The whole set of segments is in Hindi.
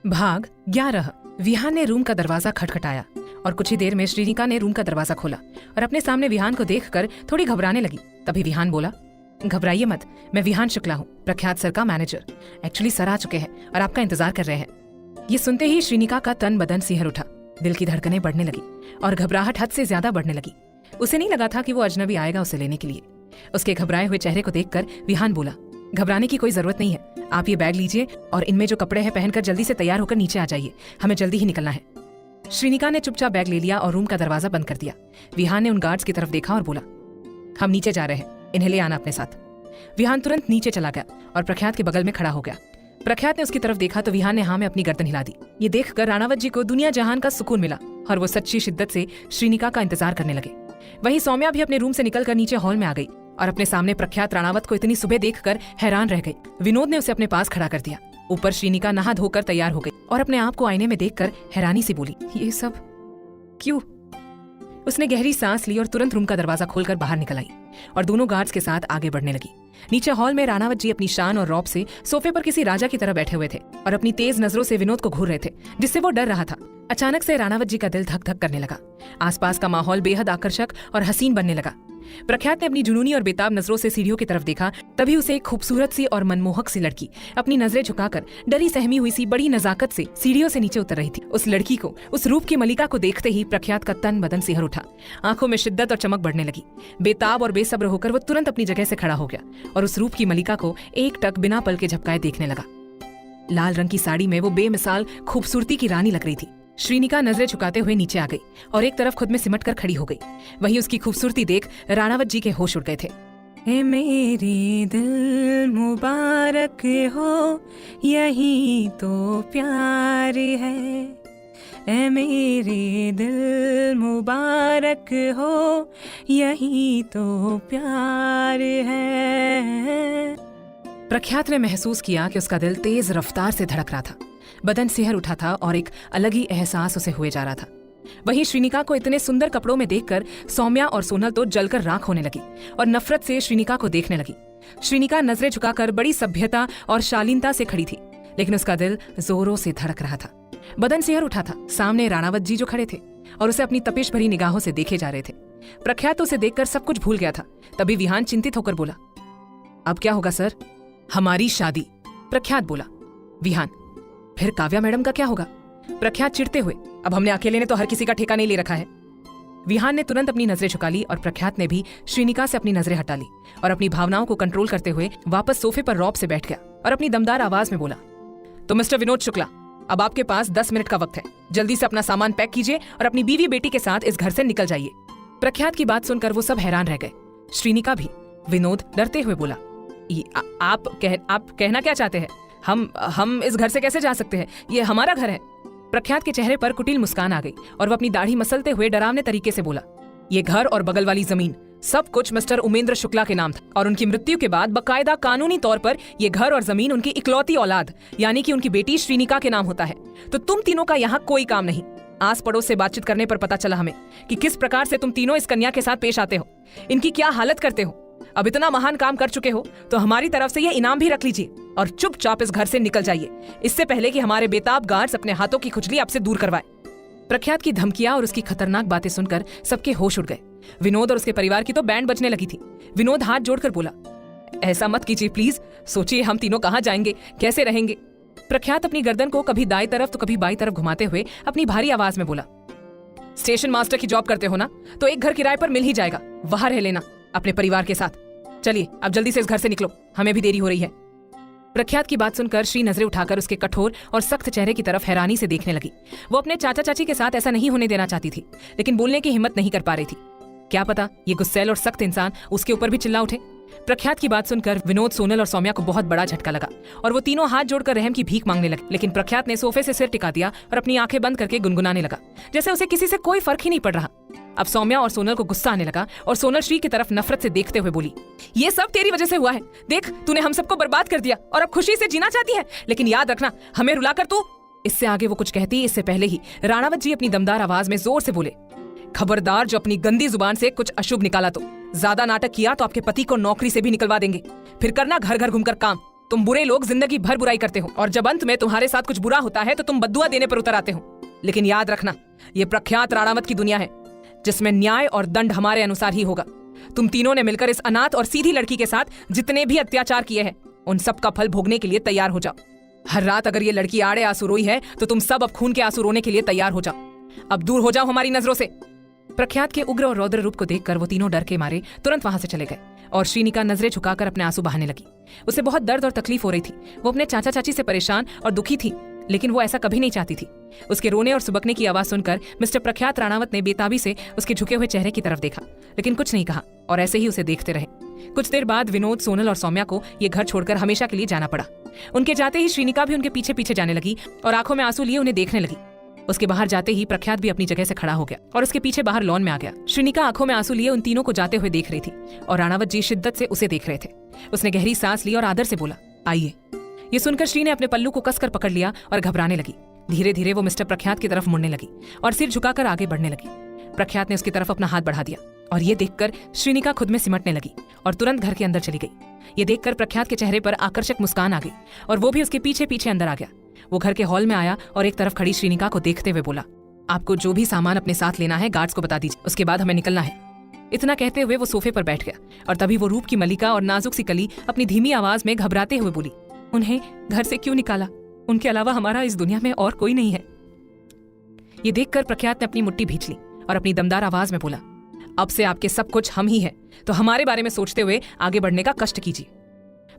भाग 11। विहान ने रूम का दरवाजा खटखटाया और कुछ ही देर में श्रीनिका ने रूम का दरवाजा खोला और अपने सामने विहान को देखकर थोड़ी घबराने लगी। तभी विहान बोला, घबराइए मत, मैं विहान शुक्ला हूँ, प्रख्यात सर का मैनेजर। एक्चुअली सर आ चुके हैं और आपका इंतजार कर रहे हैं। ये सुनते ही श्रीनिका का तन बदन सिहर उठा, दिल की धड़कनें बढ़ने लगी और घबराहट हद से ज्यादा बढ़ने लगी। उसे नहीं लगा था कि वो अजनबी आएगा उसे लेने के लिए। उसके घबराए हुए चेहरे को देखकर विहान बोला, घबराने की कोई जरूरत नहीं है, आप ये बैग लीजिए और इनमें जो कपड़े हैं पहनकर जल्दी से तैयार होकर नीचे आ जाइए, हमें जल्दी ही निकलना है। श्रीनिका ने चुपचाप बैग ले लिया और रूम का दरवाजा बंद कर दिया। विहान ने उन गार्ड्स की तरफ देखा और बोला, हम नीचे जा रहे हैं, इन्हें ले आना अपने साथ। विहान तुरंत नीचे चला गया और प्रख्यात के बगल में खड़ा हो गया। प्रख्यात ने उसकी तरफ देखा तो विहान ने हाँ में अपनी गर्दन हिला दी। ये देखकर राणावत जी को दुनिया जहान का सुकून मिला और वो सच्ची शिद्दत से श्रीनिका का इंतजार करने लगे। वहीं सौम्या भी अपने रूम से निकलकर नीचे हॉल में आ गई और अपने सामने प्रख्यात राणावत को इतनी सुबह देखकर हैरान रह गई। विनोद ने उसे अपने पास खड़ा कर दिया। ऊपर श्रीनिका नहा धोकर तैयार हो गई और अपने आप को आईने में देखकर हैरानी से बोली, ये सब क्यों? उसने गहरी सांस ली और तुरंत रूम का दरवाजा खोलकर बाहर निकल आई और दोनों गार्ड्स के साथ आगे बढ़ने लगी। नीचे हॉल में राणावत जी अपनी शान और रौब से सोफे पर किसी राजा की तरह बैठे हुए थे और अपनी तेज नजरों से विनोद को घूर रहे थे, जिससे वो डर रहा था। अचानक से राणावत जी का दिल धक धक करने लगा। आसपास का माहौल बेहद आकर्षक और हसीन बनने लगा। प्रख्यात ने अपनी जुनूनी और बेताब नजरों से सीढ़ियों की तरफ देखा। तभी उसे एक खूबसूरत सी और मनमोहक सी लड़की अपनी नजरें झुकाकर डरी सहमी हुई सी बड़ी नजाकत से सीढ़ियों से नीचे उतर रही थी। उस लड़की को, उस रूप की मलिका को देखते ही प्रख्यात का तन बदन सिहर उठा, आंखों में शिद्दत और चमक बढ़ने लगी। बेताब और बेसब्र होकर वो तुरंत अपनी जगह से खड़ा हो गया और उस रूप की मलिका को एक टक बिना पल के झपकाए देखने लगा। लाल रंग की साड़ी में वो बेमिसाल खूबसूरती की रानी लग रही थी। श्रीनिका नजरें झुकाते हुए नीचे आ गई और एक तरफ खुद में सिमट कर खड़ी हो गई। वहीं उसकी खूबसूरती देख राणावत जी के होश उड़ गए थे। ए मेरी दिल मुबारक हो, यही तो प्यार है। ए मेरी दिल मुबारक हो, यही तो प्यार है। प्रख्यात ने महसूस किया कि उसका दिल तेज रफ्तार से धड़क रहा था, बदन सिहर उठा था और एक अलग ही एहसास उसे हुए जा रहा था। वहीं श्रीनिका को इतने सुंदर कपड़ों में देखकर सौम्या और सोनल तो जलकर राख होने लगी और नफरत से श्रीनिका को देखने लगी। श्रीनिका नजरें झुकाकर बड़ी सभ्यता और शालीनता से खड़ी थी, लेकिन उसका दिल जोरों से धड़क रहा था, बदन सिहर उठा था। सामने राणावत जी जो खड़े थे और उसे अपनी तपिश भरी निगाहों से देखे जा रहे थे। प्रख्यात उसे देखकर सब कुछ भूल गया था। तभी विहान चिंतित होकर बोला, अब क्या होगा सर? हमारी शादी, प्रख्यात बोला। विहान, फिर काव्या मैडम का क्या होगा? प्रख्यात चिढ़ते हुए, अब हमने अकेले ने तो हर किसी का ठेका नहीं ले रखा है। विहान ने तुरंत अपनी नजरें झुका ली और प्रख्यात ने भी श्रीनिका से अपनी नजरें हटा ली और अपनी भावनाओं को कंट्रोल करते हुए वापस सोफे पर रौब से बैठ गया और अपनी दमदार आवाज में बोला, तो मिस्टर विनोद शुक्ला, अब आपके पास 10 मिनट का वक्त है। जल्दी से अपना सामान पैक कीजिए और अपनी बीवी बेटी के साथ इस घर से निकल जाइए। प्रख्यात की बात सुनकर वो सब हैरान रह गए, श्रीनिका भी। विनोद डरते हुए बोला, आप कहना क्या चाहते हैं? हम इस घर से कैसे जा सकते हैं? ये हमारा घर है। प्रख्यात के चेहरे पर कुटिल मुस्कान आ गई और वो अपनी दाढ़ी मसलते हुए डरावने तरीके से बोला, ये घर और बगल वाली जमीन सब कुछ मिस्टर उमेंद्र शुक्ला के नाम था और उनकी मृत्यु के बाद बकायदा कानूनी तौर पर ये घर और जमीन उनकी इकलौती औलाद यानी कि उनकी बेटी श्रीनिका के नाम होता है। तो तुम तीनों का यहाँ कोई काम नहीं। आस पड़ोस से बातचीत करने पर पता चला हमें कि किस प्रकार से तुम तीनों इस कन्या के साथ पेश आते हो, इनकी क्या हालत करते हो। अब इतना महान काम कर चुके हो तो हमारी तरफ से ये इनाम भी रख लीजिए और चुपचाप इस घर से निकल जाइए, इससे पहले कि हमारे बेताब गार्ड्स अपने हाथों की खुजली आपसे दूर करवाए। प्रख्यात की धमकियां और उसकी खतरनाक बातें सुनकर सबके होश उड़ गए। विनोद और उसके परिवार की तो बैंड बजने लगी थी। विनोद हाथ जोड़कर बोला, ऐसा मत कीजिए प्लीज, सोचिए हम तीनों कहाँ जाएंगे, कैसे रहेंगे। प्रख्यात अपनी गर्दन को कभी दाई तरफ तो कभी बाई तरफ घुमाते हुए अपनी भारी आवाज में बोला, स्टेशन मास्टर की जॉब करते हो ना, तो एक घर किराए पर मिल ही जाएगा, वहां रह लेना अपने परिवार के साथ। चलिए अब जल्दी से इस घर से निकलो, हमें भी देरी हो रही है। प्रख्यात की बात सुनकर श्री नजरें उठाकर उसके कठोर और सख्त चेहरे की तरफ हैरानी से देखने लगी। वो अपने चाचा चाची के साथ ऐसा नहीं होने देना चाहती थी, लेकिन बोलने की हिम्मत नहीं कर पा रही थी। क्या पता ये गुस्सैल और सख्त इंसान उसके ऊपर भी चिल्ला उठे। प्रख्यात की बात सुनकर विनोद, सोनल और सौम्या को बहुत बड़ा झटका लगा और वो तीनों हाथ जोड़कर रहम की भीख मांगने लगे। लेकिन प्रख्यात ने सोफे से सिर टिका दिया और अपनी आंखें बंद करके गुनगुनाने लगा, जैसे उसे किसी से कोई फर्क ही नहीं पड़ रहा। अब सौम्या और सोनल को गुस्सा आने लगा और सोनल श्री की तरफ नफरत से देखते हुए बोली, ये सब तेरी वजह से हुआ है। देख, तूने हम सबको बर्बाद कर दिया और अब खुशी से जीना चाहती है, लेकिन याद रखना हमें रुलाकर तू। इससे आगे वो कुछ कहती इससे पहले ही राणावत जी अपनी दमदार आवाज में जोर से बोले, खबरदार जो अपनी गंदी जुबान से कुछ अशुभ निकाला तो ज्यादा नाटक किया तो आपके पति को नौकरी से भी निकलवा देंगे। फिर करना घर घर घूमकर काम, तुम बुरे लोग जिंदगी भर बुराई करते हो और जब अंत में तुम्हारे साथ कुछ बुरा होता है तो तुम बद्दुआ देने पर उतर आते हो। लेकिन याद रखना, ये प्रख्यात राणावत की दुनिया है जिसमें न्याय और दंड हमारे अनुसार ही होगा। तुम तीनों ने मिलकर इस अनाथ और सीधी लड़की के साथ जितने भी अत्याचार किए हैं उन सब का फल भोगने के लिए तैयार हो जाओ। हर रात अगर ये लड़की आड़े आंसू रोई है तो तुम सब अब खून के आंसू रोने के लिए तैयार हो जाओ। अब दूर हो जाओ हमारी नजरों से। प्रख्यात के उग्र और रौद्र रूप को देखकर वो तीनों डर के मारे तुरंत वहां से चले गए और श्रीनिका नजरें झुकाकर अपने आंसू बहाने लगी। उसे बहुत दर्द और तकलीफ हो रही थी। वो अपने चाचा चाची से परेशान और दुखी थी, लेकिन वो ऐसा कभी नहीं चाहती थी। उसके रोने और सुबकने की आवाज सुनकर मिस्टर प्रख्यात राणावत ने बेताबी से उसके झुके हुए चेहरे की तरफ देखा, लेकिन कुछ नहीं कहा और ऐसे ही उसे देखते रहे। कुछ देर बाद विनोद, सोनल और सौम्या को ये घर छोड़कर हमेशा के लिए जाना पड़ा। उनके जाते ही श्रीनिका भी उनके पीछे पीछे जाने लगी और आंखों में आंसू लिए उन्हें देखने लगी। उसके बाहर जाते ही प्रख्यात भी अपनी जगह से खड़ा हो गया और उसके पीछे बाहर लॉन में आ गया। श्रीनिका आंखों में आंसू लिए उन तीनों को जाते हुए देख रही थी और राणावत जी शिद्दत से उसे देख रहे थे। उसने गहरी सांस ली और आदर से बोला, आइए। ये सुनकर श्री ने अपने पल्लू को कसकर पकड़ लिया और घबराने लगी। धीरे धीरे वो मिस्टर प्रख्यात की तरफ मुड़ने लगी और सिर झुकाकर आगे बढ़ने लगी। प्रख्यात ने उसकी तरफ अपना हाथ बढ़ा दिया और ये देखकर श्रीनिका खुद में सिमटने लगी और तुरंत घर के अंदर चली गई। ये देखकर प्रख्यात के चेहरे पर आकर्षक मुस्कान आ गई और वो भी उसके पीछे पीछे अंदर आ गया। वो घर के हॉल में आया और एक तरफ खड़ी श्रीनिका को देखते हुए बोला, आपको जो भी सामान अपने साथ लेना है गार्ड्स को बता दीजिए, उसके बाद हमें निकलना है। इतना कहते हुए वो सोफे पर बैठ गया और तभी वो रूप की मलिका और नाजुक सी कली अपनी धीमी आवाज में घबराते हुए बोली, उन्हें घर से क्यों निकाला? उनके अलावा हमारा इस दुनिया में और कोई नहीं है। ये देखकर प्रख्यात ने अपनी मुट्ठी भींच ली और अपनी दमदार आवाज में बोला, अब से आपके सब कुछ हम ही हैं, तो हमारे बारे में सोचते हुए आगे बढ़ने का कष्ट कीजिए।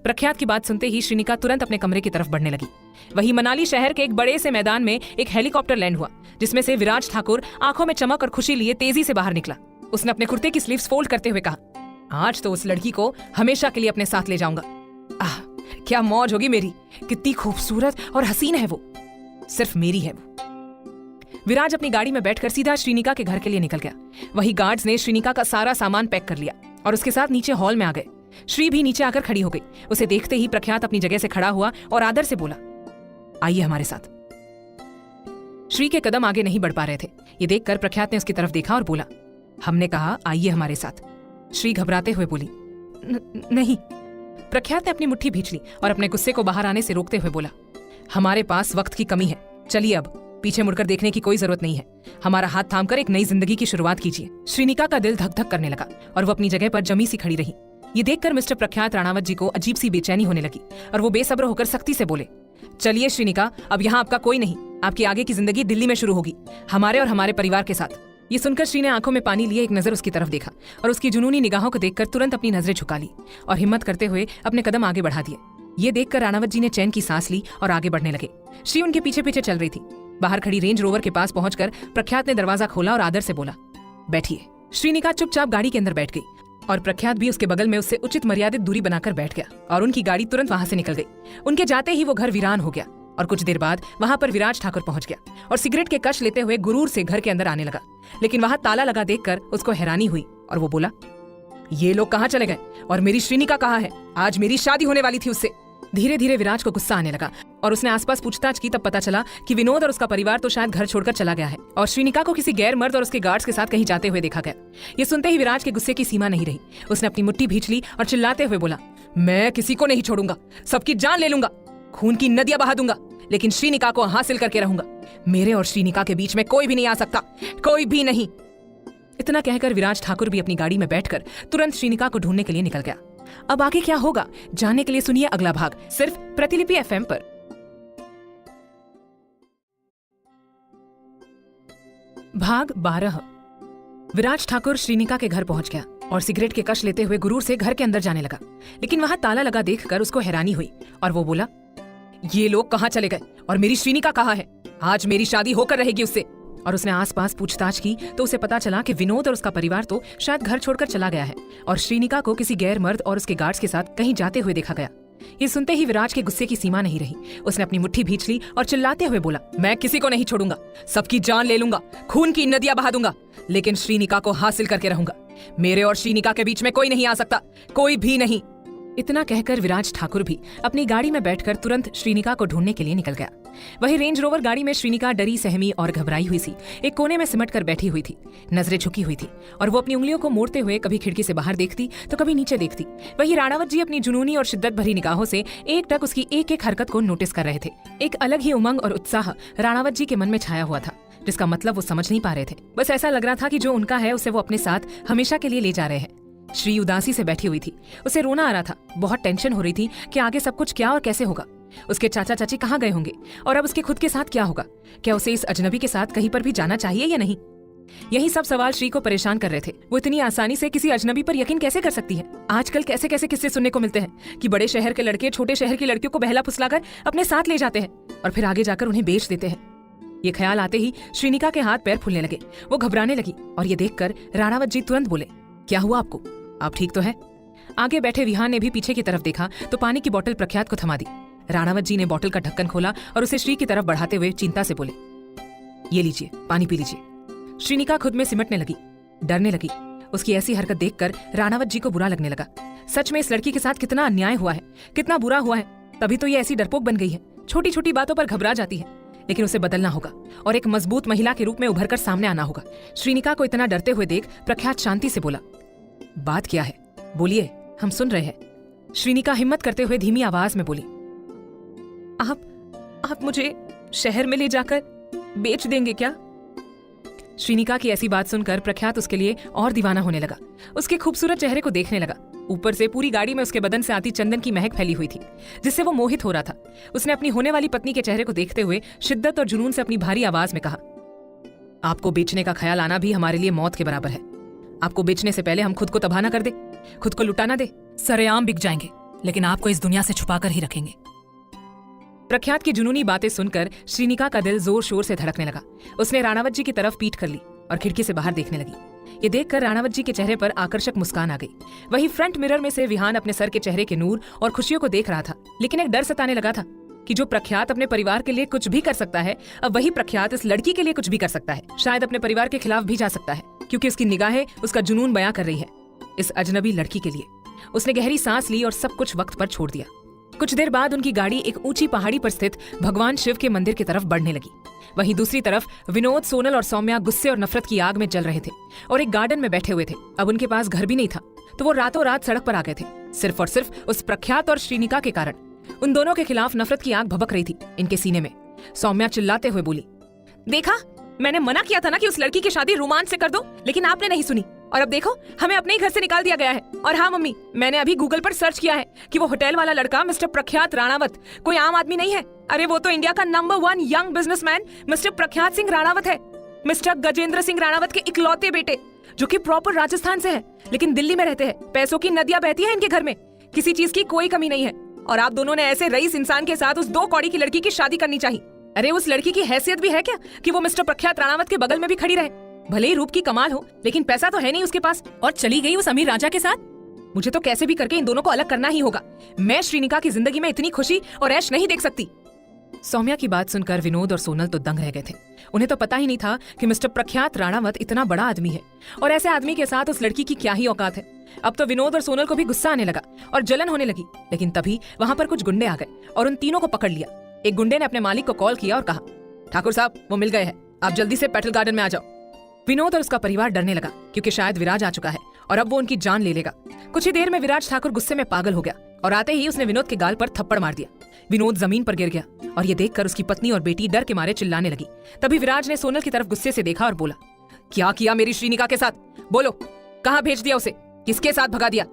प्रख्यात की बात सुनते ही श्रीनिका तुरंत अपने कमरे की तरफ बढ़ने लगी। वहीं मनाली शहर के एक बड़े से मैदान में एक हेलीकॉप्टर लैंड हुआ, जिसमें से विराज ठाकुर आंखों में चमक और खुशी लिए तेजी से बाहर निकला। उसने अपने कुर्ते की स्लीव्स फोल्ड करते हुए कहा, आज तो उस लड़की को हमेशा के लिए अपने साथ ले जाऊंगा। आह, क्या मौज होगी मेरी, कितनी खूबसूरत और हसीन है वो, सिर्फ मेरी है वो। विराज अपनी गाड़ी में बैठकर सीधा श्रीनिका के घर के लिए निकल गया। वहीं गार्ड्स ने श्रीनिका का सारा सामान पैक कर लिया और उसके साथ नीचे हॉल में आ गए। श्री भी नीचे आकर खड़ी हो गई। उसे देखते ही प्रख्यात अपनी जगह से खड़ा हुआ और आदर से बोला, आइए हमारे साथ। श्री के कदम आगे नहीं बढ़ पा रहे थे। ये देखकर प्रख्यात ने उसकी तरफ देखा और बोला, हमने कहा आइए हमारे साथ। श्री घबराते हुए बोली, नहीं। प्रख्यात ने अपनी मुट्ठी भींच ली और अपने गुस्से को बाहर आने से रोकते हुए बोला, हमारे पास वक्त की कमी है, चलिए अब पीछे मुड़कर देखने की कोई जरूरत नहीं है। हमारा हाथ थामकर एक नई जिंदगी की शुरुआत कीजिए। श्रीनिका का दिल धक धक करने लगा और वो अपनी जगह पर जमी सी खड़ी रही। ये देखकर मिस्टर प्रख्यात राणावत जी को अजीब सी बेचैनी होने लगी और वो बेसब्र होकर सख्ती से बोले, चलिए श्रीनिका, अब यहाँ आपका कोई नहीं, आपकी आगे की जिंदगी दिल्ली में शुरू होगी, हमारे और हमारे परिवार के साथ। ये सुनकर श्री ने आंखों में पानी लिए एक नजर उसकी तरफ देखा और उसकी जुनूनी निगाहों को देखकर तुरंत अपनी नजरें झुका ली और हिम्मत करते हुए अपने कदम आगे बढ़ा दिए। ये देखकर राणावत जी ने चैन की सांस ली और आगे बढ़ने लगे। श्री उनके पीछे पीछे चल रही थी। बाहर खड़ी रेंज रोवर के पास पहुंचकर प्रख्यात ने दरवाजा खोला और आदर से बोला, बैठिए। श्रीनिका चुपचाप गाड़ी के अंदर बैठ गई और प्रख्यात भी उसके बगल में उससे उचित मर्यादित दूरी बनाकर बैठ गया और उनकी गाड़ी तुरंत वहां से निकल गई। उनके जाते ही वो घर वीरान हो गया और कुछ देर बाद वहां पर विराज ठाकुर पहुंच गया और सिगरेट के कश लेते हुए गुरूर से घर के अंदर आने लगा। लेकिन वहां ताला लगा देखकर उसको हैरानी हुई और वो बोला, ये लोग कहाँ चले गए और मेरी श्रीनिका कहाँ है? आज मेरी शादी होने वाली थी उससे। धीरे धीरे विराज को गुस्सा आने लगा और उसने आसपास पूछताछ की। तब पता चला कि विनोद और उसका परिवार तो शायद घर छोड़कर चला गया है और श्रीनिका को किसी गैर मर्द और उसके गार्ड्स के साथ कहीं जाते हुए देखा गया। ये सुनते ही विराज के गुस्से की सीमा नहीं रही। उसने अपनी मुट्ठी भींच ली और चिल्लाते हुए बोला, मैं किसी को नहीं छोड़ूंगा, सबकी जान ले लूंगा, खून की नदियां बहा दूंगा, लेकिन श्रीनिका को हासिल करके रहूंगा। मेरे और श्रीनिका के बीच में कोई भी नहीं आ सकता, कोई भी नहीं। इतना कहकर विराज ठाकुर भी अपनी गाड़ी में बैठकर तुरंत श्रीनिका को ढूंढने के लिए निकल गया। अब आगे क्या होगा जानने के लिए सुनिए अगला भाग सिर्फ प्रतिलिपि FM पर। भाग 12। विराज ठाकुर श्रीनिका के घर पहुंच गया और सिगरेट के कश लेते हुए गुरूर से घर के अंदर जाने लगा। लेकिन वहां ताला लगा देखकर उसको हैरानी हुई और वो बोला, ये लोग कहाँ चले गए और मेरी श्रीनिका कहाँ है? आज मेरी शादी होकर रहेगी उससे। और उसने आसपास पूछताछ की तो उसे पता चला कि विनोद और उसका परिवार तो शायद घर छोड़कर चला गया है और श्रीनिका को किसी गैर मर्द और उसके गार्ड्स के साथ कहीं जाते हुए देखा गया। ये सुनते ही विराज के गुस्से की सीमा नहीं रही। उसने अपनी मुट्ठी भींच ली और चिल्लाते हुए बोला, मैं किसी को नहीं छोड़ूंगा, सबकी जान ले लूंगा, खून की नदियां बहा दूंगा, लेकिन श्रीनिका को हासिल करके रहूंगा। मेरे और श्रीनिका के बीच में कोई नहीं आ सकता, कोई भी नहीं। इतना कहकर विराज ठाकुर भी अपनी गाड़ी में बैठकर तुरंत श्रीनिका को ढूंढने के लिए निकल गया। वही रेंज रोवर गाड़ी में श्रीनिका डरी सहमी और घबराई हुई सी एक कोने में सिमट कर बैठी हुई थी। नजरें झुकी हुई थी और वो अपनी उंगलियों को मोड़ते हुए कभी खिड़की से बाहर देखती तो कभी नीचे देखती। वही राणावत जी अपनी जुनूनी और शिद्दत भरी निगाहों से एकटक उसकी एक एक हरकत को नोटिस कर रहे थे। एक अलग ही उमंग और उत्साह राणावत जी के मन में छाया हुआ था, जिसका मतलब वो समझ नहीं पा रहे थे। बस ऐसा लग रहा था कि जो उनका है उसे वो अपने साथ हमेशा के लिए ले जा रहे हैं। श्री उदासी से बैठी हुई थी, उसे रोना आ रहा था। बहुत टेंशन हो रही थी कि आगे सब कुछ क्या और कैसे होगा। उसके चाचा चाची कहाँ गए होंगे और अब उसके खुद के साथ क्या होगा? क्या उसे इस अजनबी के साथ कहीं पर भी जाना चाहिए या नहीं? यही सब सवाल श्री को परेशान कर रहे थे। वो इतनी आसानी से किसी अजनबी पर यकीन कैसे कर सकती है? आजकल कैसे कैसे किस्से सुनने को मिलते हैं कि बड़े शहर के लड़के छोटे शहर की लड़कियों को बहला फुसलाकर अपने साथ ले जाते हैं और फिर आगे जाकर उन्हें बेच देते हैं। ये ख्याल आते ही श्रीनिका के हाथ पैर फूलने लगे। वो घबराने लगी और ये देखकर राणावत जी तुरंत बोले, क्या हुआ आपको? आप ठीक तो है? आगे बैठे विहान ने भी पीछे की तरफ देखा तो पानी की बोतल प्रख्यात को थमा दी। राणावत जी ने बोतल का ढक्कन खोला और उसे श्री की तरफ बढ़ाते हुए चिंता से बोले, ये लीजिए, पानी पी लीजिए। श्रीनिका खुद में सिमटने लगी, डरने लगी। उसकी ऐसी हरकत देखकर राणावत जी को बुरा लगने लगा। सच में इस लड़की के साथ कितना अन्याय हुआ है, कितना बुरा हुआ है। तभी तो ये ऐसी डरपोक बन गई है, छोटी छोटी बातों पर घबरा जाती है। लेकिन उसे बदलना होगा और एक मजबूत महिला के रूप में उभरकर सामने आना होगा। श्रीनिका को इतना डरते हुए देख प्रख्यात शांति से बोला, बात क्या है? बोलिए, हम सुन रहे हैं। श्रीनिका हिम्मत करते हुए धीमी आवाज में बोली, आप मुझे शहर में ले जाकर बेच देंगे क्या? श्रीनिका की ऐसी बात सुनकर प्रख्यात उसके लिए और दीवाना होने लगा। उसके खूबसूरत चेहरे को देखने लगा। ऊपर से पूरी गाड़ी में उसके बदन से आती चंदन की महक फैली हुई थी, जिससे वो मोहित हो रहा था। उसने अपनी होने वाली पत्नी के चेहरे को देखते हुए शिद्दत और जुनून से अपनी भारी आवाज में कहा, आपको बेचने का ख्याल आना भी हमारे लिए मौत के बराबर है। आपको बेचने से पहले हम खुद को तबाह न कर दे, खुद को लुटा न दे। सरेआम बिक जाएंगे, लेकिन आपको इस दुनिया से छुपा कर ही रखेंगे। प्रख्यात की जुनूनी बातें सुनकर श्रीनिका का दिल जोर शोर से धड़कने लगा। उसने राणावत जी की तरफ पीठ कर ली और खिड़की से बाहर देखने लगी। ये देखकर राणावत जी के चेहरे पर आकर्षक मुस्कान आ गई। वही फ्रंट मिरर में से विहान अपने सर के चेहरे के नूर और खुशियों को देख रहा था। लेकिन एक डर सताने लगा था कि जो प्रख्यात अपने परिवार के लिए कुछ भी कर सकता है, अब वही प्रख्यात इस लड़की के लिए कुछ भी कर सकता है। शायद अपने परिवार के खिलाफ भी जा सकता है, क्योंकि उसकी निगाहें उसका जुनून बयां कर रही है इस अजनबी लड़की के लिए। उसने गहरी सांस ली और सब कुछ वक्त पर छोड़ दिया। कुछ देर बाद उनकी गाड़ी एक ऊंची पहाड़ी पर स्थित भगवान शिव के मंदिर की तरफ बढ़ने लगी। वहीं दूसरी तरफ विनोद, सोनल और सौम्या गुस्से और नफरत की आग में जल रहे थे और एक गार्डन में बैठे हुए थे। अब उनके पास घर भी नहीं था, तो वो रातों रात सड़क पर आ गए थे, सिर्फ और सिर्फ उस प्रख्यात और श्रीनिका के कारण। उन दोनों के खिलाफ नफरत की आग भभक रही थी इनके सीने में। सौम्या चिल्लाते हुए बोली, देखा, मैंने मना किया था ना कि उस लड़की की शादी रोमांच से कर दो, लेकिन आपने नहीं सुनी और अब देखो हमें अपने ही घर से निकाल दिया गया है। और हाँ मम्मी, मैंने अभी गूगल पर सर्च किया है कि वो होटल वाला लड़का मिस्टर प्रख्यात राणावत कोई आम आदमी नहीं है। अरे वो तो इंडिया का नंबर 1 यंग बिजनेसमैन मिस्टर प्रख्यात सिंह राणावत है। मिस्टर गजेंद्र सिंह राणावत के इकलौते बेटे, जो कि प्रॉपर राजस्थान से है लेकिन दिल्ली में रहते हैं। पैसों की नदियां बहती है इनके घर में, किसी चीज की कोई कमी नहीं है। और आप दोनों ने ऐसे रईस इंसान के साथ उस 2 कौड़ी की लड़की की शादी करनी चाहिए। अरे उस लड़की की हैसियत भी है क्या कि वो मिस्टर प्रख्यात राणावत के बगल में भी खड़ी रहे? भले ही रूप की कमाल हो, लेकिन पैसा तो है नहीं उसके पास, और चली गई उस अमीर राजा के साथ। मुझे तो कैसे भी करके इन दोनों को अलग करना ही होगा। मैं श्रीनिका की जिंदगी में इतनी खुशी और ऐश नहीं देख सकती। सौम्या की बात सुनकर विनोद और सोनल तो दंग रह गए थे। उन्हें तो पता ही नहीं था कि मिस्टर प्रख्यात राणावत इतना बड़ा आदमी है और ऐसे आदमी के साथ उस लड़की की क्या ही औकात है। अब तो विनोद और सोनल को भी गुस्सा आने लगा और जलन होने लगी। लेकिन तभी वहां पर कुछ गुंडे आ गए और उन तीनों को पकड़ लिया। एक गुंडे ने अपने मालिक को कॉल किया और कहा, ठाकुर साहब वो मिल गए हैं, आप जल्दी से पेटल गार्डन में आ जाओ। विनोद और उसका परिवार डरने लगा क्योंकि शायद विराज आ चुका है और अब वो उनकी जान ले लेगा। कुछ ही देर में विराज ठाकुर गुस्से में पागल हो गया और आते ही उसने विनोद के गाल पर थप्पड़ मार दिया। विनोद जमीन पर गिर गया और ये देखकर उसकी पत्नी और बेटी डर के मारे चिल्लाने लगी। तभी विराज ने सोनल की तरफ गुस्से से देखा और बोला, क्या किया मेरी श्रीनिका के साथ? बोलो, कहाँ भेज दिया उसे? किसके साथ भगा दिया?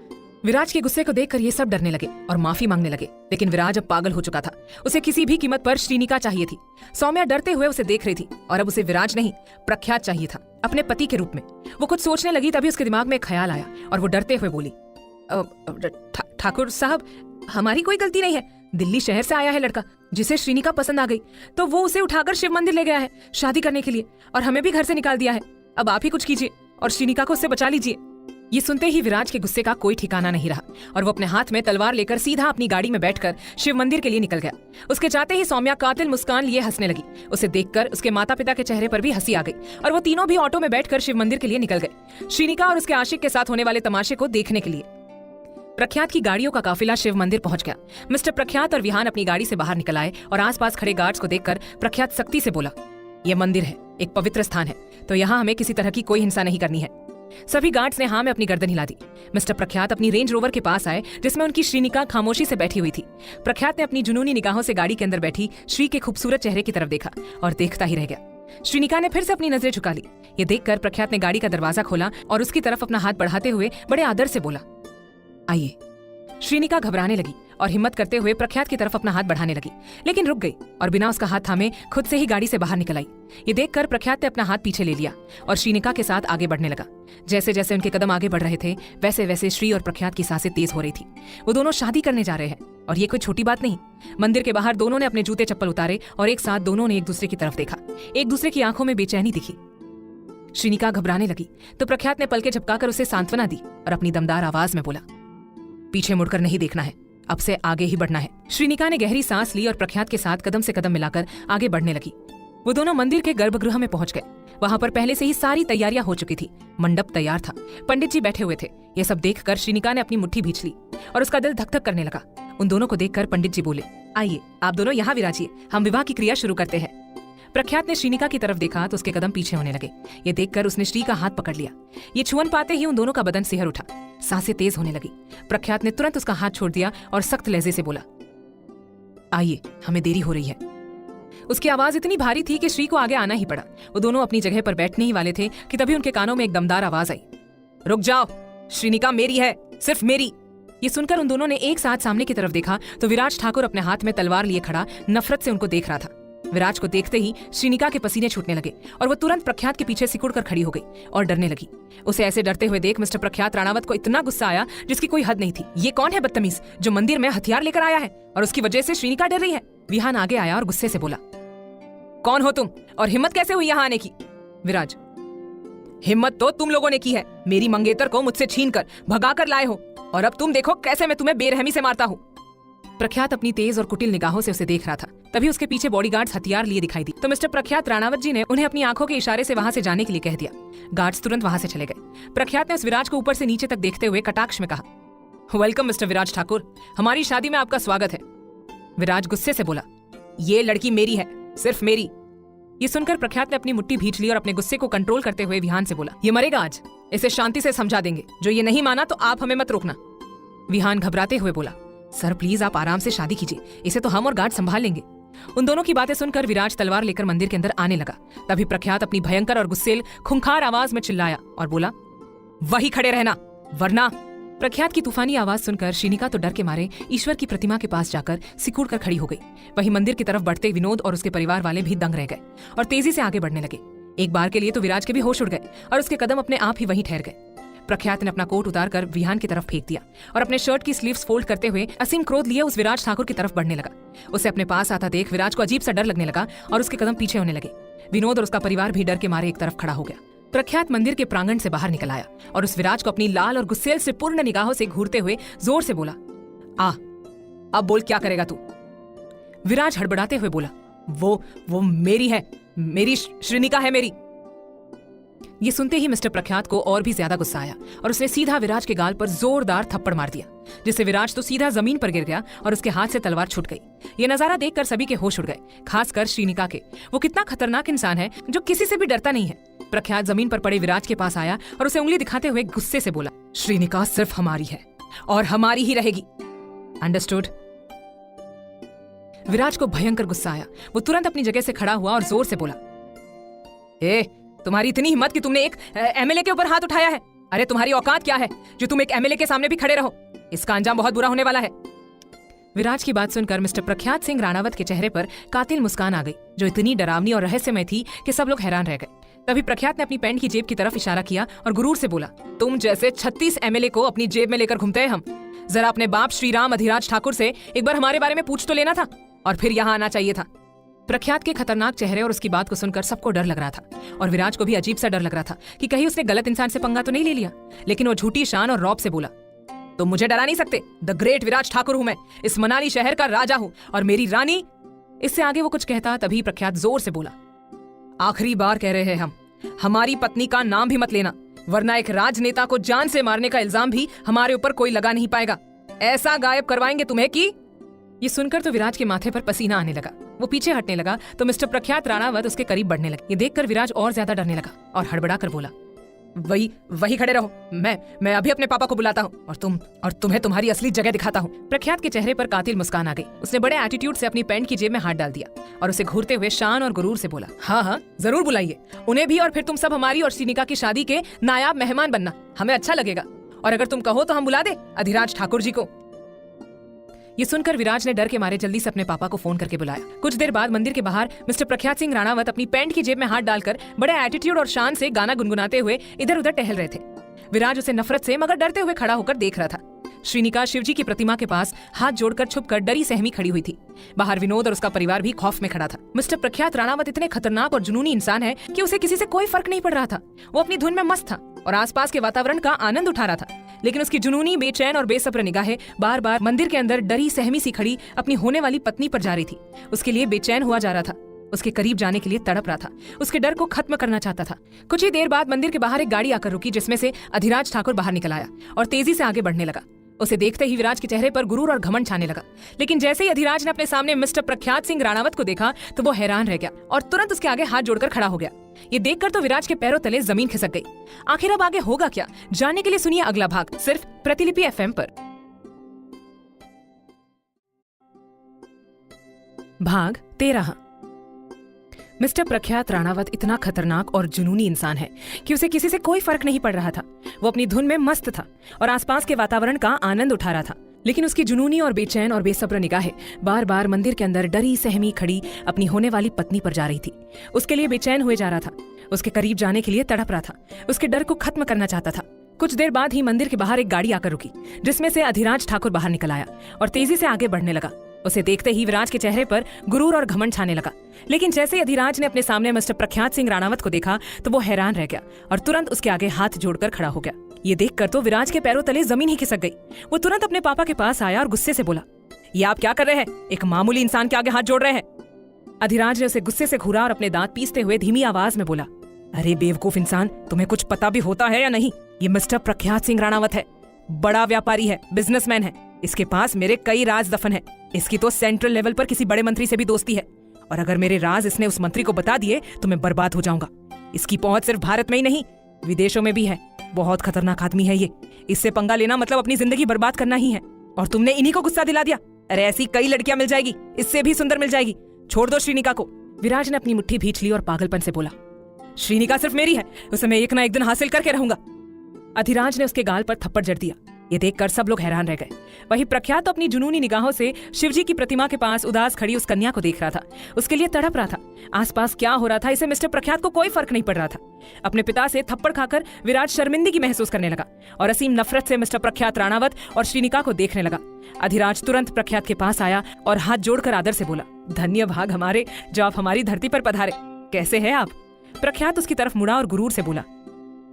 विराज के गुस्से को देखकर ये सब डरने लगे और माफी मांगने लगे। लेकिन विराज अब पागल हो चुका था, उसे किसी भी कीमत पर श्रीनिका चाहिए थी। सौम्या डरते हुए उसे देख रही थी और अब उसे विराज नहीं प्रख्यात चाहिए था, अपने पति के रूप में। वो कुछ सोचने लगी, तभी उसके दिमाग में एक ख्याल आया और वो डरते हुए बोली, ठाकुर साहब हमारी कोई गलती नहीं है। दिल्ली शहर से आया है लड़का जिसे श्रीनिका पसंद आ गई, तो वो उसे उठाकर शिव मंदिर ले गया है शादी करने के लिए और हमें भी घर से निकाल दिया है। अब आप ही कुछ कीजिए और श्रीनिका को उससे बचा लीजिए। ये सुनते ही विराज के गुस्से का कोई ठिकाना नहीं रहा और वो अपने हाथ में तलवार लेकर सीधा अपनी गाड़ी में बैठकर शिव मंदिर के लिए निकल गया। उसके जाते ही सौम्या कातिल मुस्कान लिए हंसने लगी। उसे देखकर उसके माता पिता के चेहरे पर भी हंसी आ गई और वो तीनों भी ऑटो में बैठकर शिव मंदिर के लिए निकल गए, श्रीनिका और उसके आशिक के साथ होने वाले तमाशे को देखने के लिए। प्रख्यात की गाड़ियों का काफिला शिव मंदिर पहुंच गया। मिस्टर प्रख्यात और विहान अपनी गाड़ी से बाहर निकल आए और आसपास खड़े गार्ड्स को देखकर प्रख्यात सख्ती से बोला, यह मंदिर है, एक पवित्र स्थान है, तो यहाँ हमें किसी तरह की कोई हिंसा नहीं करनी है। सभी गार्ड्स ने हाँ में अपनी गर्दन हिला दी। मिस्टर प्रख्यात अपनी रेंज रोवर के पास आए जिसमें उनकी श्रीनिका खामोशी से बैठी हुई थी। प्रख्यात ने अपनी जुनूनी निगाहों से गाड़ी के अंदर बैठी श्री के खूबसूरत चेहरे की तरफ देखा और देखता ही रह गया। श्रीनिका ने फिर से अपनी नजरें झुका ली। ये देखकर प्रख्यात ने गाड़ी का दरवाजा खोला और उसकी तरफ अपना हाथ बढ़ाते हुए बड़े आदर से बोला, आइए। श्रीनिका घबराने लगी और हिम्मत करते हुए प्रख्यात की तरफ अपना हाथ बढ़ाने लगी, लेकिन रुक गई और बिना उसका हाथ थामे खुद से ही गाड़ी से बाहर निकल आई। ये देखकर प्रख्यात ने अपना हाथ पीछे ले लिया और श्रीनिका के साथ आगे बढ़ने लगा। जैसे जैसे उनके कदम आगे बढ़ रहे थे वैसे वैसे श्री और प्रख्यात की सांसें तेज हो रही थी। वो दोनों शादी करने जा रहे हैं और ये कोई छोटी बात नहीं। मंदिर के बाहर दोनों ने अपने जूते चप्पल उतारे और एक साथ दोनों ने एक दूसरे की तरफ देखा। एक दूसरे की आंखों में बेचैनी दिखी। श्रीनिका घबराने लगी तो प्रख्यात ने पलके झपकाकर उसे सांत्वना दी और अपनी दमदार आवाज में बोला, पीछे मुड़कर नहीं देखना है, अब से आगे ही बढ़ना है। श्रीनिका ने गहरी सांस ली और प्रख्यात के साथ कदम से कदम मिलाकर आगे बढ़ने लगी। वो दोनों मंदिर के गर्भगृह में पहुंच गए। वहां पर पहले से ही सारी तैयारियां हो चुकी थी। मंडप तैयार था, पंडित जी बैठे हुए थे। ये सब देखकर श्रीनिका ने अपनी मुट्ठी भींच ली और उसका दिल धक धक करने लगा। उन दोनों को देखकर पंडित जी बोले, आइए आप दोनों यहाँ विराजिए, हम विवाह की क्रिया शुरू करते हैं। प्रख्यात ने श्रीनिका की तरफ देखा तो उसके कदम पीछे होने लगे। ये देखकर उसने श्री का हाथ पकड़ लिया। ये छुअन पाते ही उन दोनों का बदन सिहर उठा, सांसें तेज होने लगी। प्रख्यात ने तुरंत उसका हाथ छोड़ दिया और सख्त लहजे से बोला, आइए हमें देरी हो रही है। उसकी आवाज इतनी भारी थी कि श्री को आगे आना ही पड़ा। वो दोनों अपनी जगह पर बैठने ही वाले थे कि तभी उनके कानों में एक दमदार आवाज आई, रुक जाओ, श्रीनिका मेरी है, सिर्फ मेरी। ये सुनकर उन दोनों ने एक साथ सामने की तरफ देखा तो विराज ठाकुर अपने हाथ में तलवार लिए खड़ा नफरत से उनको देख रहा था। विराज को देखते ही श्रीनिका के पसीने छूटने लगे और वो तुरंत प्रख्यात के पीछे सिकुड़कर खड़ी हो गई और डरने लगी। उसे ऐसे डरते हुए देख मिस्टर प्रख्यात राणावत को इतना गुस्सा आया जिसकी कोई हद नहीं थी। ये कौन है बदतमीज जो मंदिर में हथियार लेकर आया है और उसकी वजह से श्रीनिका डर रही है? विहान आगे आया और गुस्से से बोला, कौन हो तुम और हिम्मत कैसे हुई यहाँ आने की? विराज, हिम्मत तो तुम लोगों ने की है, मेरी मंगेतर को मुझसे छीन कर भगा कर लाए हो और अब तुम देखो कैसे मैं तुम्हें बेरहमी से मारता हूँ। प्रख्यात अपनी तेज और कुटिल निगाहों से उसे देख रहा था। तभी उसके पीछे बॉडीगार्ड्स हथियार लिए दिखाई दी तो मिस्टर प्रख्यात राणावत जी ने उन्हें अपनी आंखों के इशारे से वहां से जाने के लिए कह दिया। गार्ड्स तुरंत वहां से चले गए। प्रख्यात ने उस विराज को ऊपर से नीचे तक देखते हुए कटाक्ष में कहा, वेलकम मिस्टर विराज ठाकुर, हमारी शादी में आपका स्वागत है। विराज गुस्से से बोला, ये लड़की मेरी है, सिर्फ मेरी। ये सुनकर प्रख्यात ने अपनी मुट्ठी भींच ली और अपने गुस्से को कंट्रोल करते हुए विहान से बोला, ये मरेगा आज, इसे शांति से समझा देंगे, जो ये नहीं माना तो आप हमें मत रोकना। विहान घबराते हुए बोला, सर प्लीज आप आराम से शादी कीजिए, इसे तो हम और गार्ड संभाल लेंगे। उन दोनों की बातें सुनकर विराज तलवार लेकर मंदिर के अंदर आने लगा। तभी प्रख्यात अपनी भयंकर और गुस्सेल खुंखार आवाज में चिल्लाया और बोला, वही खड़े रहना वरना। प्रख्यात की तूफानी आवाज सुनकर श्रीनिका तो डर के मारे ईश्वर की प्रतिमा के पास जाकर सिकुड़ कर खड़ी हो गई। वहीं मंदिर की तरफ बढ़ते विनोद और उसके परिवार वाले भी दंग रह गए और तेजी से आगे बढ़ने लगे। एक बार के लिए तो विराज के भी होश उड़ गए और उसके कदम अपने आप ही वहीं ठहर गए। प्रख्यात ने अपना कोट उतारकर विहान की तरफ फेंक दिया और अपने शर्ट की स्लीव्स फोल्ड करते हुए असीम क्रोध लिए उस विराज ठाकुर की तरफ बढ़ने लगा। उसे अपने पास आता देख विराज को अजीब सा डर लगने लगा और उसके कदम पीछे होने लगे। विनोद और उसका परिवार भी डर के मारे एक तरफ खड़ा हो गया। प्रख्यात मंदिर के प्रांगण से बाहर निकल आया और उस विराज को अपनी लाल और गुस्सेल से पूर्ण निगाहों से घूरते हुए जोर से बोला, अब बोल क्या करेगा तू? विराज हड़बड़ाते हुए बोला, वो मेरी है, मेरी श्रीनिका है मेरी। ये सुनते ही मिस्टर प्रख्यात को और भी ज्यादा गुस्सा आया और उसने सीधा विराज के गाल पर जोरदार थप्पड़ मार दिया, जिससे विराज तो सीधा जमीन पर गिर गया और उसके हाथ से तलवार छूट गई। ये नजारा देखकर सभी के होश उड़ गए, खासकर श्रीनिका के। वो कितना खतरनाक इंसान है जो किसी से भी डरता नहीं है। प्रख्यात जमीन पर पड़े विराज के पास आया और उसे उंगली दिखाते हुए गुस्से से बोला, श्रीनिका सिर्फ हमारी है और हमारी ही रहेगी, अंडरस्टूड? विराज को भयंकर गुस्सा आया। वो तुरंत अपनी जगह से खड़ा हुआ और जोर से बोला, तुम्हारी इतनी हिम्मत कि तुमने एक एमएलए के ऊपर हाथ उठाया है? अरे तुम्हारी औकात क्या है जो तुम एक एमएलए के सामने भी खड़े रहो? इसका अंजाम बहुत बुरा होने वाला है। विराज की बात सुनकर मिस्टर प्रख्यात सिंह राणावत के चेहरे पर कातिल मुस्कान आ गई, जो इतनी डरावनी और रहस्यमय थी कि सब लोग हैरान रह गए। तभी प्रख्यात ने अपनी पैंट की जेब की तरफ इशारा किया और गुरूर से बोला, तुम जैसे 36 एमएलए को अपनी जेब में लेकर घूमते हैं हम। जरा अपने बाप श्री राम अधिराज ठाकुर से एक बार हमारे बारे में पूछ तो लेना था और फिर यहाँ आना चाहिए था। प्रख्यात के खतरनाक चेहरे और उसकी बात को सुनकर सबको डर लग रहा था और विराज को भी अजीब सा डर लग रहा था कि कहीं उसने गलत इंसान से पंगा तो नहीं ले लिया। लेकिन वो झूठी शान और रौब से बोला, तुम मुझे डरा नहीं सकते, द ग्रेट विराज ठाकुर हूं मैं, इस मनाली शहर का राजा हूं और मेरी रानी। इससे आगे वो कुछ कहता तभी प्रख्यात जोर से बोला, आखिरी बार कह रहे हैं हम, हमारी पत्नी का नाम भी मत लेना। वरना एक राजनेता को जान से मारने का इल्जाम भी हमारे ऊपर कोई लगा नहीं पाएगा। ऐसा गायब करवाएंगे तुम्हें कि। ये सुनकर तो विराज के माथे पर पसीना आने लगा। वो पीछे हटने लगा तो मिस्टर प्रख्यात राणावत उसके करीब बढ़ने लगे। ये देखकर विराज और ज्यादा डरने लगा और हड़बड़ा कर बोला, वही खड़े रहो, मैं अभी अपने पापा को बुलाता हूँ और तुम्हें तुम्हारी असली जगह दिखाता हूँ। प्रख्यात के चेहरे पर कातिल मुस्कान आ गई। उसने बड़े एटीट्यूड से अपनी पैंट की जेब में हाथ डाल दिया और उसे घूरते हुए शान और गुरूर से बोला, हाँ जरूर बुलाइए उन्हें भी, और फिर तुम सब हमारी और श्रीनिका की शादी के नायाब मेहमान बनना, हमें अच्छा लगेगा। और अगर तुम कहो तो हम बुला दे अधिराज ठाकुर जी को। ये सुनकर विराज ने डर के मारे जल्दी से अपने पापा को फोन करके बुलाया। कुछ देर बाद मंदिर के बाहर मिस्टर प्रख्यात सिंह राणावत अपनी पैंट की जेब में हाथ डालकर बड़े एटीट्यूड और शान से गाना गुनगुनाते हुए इधर उधर टहल रहे थे। विराज उसे नफरत से मगर डरते हुए खड़ा होकर देख रहा था। श्रीनिका शिवजी की प्रतिमा के पास हाथ जोड़कर छुपकर डरी सहमी खड़ी हुई थी। बाहर विनोद और उसका परिवार भी खौफ में खड़ा था। मिस्टर प्रख्यात राणावत इतने खतरनाक और जुनूनी इंसान है कि उसे किसी से कोई फर्क नहीं पड़ रहा था। वो अपनी धुन में मस्त था और आसपास के वातावरण का आनंद उठा रहा था, लेकिन उसकी जुनूनी, बेचैन और बेसब्र निगाहें बार बार मंदिर के अंदर डरी सहमी सी खड़ी अपनी होने वाली पत्नी पर जा रही थी। उसके लिए बेचैन हुआ जा रहा था, उसके करीब जाने के लिए तड़प रहा था, उसके डर को खत्म करना चाहता था। कुछ ही देर बाद मंदिर के बाहर एक गाड़ी आकर रुकी, जिसमें से अधिराज ठाकुर बाहर निकल आया और तेजी से आगे बढ़ने लगा। उसे देखते ही विराज के चेहरे पर गुरूर और घमंड छाने लगा, लेकिन जैसे ही अधिराज ने अपने सामने मिस्टर प्रख्यात सिंह राणावत को देखा तो वो हैरान रह गया और तुरंत उसके आगे हाथ जोड़कर खड़ा हो गया। ये देखकर तो विराज के पैरों तले जमीन खिसक गई। आखिर अब आगे होगा क्या, जानने के लिए सुनिए अगला भाग सिर्फ प्रतिलिपि FM पर। भाग 13। मिस्टर प्रख्यात राणावत इतना खतरनाक और जुनूनी इंसान है कि उसे किसी से कोई फर्क नहीं पड़ रहा था। वो अपनी धुन में मस्त था और आसपास के वातावरण का आनंद उठा रहा था, लेकिन उसकी जुनूनी और बेचैन और बेसब्र निगाहें बार बार मंदिर के अंदर डरी सहमी खड़ी अपनी होने वाली पत्नी पर जा रही थी। उसके लिए बेचैन हुए जा रहा था, उसके करीब जाने के लिए तड़प रहा था, उसके डर को खत्म करना चाहता था। कुछ देर बाद ही मंदिर के बाहर एक गाड़ी आकर रुकी, जिसमें से अधिराज ठाकुर बाहर निकल आया और तेजी से आगे बढ़ने लगा। उसे देखते ही विराज के चेहरे पर गुरूर और घमंड छाने लगा, लेकिन जैसे ही अधिराज ने अपने सामने मिस्टर प्रख्यात सिंह राणावत को देखा तो वो हैरान रह गया और तुरंत उसके आगे हाथ जोड़कर खड़ा हो गया। ये देखकर तो विराज के पैरों तले जमीन ही खिसक गई। वो तुरंत अपने पापा के पास आया और गुस्से से बोला, ये आप क्या कर रहे हैं? एक मामूली इंसान के आगे हाथ जोड़ रहे हैं। अधिराज ने उसे गुस्से से घूरा और अपने दांत पीसते हुए धीमी आवाज में बोला, अरे बेवकूफ इंसान, तुम्हें कुछ पता भी होता है या नहीं? ये मिस्टर प्रख्यात सिंह राणावत है, बड़ा व्यापारी है, बिजनेसमैन है। इसके पास मेरे कई राज दफन है। इसकी तो सेंट्रल लेवल पर किसी बड़े मंत्री से भी दोस्ती है, और अगर मेरे राज इसने उस मंत्री को बता दिए तो मैं बर्बाद हो जाऊंगा। इसकी पहुंच सिर्फ भारत में ही नहीं, विदेशों में भी है। बहुत खतरनाक आदमी है ये। इससे पंगा लेना मतलब अपनी जिंदगी बर्बाद करना ही है, और तुमने इन्हीं को गुस्सा दिला दिया। अरे ऐसी कई लड़कियां मिल जाएगी, इससे भी सुंदर मिल जाएगी। छोड़ दो श्रीनिका को। विराज ने अपनी मुट्ठी भींच ली और पागलपन से बोला, श्रीनिका सिर्फ मेरी है, उसे मैं एक ना एक दिन हासिल करके रहूंगा। अधिराज ने उसके गाल पर थप्पड़ जड़ दिया। ये देखकर सब लोग हैरान रह गए। वहीं प्रख्यात तो अपनी जुनूनी निगाहों से शिवजी की प्रतिमा के पास उदास खड़ी उस कन्या को देख रहा था, उसके लिए तड़प रहा था। आसपास क्या हो रहा था इसे मिस्टर प्रख्यात को कोई फर्क नहीं पड़ रहा था। अपने पिता से थप्पड़ खाकर विराज शर्मिंदगी महसूस करने लगा और असीम नफरत से मिस्टर प्रख्यात राणावत और श्रीनिका को देखने लगा। अधिराज तुरंत प्रख्यात के पास आया और हाथ जोड़कर आदर से बोला, धन्य भाग हमारे जो आप हमारी धरती पर पधारे। कैसे हैं आप? प्रख्यात उसकी तरफ मुड़ा और गुरूर से बोला,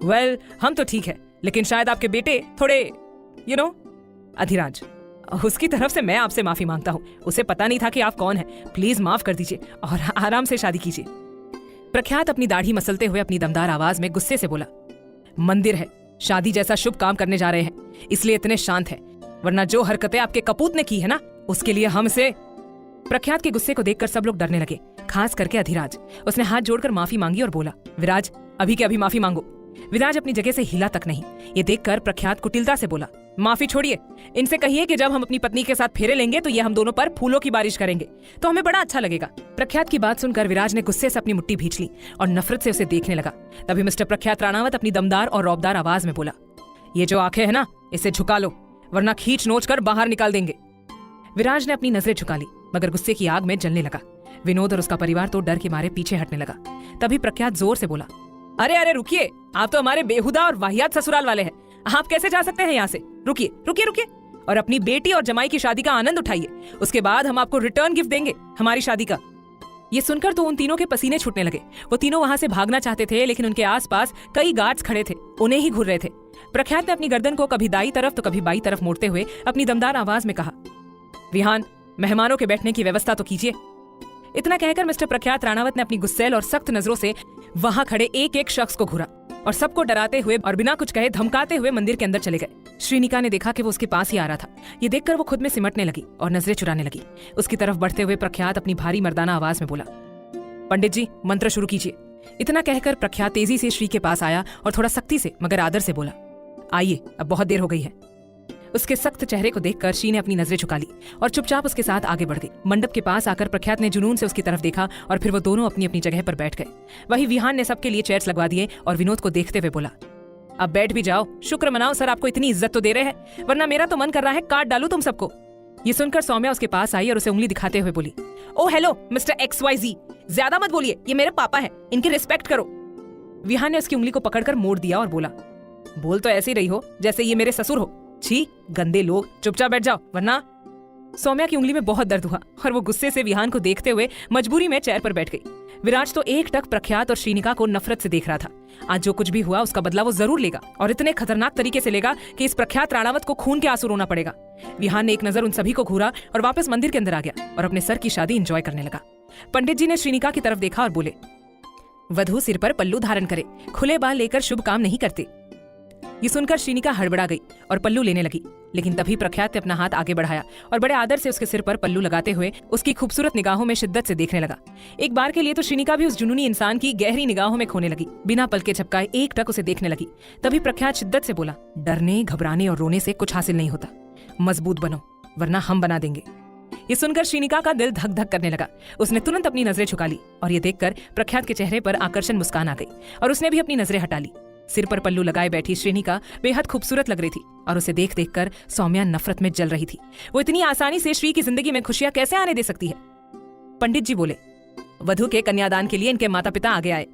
वेल, हम तो ठीक है, लेकिन शायद आपके बेटे थोड़े अधिराज, उसकी तरफ से मैं आपसे माफी मांगता हूँ। उसे पता नहीं था कि आप कौन हैं। प्लीज माफ कर दीजिए और आराम से शादी कीजिए। प्रख्यात अपनी दाढ़ी मसलते हुए अपनी दमदार आवाज में गुस्से से बोला, मंदिर है, शादी जैसा शुभ काम करने जा रहे हैं, इसलिए इतने शांत है, वरना जो हरकतें आपके कपूत ने की है ना, उसके लिए हमसे। प्रख्यात के गुस्से को देखकर सब लोग डरने लगे, खास करके अधिराज। उसने हाथ जोड़कर माफी मांगी और बोला, विराज, अभी के अभी माफी मांगो। विराज अपनी जगह से हिला तक नहीं। ये देखकर प्रख्यात कुटिलता से बोला, माफी छोड़िए, इनसे कहिए कि जब हम अपनी पत्नी के साथ फेरे लेंगे तो ये हम दोनों पर फूलों की बारिश करेंगे, तो हमें बड़ा अच्छा लगेगा। प्रख्यात की बात सुनकर विराज ने गुस्से से अपनी मुट्ठी भींच ली और नफरत से उसे देखने लगा। तभी मिस्टर प्रख्यात राणावत अपनी दमदार और रौबदार आवाज में बोला, ये जो आंखें है ना, इसे झुका लो, वरना खींच नोच कर बाहर निकाल देंगे। विराज ने अपनी नजरें झुका ली मगर गुस्से की आग में जलने लगा। विनोद और उसका परिवार तो डर के मारे पीछे हटने लगा। तभी प्रख्यात जोर से बोला, अरे अरे रुकिए, आप तो हमारे बेहुदा और वाहियात ससुराल वाले हैं, आप कैसे जा सकते हैं यहाँ से? रुकिए रुकिए रुकिए, और अपनी बेटी और जमाई की शादी का आनंद उठाइए, उसके बाद हम आपको रिटर्न गिफ्ट देंगे हमारी शादी का। ये सुनकर तो उन तीनों के पसीने छूटने लगे। वो तीनों वहां से भागना चाहते थे, लेकिन उनके आसपास कई गार्ड्स खड़े थे, उन्हें ही घूर रहे थे। प्रख्यात ने अपनी गर्दन को कभी दाई तरफ तो कभी बाई तरफ मोड़ते हुए अपनी दमदार आवाज में कहा, विहान, मेहमानों के बैठने की व्यवस्था तो कीजिए। इतना कहकर मिस्टर प्रख्यात राणावत ने अपनी गुस्सैल और सख्त नजरों से वहां खड़े एक एक शख्स को घूरा और सबको डराते हुए और बिना कुछ कहे धमकाते हुए मंदिर के अंदर चले गए। श्रीनिका ने देखा कि वो उसके पास ही आ रहा था। ये देखकर वो खुद में सिमटने लगी और नजरें चुराने लगी। उसकी तरफ बढ़ते हुए प्रख्यात अपनी भारी मर्दाना आवाज में बोला, पंडित जी मंत्र शुरू कीजिए। इतना कहकर प्रख्यात तेजी से श्री के पास आया और थोड़ा सख्ती से मगर आदर से बोला, आइए, अब बहुत देर हो गई है। उसके सख्त चेहरे को देखकर श्री ने अपनी नजरें झुका ली और चुपचाप उसके साथ आगे बढ़ गई। मंडप के पास आकर प्रख्यात ने जुनून से उसकी तरफ देखा और फिर वो दोनों अपनी अपनी जगह पर बैठ गए। वही विहान ने सबके लिए चेयर्स लगवा दिए और विनोद को देखते हुए बोला, अब बैठ भी जाओ, शुक्र मनाओ सर आपको इतनी इज्जत तो दे रहे हैं, वरना मेरा तो मन कर रहा है काट डालू तुम सबको। ये सुनकर सौम्या उसके पास आई और उसे उंगली दिखाते हुए बोली, ओ हेलो मिस्टर XYZ, ज्यादा मत बोलिए, ये मेरे पापा हैं, इनकी रिस्पेक्ट करो। विहान ने उसकी उंगली को पकड़कर मोड़ दिया और बोला, बोल तो ऐसे ही रही हो जैसे ये मेरे ससुर हो। छी, गंदे लोग, चुपचाप बैठ जाओ वरना। सौम्या की उंगली में बहुत दर्द हुआ और वो गुस्से से विहान को देखते हुए मजबूरी में चेयर पर बैठ गई। विराज तो एक टक प्रख्यात और श्रीनिका को नफरत से देख रहा था। आज जो कुछ भी हुआ उसका बदला वो जरूर लेगा और इतने खतरनाक तरीके से लेगा कि इस प्रख्यात राणावत को खून के आंसू रोना पड़ेगा। विहान ने एक नजर उन सभी को घूरा और वापस मंदिर के अंदर आ गया और अपने सर की शादी एंजॉय करने लगा। पंडित जी ने श्रीनिका की तरफ देखा और बोले, वधू सिर पर पल्लू धारण करे, खुले बाल लेकर शुभ काम नहीं करते। ये सुनकर श्रीनिका हड़बड़ा गई और पल्लू लेने लगी, लेकिन तभी प्रख्यात ने अपना हाथ आगे बढ़ाया और बड़े आदर से उसके सिर पर पल्लू लगाते हुए उसकी खूबसूरत निगाहों में शिद्दत से देखने लगा। एक बार के लिए तो श्रीनिका भी उस जुनूनी इंसान की गहरी निगाहों में खोने लगी। बिना पल के झपकाए एक टक उसे देखने लगी। तभी प्रख्यात शिद्दत से बोला, डरने, घबराने और रोने से कुछ हासिल नहीं होता, मजबूत बनो वरना हम बना देंगे। ये सुनकर श्रीनिका का दिल धक धक करने लगा। उसने तुरंत अपनी नजरें झुका ली और ये देखकर प्रख्यात के चेहरे पर आकर्षण मुस्कान आ गई और उसने भी अपनी नजरें हटा ली। सिर पर पल्लू लगाए बैठी श्रीनिका बेहद खूबसूरत लग रही थी और उसे देख देख कर सौम्या नफरत में जल रही थी। वो इतनी आसानी से श्री की जिंदगी में खुशियां कैसे आने दे सकती है। पंडित जी बोले, वधू के कन्यादान के लिए इनके माता पिता आगे आए।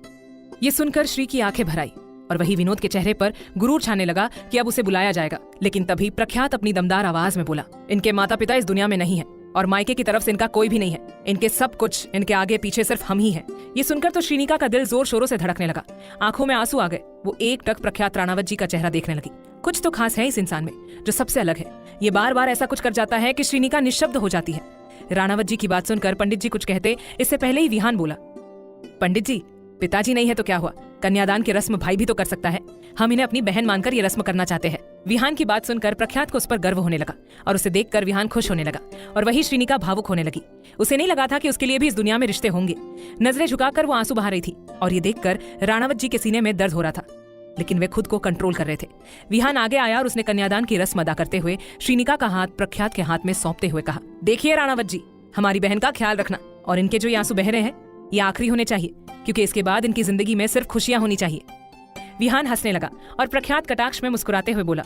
ये सुनकर श्री की आंखें भर आई और वही विनोद के चेहरे पर गुरूर छाने लगा कि अब उसे बुलाया जाएगा। लेकिन तभी प्रख्यात अपनी दमदार आवाज में बोला, इनके माता पिता इस दुनिया में नहीं है और मायके की तरफ से इनका कोई भी नहीं है। इनके सब कुछ, इनके आगे पीछे सिर्फ हम ही हैं। ये सुनकर तो श्रीनिका का दिल जोर शोरों से धड़कने लगा, आंखों में आंसू आ गए। वो एक टक प्रख्यात राणावत जी का चेहरा देखने लगी। कुछ तो खास है इस इंसान में जो सबसे अलग है। ये बार बार ऐसा कुछ कर जाता है कि श्रीनिका निशब्द हो जाती है। राणावत जी की बात सुनकर पंडित जी कुछ कहते इससे पहले ही विहान बोला, पंडित जी, पिताजी नहीं है तो क्या हुआ, कन्यादान की रस्म भाई भी तो कर सकता है। हम इन्हें अपनी बहन मानकर ये रस्म करना चाहते हैं। विहान की बात सुनकर प्रख्यात को उस पर गर्व होने लगा और उसे देखकर विहान खुश होने लगा और वही श्रीनिका भावुक होने लगी। उसे नहीं लगा था कि उसके लिए भी इस दुनिया में रिश्ते होंगे। नजरें झुकाकर वो आंसू बहा रही थी और ये देखकर राणावत जी के सीने में दर्द हो रहा था, लेकिन वे खुद को कंट्रोल कर रहे थे। विहान आगे आया और उसने कन्यादान की रस्म अदा करते हुए श्रीनिका का हाथ प्रख्यात के हाथ में सौंपते हुए कहा, देखिए राणावत जी, हमारी बहन का ख्याल रखना और इनके जो ये आंसू बह रहे हैं ये आखिरी होने चाहिए, क्योंकि इसके बाद इनकी जिंदगी में सिर्फ खुशियां होनी चाहिए। विहान हंसने लगा और प्रख्यात कटाक्ष में मुस्कुराते हुए बोला,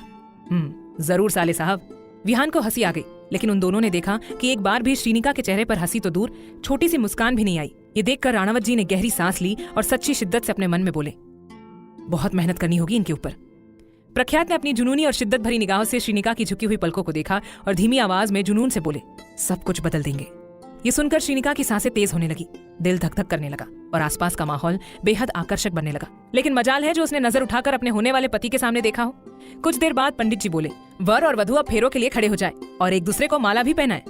जरूर साले साहब। विहान को हंसी आ गई, लेकिन उन दोनों ने देखा कि एक बार भी श्रीनिका के चेहरे पर हंसी तो दूर, छोटी सी मुस्कान भी नहीं आई। ये देखकर राणावत जी ने गहरी सांस ली और सच्ची शिद्दत से अपने मन में बोले, बहुत मेहनत करनी होगी इनके ऊपर। प्रख्यात ने अपनी जुनूनी और शिद्दत भरी निगाहों से श्रीनिका की झुकी हुई पलकों को देखा और धीमी आवाज में जुनून से बोले, सब कुछ बदल देंगे। ये सुनकर श्रीनिका की सांसें तेज होने लगी, दिल धक धक करने लगा और आसपास का माहौल बेहद आकर्षक बनने लगा। लेकिन मजाल है जो उसने नजर उठाकर अपने होने वाले पति के सामने देखा हो। कुछ देर बाद पंडित जी बोले, वर और वधू अब फेरों के लिए खड़े हो जाए और एक दूसरे को माला भी पहनाए।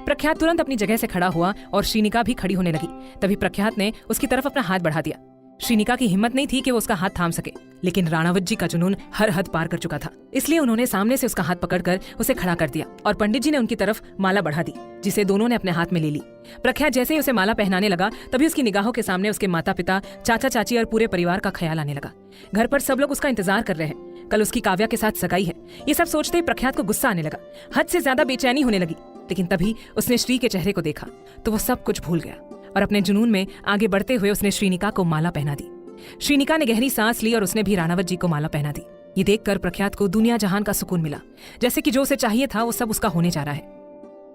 प्रख्यात तुरंत अपनी जगह से खड़ा हुआ और श्रीनिका भी खड़ी होने लगी। तभी प्रख्यात ने उसकी तरफ अपना हाथ बढ़ा दिया। श्रीनिका की हिम्मत नहीं थी कि वो उसका हाथ थाम सके, लेकिन राणावत जी का जुनून हर हद पार कर चुका था, इसलिए उन्होंने सामने से उसका हाथ पकड़कर उसे खड़ा कर दिया और पंडित जी ने उनकी तरफ माला बढ़ा दी, जिसे दोनों ने अपने हाथ में ले ली। प्रख्यात जैसे ही उसे माला पहनाने लगा, तभी उसकी निगाहों के सामने उसके माता पिता, चाचा चाची और पूरे परिवार का ख्याल आने लगा। घर पर सब लोग उसका इंतजार कर रहे हैं। कल उसकी काव्या के साथ सगाई है। ये सब सोचते ही प्रख्यात को गुस्सा आने लगा, हद से ज्यादा बेचैनी होने लगी। लेकिन तभी उसने श्री के चेहरे को देखा तो वो सब कुछ भूल गया और अपने जुनून में आगे बढ़ते हुए उसने श्रीनिका को माला पहना दी। श्रीनिका ने गहरी सांस ली और उसने भी राणावत जी को माला पहना दी। ये देखकर प्रख्यात को दुनिया जहान का सुकून मिला, जैसे कि जो उसे चाहिए था वो सब उसका होने जा रहा है।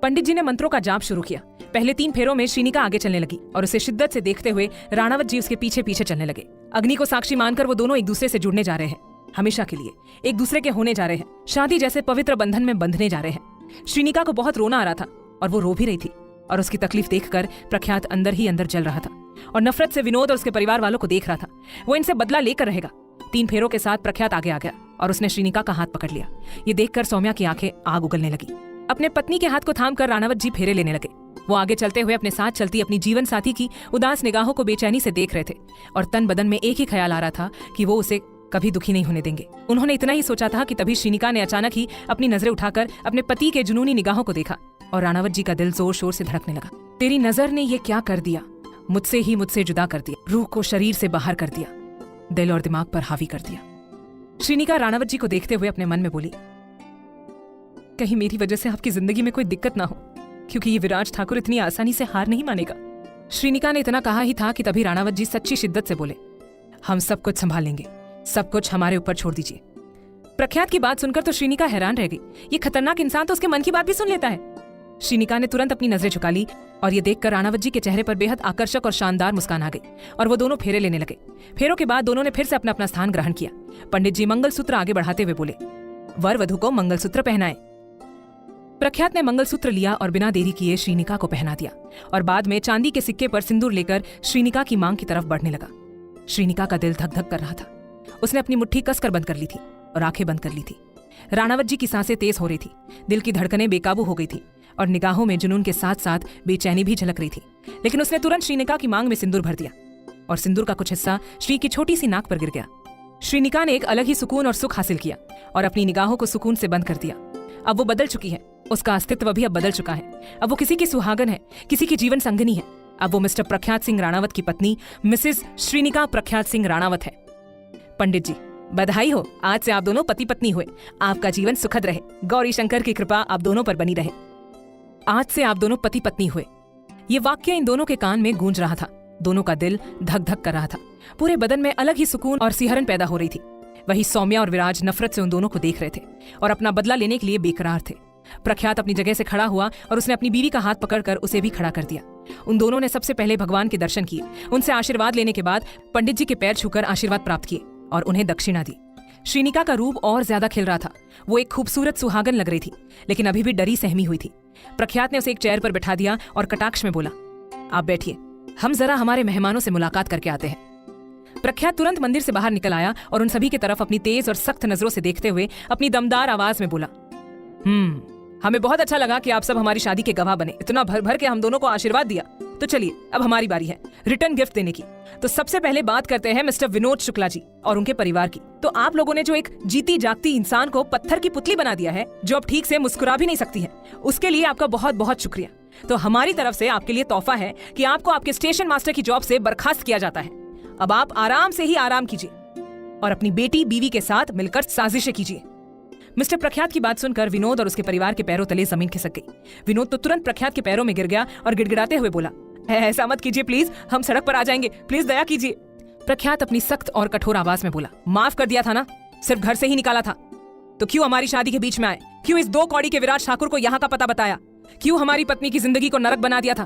पंडित जी ने मंत्रों का जाप शुरू किया। पहले 3 फेरों में श्रीनिका आगे चलने लगी और उसे शिद्दत से देखते हुए राणावत जी उसके पीछे पीछे चलने लगे। अग्नि को साक्षी मानकर वो दोनों एक दूसरे से जुड़ने जा रहे हैं, हमेशा के लिए एक दूसरे के होने जा रहे हैं, शादी जैसे पवित्र बंधन में बंधने जा रहे हैं। श्रीनिका को बहुत रोना आ रहा था और वो रो भी रही थी और उसकी तकलीफ देखकर प्रख्यात अंदर ही अंदर जल रहा था और नफरत से विनोद और उसके परिवार वालों को देख रहा था। वो इनसे बदला लेकर रहेगा। 3 फेरों के साथ प्रख्यात आगे आ गया और उसने श्रीनिका का हाथ पकड़ लिया। ये देखकर सौम्या की आंखें आग उगलने लगी। अपने पत्नी के हाथ को थामकर राणावत जी फेरे लेने लगे। वो आगे चलते हुए अपने साथ चलती अपनी जीवन साथी की उदास निगाहों को बेचैनी से देख रहे थे और तन बदन में एक ही ख्याल आ रहा था कि वो उसे कभी दुखी नहीं होने देंगे। उन्होंने इतना ही सोचा था कि तभी श्रीनिका ने अचानक ही अपनी नजरें उठाकर अपने पति के जुनूनी निगाहों को देखा और राणावत जी का दिल जोर शोर से धड़कने लगा। तेरी नजर ने ये क्या कर दिया, मुझसे जुदा कर दिया, रूह को शरीर से बाहर कर दिया, दिल और दिमाग पर हावी कर दिया। श्रीनिका राणावत जी को देखते हुए अपने मन में बोली, कहीं मेरी वजह से आपकी जिंदगी में कोई दिक्कत ना हो, क्योंकि ये विराज ठाकुर इतनी आसानी से हार नहीं मानेगा। श्रीनिका ने इतना कहा ही था कि तभी राणावत जी सच्ची शिद्दत से बोले, हम सब कुछ संभाल लेंगे, सब कुछ हमारे ऊपर छोड़ दीजिए। प्रख्यात की बात सुनकर तो श्रीनिका हैरान रह गई। ये खतरनाक इंसान तो उसके मन की बात भी सुन लेता है। श्रीनिका ने तुरंत अपनी नजरें झुका ली और ये देखकर राणावत जी के चेहरे पर बेहद आकर्षक और शानदार मुस्कान आ गई और वो दोनों फेरे लेने लगे। फेरों के बाद दोनों ने फिर से अपना अपना स्थान ग्रहण किया। पंडित जी मंगलसूत्र आगे बढ़ाते हुए बोले, वर वधु को मंगलसूत्र पहनाए। प्रख्यात ने मंगलसूत्र लिया और बिना देरी किए श्रीनिका को पहना दिया और बाद में चांदी के सिक्के पर सिंदूर लेकर श्रीनिका की मांग की तरफ बढ़ने लगा। श्रीनिका का दिल धक धक कर रहा था। उसने अपनी मुट्ठी कसकर बंद कर ली थी और आंखें बंद कर ली थी। राणावत जी की सांसें तेज हो रही थी, दिल की धड़कनें बेकाबू हो गई थी और निगाहों में जुनून के साथ साथ बेचैनी भी झलक रही थी। लेकिन उसने तुरंत श्रीनिका की मांग में सिंदूर भर दिया और सिंदूर का कुछ हिस्सा श्री की छोटी सी नाक पर गिर गया। श्रीनिका ने एक अलग ही सुकून और सुख हासिल किया और अपनी निगाहों को सुकून से बंद कर दिया। अब वो बदल चुकी है, उसका अस्तित्व भी अब बदल चुका है। अब वो किसी की सुहागन है, किसी की जीवन संगनी है। अब वो मिस्टर प्रख्यात सिंह राणावत की पत्नी मिसेस श्रीनिका प्रख्यात सिंह राणावत है। पंडित जी बधाई हो, आज से आप दोनों पति पत्नी हुए। आपका जीवन सुखद रहे, गौरी शंकर की कृपा आप दोनों पर बनी रहे। आज से आप दोनों पति पत्नी हुए। ये वाक्य इन दोनों के कान में गूंज रहा था। दोनों का दिल धक धक कर रहा था। पूरे बदन में अलग ही सुकून और सिहरन पैदा हो रही थी। वही सौम्या और विराज नफरत से उन दोनों को देख रहे थे और अपना बदला लेने के लिए बेकरार थे। प्रख्यात अपनी जगह से खड़ा हुआ और उसने अपनी बीवी का हाथ पकड़कर उसे भी खड़ा कर दिया। उन दोनों ने सबसे पहले भगवान के दर्शन किए। उनसे आशीर्वाद लेने के बाद पंडित जी के पैर छूकर आशीर्वाद प्राप्त किए और उन्हें दक्षिणा दी। श्रीनिका का रूप और ज्यादा खिल रहा था। वो एक खूबसूरत सुहागन लग रही थी, लेकिन अभी भी डरी सहमी हुई थी। प्रख्यात ने उसे एक चेयर पर बैठा दिया और कटाक्ष में बोला, आप बैठिए, हम जरा हमारे मेहमानों से मुलाकात करके आते हैं। प्रख्यात तुरंत मंदिर से बाहर निकल आया और उन सभी की तरफ अपनी तेज और सख्त नजरों से देखते हुए अपनी दमदार आवाज में बोला, हमें बहुत अच्छा लगा कि आप सब हमारी शादी के गवाह बने। इतना भर भर के हम दोनों को आशीर्वाद दिया। तो चलिए अब हमारी बारी है रिटर्न गिफ्ट देने की। तो सबसे पहले बात करते हैं मिस्टर विनोद शुक्ला जी और उनके परिवार की। तो आप लोगों ने जो एक जीती जागती इंसान को पत्थर की पुतली बना दिया है, जो अब ठीक से मुस्कुरा भी नहीं सकती है, उसके लिए आपका बहुत बहुत शुक्रिया। तो हमारी तरफ से आपके लिए तोहफा है कि आपको आपके स्टेशन मास्टर की जॉब से बर्खास्त किया जाता है। अब आप आराम से ही आराम कीजिए और अपनी बेटी बीवी के साथ मिलकर साजिशें कीजिए। मिस्टर प्रख्यात की बात सुनकर विनोद और उसके परिवार के पैरों तले जमीन खिसक गई। विनोद तो तुरंत प्रख्यात के पैरों में गिर गया और गिड़गिड़ाते हुए बोला, ऐसा मत कीजिए प्लीज, हम सड़क पर आ जाएंगे, प्लीज दया कीजिए। प्रख्यात अपनी सख्त और कठोर आवाज में बोला, माफ कर दिया था ना, सिर्फ घर से ही निकाला था, तो क्यों हमारी शादी के बीच में आए? क्यों इस 2 कौड़ी के विराज ठाकुर को यहाँ का पता बताया? क्यों हमारी पत्नी की जिंदगी को नरक बना दिया था?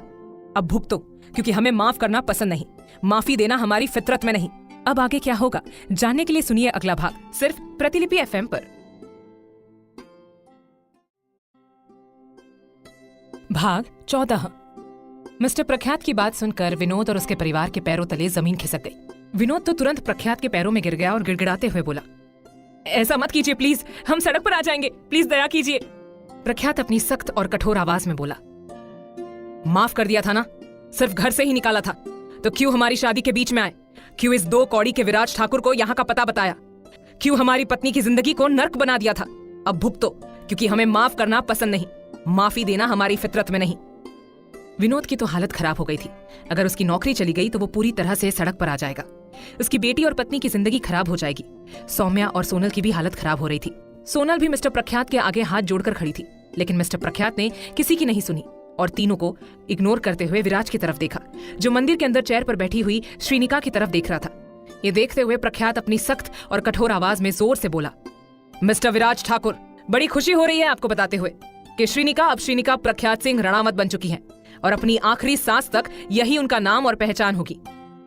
अब भुगतो, क्योंकि हमें माफ करना पसंद नहीं, माफी देना हमारी फितरत में नहीं। अब आगे क्या होगा जानने के लिए सुनिए अगला भाग, सिर्फ प्रतिलिपि FM पर। भाग 14। मिस्टर प्रख्यात की बात सुनकर विनोद और उसके परिवार के पैरों तले जमीन खिसक गई। विनोद तो तुरंत प्रख्यात के पैरों में गिर गया और गिड़गिड़ाते हुए बोला, ऐसा मत कीजिए प्लीज, हम सड़क पर आ जाएंगे, प्लीज दया कीजिए। प्रख्यात अपनी सख्त और कठोर आवाज में बोला, माफ कर दिया था ना, सिर्फ घर से ही निकाला था, तो क्यों हमारी शादी के बीच में आए? क्यों इस 2 कौड़ी के विराज ठाकुर को यहाँ का पता बताया? क्यों हमारी पत्नी की जिंदगी को नर्क बना दिया था? अब भुगतो, क्योंकि हमें माफ करना पसंद नहीं, माफी देना हमारी फितरत में नहीं। विनोद की तो हालत खराब हो गई थी। अगर उसकी नौकरी चली गई तो वो पूरी तरह से सड़क पर आ जाएगा। उसकी बेटी और पत्नी की जिंदगी खराब हो जाएगी। सौम्या और सोनल की भी हालत खराब हो रही थी। सोनल भी मिस्टर प्रख्यात के आगे हाथ जोड़कर खड़ी थी, लेकिन मिस्टर प्रख्यात ने किसी की नहीं सुनी और तीनों को इग्नोर करते हुए विराज की तरफ देखा, जो मंदिर के अंदर चेयर पर बैठी हुई श्रीनिका की तरफ देख रहा था। ये देखते हुए प्रख्यात अपनी सख्त और कठोर आवाज में जोर से बोला, मिस्टर विराज ठाकुर, बड़ी खुशी हो रही है आपको बताते हुए कि श्रीनिका अब श्रीनिका प्रख्यात सिंह राणावत बन चुकी हैं और अपनी आखिरी सांस तक यही उनका नाम और पहचान होगी।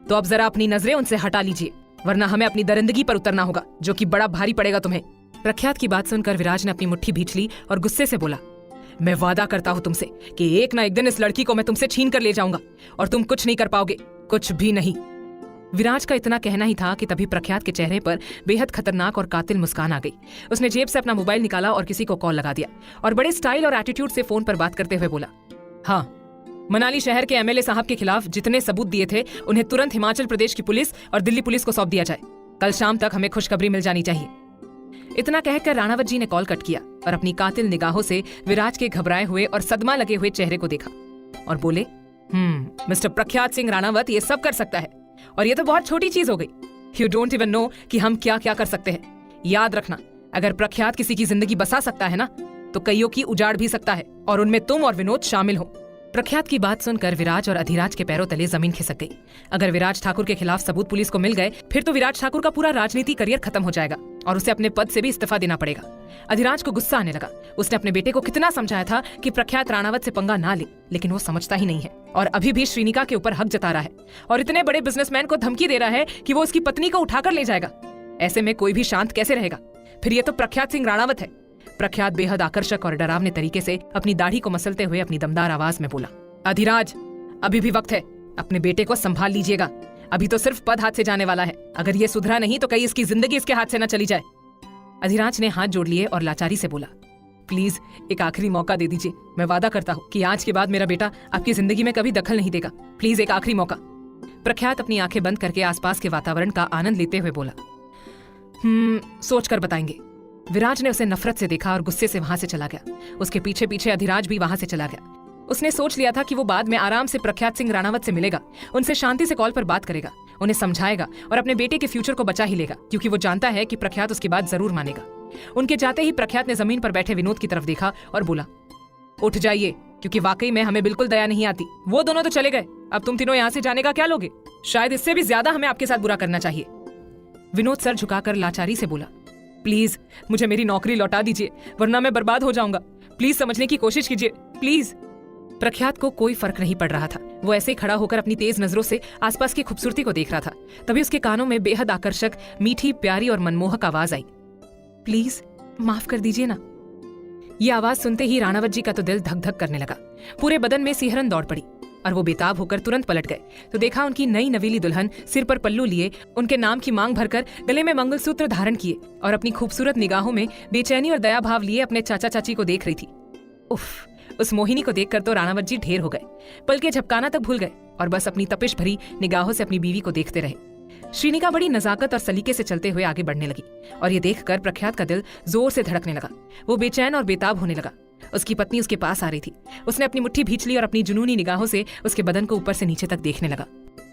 तो अब जरा अपनी नजरें उनसे हटा लीजिए, वरना हमें अपनी दरिंदगी पर उतरना होगा, जो कि बड़ा भारी पड़ेगा तुम्हें। प्रख्यात की बात सुनकर विराज ने अपनी मुट्ठी भींच ली और गुस्से से बोला, मैं वादा करता हूँ तुमसे कि एक ना एक दिन इस लड़की को मैं तुमसे छीन कर ले जाऊंगा और तुम कुछ नहीं कर पाओगे, कुछ भी नहीं। विराज का इतना कहना ही था कि तभी प्रख्यात के चेहरे पर बेहद खतरनाक और कातिल मुस्कान आ गई। उसने जेब से अपना मोबाइल निकाला और किसी को कॉल लगा दिया और बड़े स्टाइल और एटीट्यूड से फोन पर बात करते हुए बोला, हाँ, मनाली शहर के MLA साहब के खिलाफ जितने सबूत दिए थे उन्हें तुरंत हिमाचल प्रदेश की पुलिस और दिल्ली पुलिस को सौंप दिया जाए। कल शाम तक हमें खुशखबरी मिल जानी चाहिए। इतना कहकर राणावत जी ने कॉल कट किया और अपनी कातिल निगाहों से विराज के घबराए हुए और सदमा लगे हुए चेहरे को देखा और बोले, मिस्टर प्रख्यात सिंह राणावत ये सब कर सकता है और ये तो बहुत छोटी चीज हो गई। यू डोंट इवन नो कि हम क्या क्या कर सकते हैं। याद रखना, अगर प्रख्यात किसी की जिंदगी बसा सकता है ना, तो कईयों की उजाड़ भी सकता है, और उनमें तुम और विनोद शामिल हो। प्रख्यात की बात सुनकर विराज और अधिराज के पैरों तले जमीन खिसक गई। अगर विराज ठाकुर के खिलाफ सबूत पुलिस को मिल गए, फिर तो विराज ठाकुर का पूरा राजनीति करियर खत्म हो जाएगा और उसे अपने पद से भी इस्तीफा देना पड़ेगा। अधिराज को गुस्सा आने लगा। उसने अपने बेटे को कितना समझाया था कि प्रख्यात राणावत से पंगा ना ले, लेकिन वो समझता ही नहीं है और अभी भी श्रीनिका के ऊपर हक जता रहा है और इतने बड़े बिजनेसमैन को धमकी दे रहा है कि वो उसकी पत्नी को उठाकर ले जाएगा। ऐसे में कोई भी शांत कैसे रहेगा? फिर ये तो प्रख्यात सिंह राणावत है। प्रख्यात बेहद आकर्षक और डरावने तरीके से अपनी दाढ़ी को मसलते हुए अपनी दमदार आवाज में बोला, अधिराज, अभी भी वक्त है, अपने बेटे को संभाल लीजिएगा। अभी तो सिर्फ पद हाथ से जाने वाला है। अगर ये सुधरा नहीं तो कहीं इसकी जिंदगी इसके हाथ से न चली जाए। अधिराज ने हाथ जोड़ लिए और लाचारी से बोला, प्लीज एक आखिरी मौका दे दीजिए। मैं वादा करता हूँ कि आज के बाद मेरा बेटा आपकी जिंदगी में कभी दखल नहीं देगा। प्लीज एक आखिरी मौका। प्रख्यात अपनी आंखें बंद करके आसपास के वातावरण का आनंद लेते हुए बोला, सोच कर बताएंगे। विराज ने उसे नफरत से देखा और गुस्से से वहां से चला गया। उसके पीछे पीछे अधिराज भी वहां से चला गया। उसने सोच लिया था कि वो बाद में आराम से प्रख्यात सिंह राणावत से मिलेगा, उनसे शांति से कॉल पर बात करेगा, उन्हें समझाएगा और अपने बेटे के फ्यूचर को बचा ही लेगा, क्योंकि वो जानता है कि प्रख्यात उसकी बात जरूर मानेगा। उनके जाते ही प्रख्यात ने जमीन पर बैठे विनोद की तरफ देखा और बोला, उठ जाइए, क्योंकि वाकई में हमें बिल्कुल दया नहीं आती। वो दोनों तो चले गए, अब तुम तीनों यहाँ से जाने का क्या लोगे? शायद इससे भी ज्यादा हमें आपके साथ बुरा करना चाहिए। विनोद सर झुकाकर लाचारी से बोला, प्लीज मुझे मेरी नौकरी लौटा दीजिए, वरना मैं बर्बाद हो जाऊंगा। प्लीज समझने की कोशिश कीजिए, प्लीज। प्रख्यात को कोई फर्क नहीं पड़ रहा था। वो ऐसे ही खड़ा होकर अपनी तेज नजरों से आसपास की खूबसूरती को देख रहा था। तभी उसके कानों में बेहद आकर्षक, मीठी, प्यारी और मनमोहक आवाज आई, प्लीज माफ कर दीजिए ना। ये आवाज सुनते ही राणावत जी का तो दिल धक धक करने लगा। पूरे बदन में सिहरन दौड़ पड़ी और वो बेताब होकर तुरंत पलट गए तो देखा उनकी नई नवीली दुल्हन सिर पर पल्लू लिए, उनके नाम की मांग भरकर गले में मंगलसूत्र धारण किए और अपनी खूबसूरत निगाहों में बेचैनी और दया भाव लिए अपने चाचा चाची को देख रही थी। उफ, उस मोहिनी को देखकर तो राणावत जी ढेर हो गए। पलके झपकाना तक भूल गए और बस अपनी तपिश भरी निगाहों से अपनी बीवी को देखते रहे। श्रीनिका बड़ी नजाकत और सलीके से चलते हुए आगे बढ़ने लगी और ये देखकर प्रख्यात का दिल जोर से धड़कने लगा। वो बेचैन और बेताब होने लगा। उसकी पत्नी उसके पास आ रही थी। उसने अपनी मुट्ठी भींच ली और अपनी जुनूनी निगाहों से उसके बदन को ऊपर से नीचे तक देखने लगा।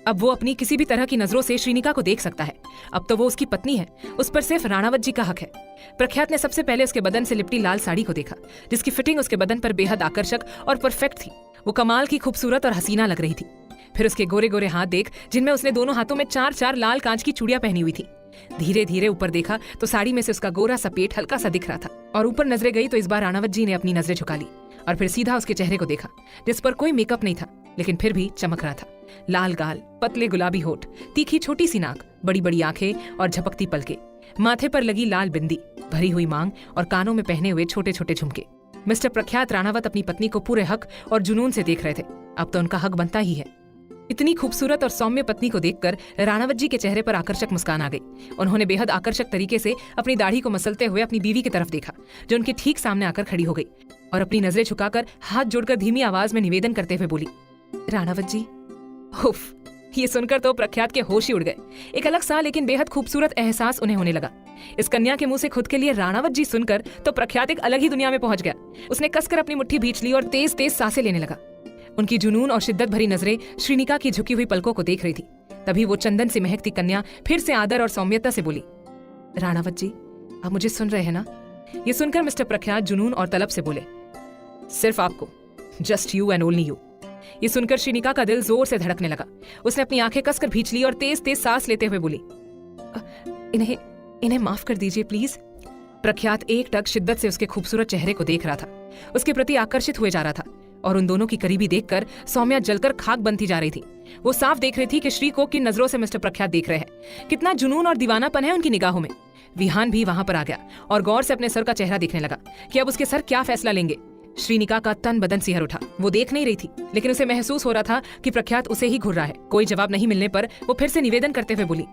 अब वो अपनी किसी भी तरह की नजरों से श्रीनिका को देख सकता है। अब तो वो उसकी पत्नी है, उस पर सिर्फ राणावत जी का हक है। प्रख्यात ने सबसे पहले उसके बदन से लिपटी लाल साड़ी को देखा, जिसकी फिटिंग उसके बदन पर बेहद आकर्षक और परफेक्ट थी। वो कमाल की खूबसूरत और हसीना लग रही थी। फिर उसके गोरे गोरे हाथ देख, जिनमें उसने दोनों हाथों में 4-4 लाल कांच की चूड़ियां पहनी हुई थी। धीरे धीरे ऊपर देखा तो साड़ी में से उसका गोरा सा पेट हल्का सा दिख रहा था और ऊपर नजरें गई तो इस बार राणावत जी ने अपनी नजरें झुका ली और फिर सीधा उसके चेहरे को देखा, जिस पर कोई मेकअप नहीं था लेकिन फिर भी चमक रहा था। लाल गाल, पतले गुलाबी होठ, तीखी छोटी सी नाक, बड़ी बड़ी आंखें और झपकती पलके, माथे पर लगी लाल बिंदी, भरी हुई मांग और कानों में पहने हुए छोटे छोटे झुमके। मिस्टर प्रख्यात राणावत अपनी पत्नी को पूरे हक और जुनून से देख रहे थे। अब तो उनका हक बनता ही है। इतनी खूबसूरत और सौम्य पत्नी को देखकर राणावत जी के चेहरे पर आकर्षक मुस्कान आ गई। उन्होंने बेहद आकर्षक तरीके से अपनी दाढ़ी को मसलते हुए अपनी बीवी की तरफ देखा, जो उनके ठीक सामने आकर खड़ी हो गई और अपनी नजरें झुकाकर हाथ जोड़कर धीमी आवाज में निवेदन करते हुए बोली, राणावत जी। उफ, ये सुनकर तो प्रख्यात के होश ही उड़ गए। एक अलग सा लेकिन बेहद खूबसूरत एहसास उन्हें होने लगा। इस कन्या के मुंह से खुद के लिए राणावत जी सुनकर तो प्रख्यात एक अलग ही दुनिया में पहुंच गया। उसने कसकर अपनी मुट्ठी भींच ली और तेज तेज सांसें लेने लगा। उनकी जुनून और शिद्दत भरी नजरें श्रीनिका की झुकी हुई पलकों को देख रही थी। तभी वो चंदन से महकती कन्या फिर से आदर और सौम्यता से बोली, राणावत जी, आप मुझे सुन रहे हैं ना? ये सुनकर मिस्टर प्रख्यात जुनून और तलब से बोले, सिर्फ आपको, just you and only you. ये सुनकर श्रीनिका का दिल जोर से धड़कने लगा। उसने अपनी आंखें कसकर भींच ली और तेज तेज सांस लेते हुए बोली, इन्हें माफ कर दीजिए प्लीज। प्रख्यात एक टक शिद्दत से उसके खूबसूरत चेहरे को देख रहा था, उसके प्रति आकर्षित हुए जा रहा था और उन दोनों की करीबी देखकर सौम्या जलकर खाक बनती जा रही थी। वो साफ देख रही थी कि श्री को किन नजरों से मिस्टर प्रख्यात देख रहे हैं। कितना जुनून और दीवानापन है उनकी निगाहों में। विहान भी वहां पर आ गया और गौर से अपने सर का चेहरा देखने लगा कि अब उसके सर क्या फैसला लेंगे। श्रीनिका का तन बदन सिहर उठा। वो देख नहीं रही थी लेकिन उसे महसूस हो रहा था कि प्रख्यात उसे ही घूर रहा है। कोई जवाब नहीं मिलने पर वो फिर से निवेदन करते हुए बोली,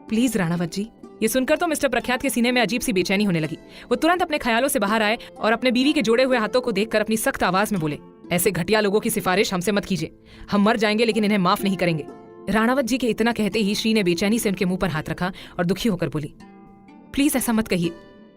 प्लीज राणावत जी। ये सुनकर तो मिस्टर प्रख्यात के सीने में अजीब सी बेचैनी होने लगी। वो तुरंत अपने ख्यालों से बाहर आए और अपने बीवी के जोड़े हुए हाथों को देखकर अपनी सख्त आवाज में बोले, ऐसे घटिया लोगों की सिफारिश हमसे मत कीजिए। हम मर जाएंगे लेकिन इन्हें माफ नहीं करेंगे। राणावत जी के इतना कहते ही श्री ने बेचैनी से उनके मुंह पर हाथ रखा और दुखी होकर बोली, प्लीज ऐसा मत कहिए।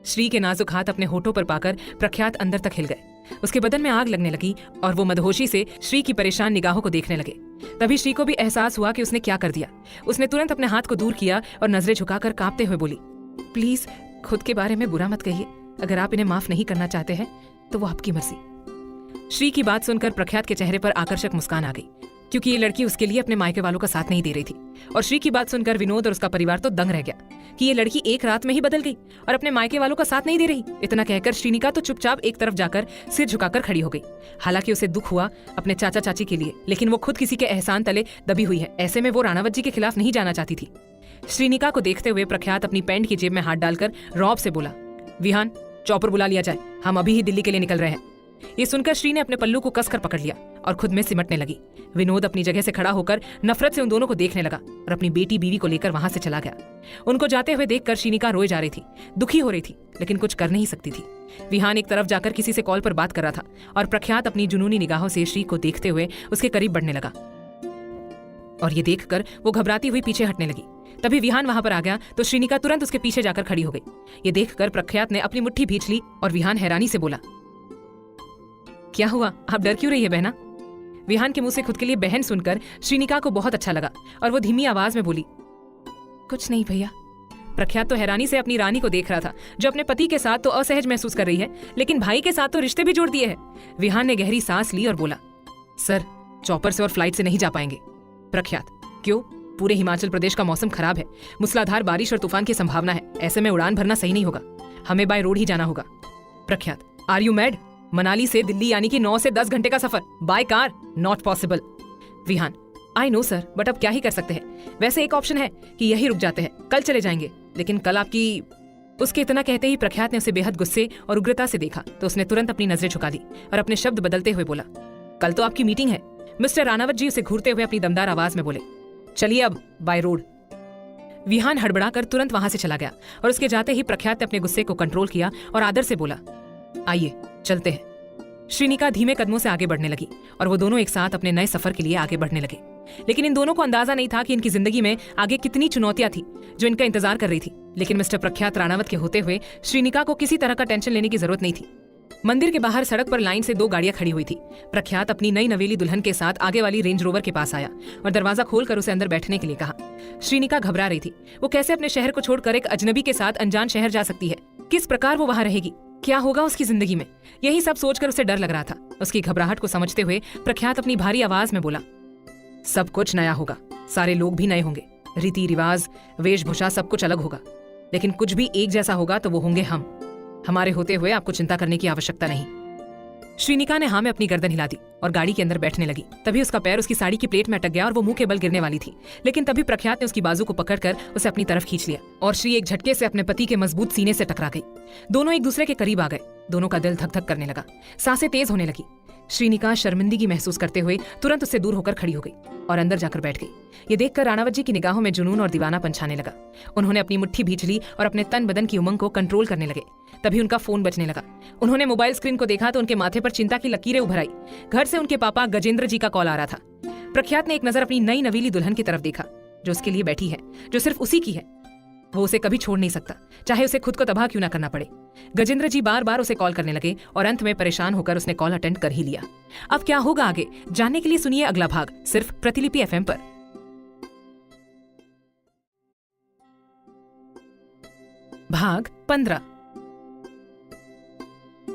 श्री के नाजुक हाथ अपने होठों पर पाकर प्रख्यात अंदर तक हिल गए। उसके बदन में आग लगने लगी और वो मदहोशी से श्री की परेशान निगाहों को देखने लगे। तभी श्री को भी एहसास हुआ कि उसने क्या कर दिया। उसने तुरंत अपने हाथ को दूर किया और नजरें झुकाकर कांपते हुए बोली, प्लीज खुद के बारे में बुरा मत कहिए। अगर आप इन्हें माफ नहीं करना चाहते हैं तो वो आपकी मर्जी। श्री की बात सुनकर प्रख्यात के चेहरे पर आकर्षक मुस्कान आ गई, क्योंकि ये लड़की उसके लिए अपने मायके वालों का साथ नहीं दे रही थी। और श्री की बात सुनकर विनोद और उसका परिवार तो दंग रह गया कि ये लड़की एक रात में ही बदल गई और अपने मायके वालों का साथ नहीं दे रही। इतना कहकर श्रीनिका तो चुपचाप एक तरफ जाकर सिर झुकाकर खड़ी हो गई। हालांकि उसे दुख हुआ अपने चाचा चाची के लिए, लेकिन वो खुद किसी के एहसान तले दबी हुई है। ऐसे में वो राणावत जी के खिलाफ नहीं जाना चाहती थी। श्रीनिका को देखते हुए प्रख्यात अपनी पैंट की जेब में हाथ डालकर रौब से बोला, विहान, चौपर बुला लिया जाए, हम अभी ही दिल्ली के लिए निकल रहे हैं। ये सुनकर श्री ने अपने पल्लू को कसकर पकड़ लिया और खुद में सिमटने लगी। विनोद अपनी जगह से खड़ा होकर नफरत से उन दोनों को देखने लगा और अपनी बेटी बीवी को लेकर वहां से चला गया। उनको जाते हुए देखकर श्रीनिका रोए जा रही थी, दुखी हो रही थी, लेकिन कुछ कर नहीं सकती थी। विहान एक तरफ जाकर किसी से कॉल पर बात कर रहा था और प्रख्यात अपनी जुनूनी निगाहों से श्री को देखते हुए उसके करीब बढ़ने लगा और ये देखकर वो घबराती हुई पीछे हटने लगी। तभी विहान वहां पर आ गया तो श्रीनिका तुरंत उसके पीछे जाकर खड़ी हो गई। ये देखकर प्रख्यात ने अपनी मुट्ठी भींच ली और विहान हैरानी से बोला, क्या हुआ, आप डर क्यों रही है बहना? विहान के मुंह से खुद के लिए बहन सुनकर श्रीनिका को बहुत अच्छा लगा और वो धीमी आवाज में बोली, कुछ नहीं भैया। प्रख्यात तो हैरानी से अपनी रानी को देख रहा था, जो अपने पति के साथ तो असहज महसूस कर रही है, लेकिन भाई के साथ तो रिश्ते भी जोड़ दिए हैं। विहान ने गहरी सांस ली और बोला, सर, चॉपर से और फ्लाइट से नहीं जा पाएंगे। प्रख्यात, क्यों? पूरे हिमाचल प्रदेश का मौसम खराब है, मूसलाधार बारिश और तूफान की संभावना है। ऐसे में उड़ान भरना सही नहीं होगा, हमें बाय रोड ही जाना होगा। प्रख्यात, आर यू मैड? मनाली से दिल्ली यानी कि 9 से 10 घंटे का सफर by car, not possible. Vihaan, I know sir, but अब क्या ही कर सकते हैं। वैसे एक ऑप्शन है कि यही रुक जाते हैं, कल चले जाएंगे, लेकिन कल आपकी। उसके इतना कहते ही प्रख्यात ने उसे बेहद गुस्से और उग्रता से देखा तो उसने तुरंत अपनी नजरें झुका ली और अपने शब्द बदलते हुए बोला, कल तो आपकी मीटिंग है। मिस्टर राणावत जी उसे घूरते हुए अपनी दमदार आवाज में बोले, चलिए अब बाय रोड। विहान हड़बड़ाकर तुरंत वहां से चला गया और उसके जाते ही प्रख्यात ने अपने गुस्से को कंट्रोल किया और आदर से बोला, आइए चलते हैं। श्रीनिका धीमे कदमों से आगे बढ़ने लगी और वो दोनों एक साथ अपने नए सफर के लिए आगे बढ़ने लगे। लेकिन इन दोनों को अंदाजा नहीं था कि इनकी जिंदगी में आगे कितनी चुनौतियां थी जो इनका इंतजार कर रही थी। लेकिन मिस्टर प्रख्यात राणावत के होते हुए श्रीनिका को किसी तरह का टेंशन लेने की जरूरत नहीं थी। मंदिर के बाहर सड़क पर लाइन से 2 गाड़ियां खड़ी हुई थी। प्रख्यात अपनी नई नवेली दुल्हन के साथ आगे वाली रेंज रोवर के पास आया और दरवाजा खोलकर उसे अंदर बैठने के लिए कहा। श्रीनिका घबरा रही थी। वो कैसे अपने शहर को छोड़कर एक अजनबी के साथ अनजान शहर जा सकती है? किस प्रकार वो वहां रहेगी? क्या होगा उसकी जिंदगी में? यही सब सोचकर उसे डर लग रहा था। उसकी घबराहट को समझते हुए प्रख्यात अपनी भारी आवाज में बोला, सब कुछ नया होगा, सारे लोग भी नए होंगे, रीति रिवाज, वेशभूषा सब कुछ अलग होगा, लेकिन कुछ भी एक जैसा होगा तो वो होंगे हम। हमारे होते हुए आपको चिंता करने की आवश्यकता नहीं। श्रीनिका ने हाँ में अपनी गर्दन हिला दी और गाड़ी के अंदर बैठने लगी। तभी उसका पैर उसकी साड़ी की प्लेट में अटक गया और वो मुंह के बल गिरने वाली थी। लेकिन तभी प्रख्यात ने उसकी बाजू को पकड़कर उसे अपनी तरफ खींच लिया और श्री एक झटके से अपने पति के मजबूत सीने से टकरा गई। दोनों एक दूसरे के करीब आ गए। दोनों का दिल धक धक करने लगा, सांसें तेज होने लगी। श्रीनिका शर्मिंदगी महसूस करते हुए तुरंत उससे दूर होकर खड़ी हो गई और अंदर जाकर बैठ गई। ये देखकर राणावत जी की निगाहों में जुनून और दीवानापन छाने लगा। उन्होंने अपनी मुट्ठी भींच ली और अपने तन बदन की उमंग को कंट्रोल करने लगे। तभी उनका फोन बजने लगा। उन्होंने मोबाइल स्क्रीन को देखा तो उनके माथे पर चिंता की लकीरें उभर आई। घर से उनके पापा गजेंद्र जी का कॉल आ रहा था। प्रख्यात ने एक नजर अपनी नई नवीली दुल्हन की तरफ देखा जो उसके लिए बैठी है, जो सिर्फ उसी की है। वो उसे कभी छोड़ नहीं सकता, चाहे उसे खुद को तबाह क्यों ना करना पड़े। गजेंद्र जी बार बार उसे कॉल करने लगे और अंत में परेशान होकर उसने कॉल अटेंड कर ही लिया। अब क्या होगा आगे जानने के लिए सुनिए अगला भाग सिर्फ प्रतिलिपि एफएम पर। भाग 15।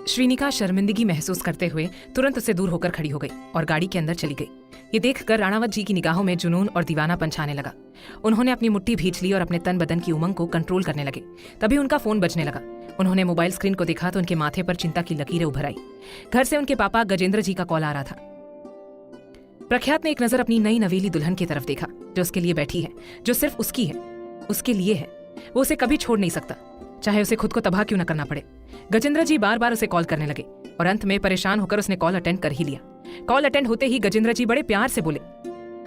श्रीनिका शर्मिंदगी महसूस करते हुए तुरंत उससे दूर होकर खड़ी हो गई और गाड़ी के अंदर चली गई। ये देखकर राणावत जी की निगाहों में जुनून और दीवानापन छाने लगा। उन्होंने अपनी मुट्ठी भींच ली और अपने तन बदन की उमंग को कंट्रोल करने लगे। तभी उनका फोन बजने लगा। उन्होंने मोबाइल स्क्रीन को देखा तो उनके माथे पर चिंता की लकीरें उभर आई। घर से उनके पापा गजेंद्र जी का कॉल आ रहा था। प्रख्यात ने एक नजर अपनी नई नवेली दुल्हन की तरफ देखा जो उसके लिए बैठी है, जो सिर्फ उसकी है, उसके लिए है। वो उसे कभी छोड़ नहीं सकता, चाहे उसे खुद को तबाह क्यों न करना पड़े। गजेंद्र जी बार बार उसे कॉल करने लगे और अंत में परेशान होकर उसने कॉल अटेंड कर ही लिया। कॉल अटेंड होते ही गजेंद्र जी बड़े प्यार से बोले,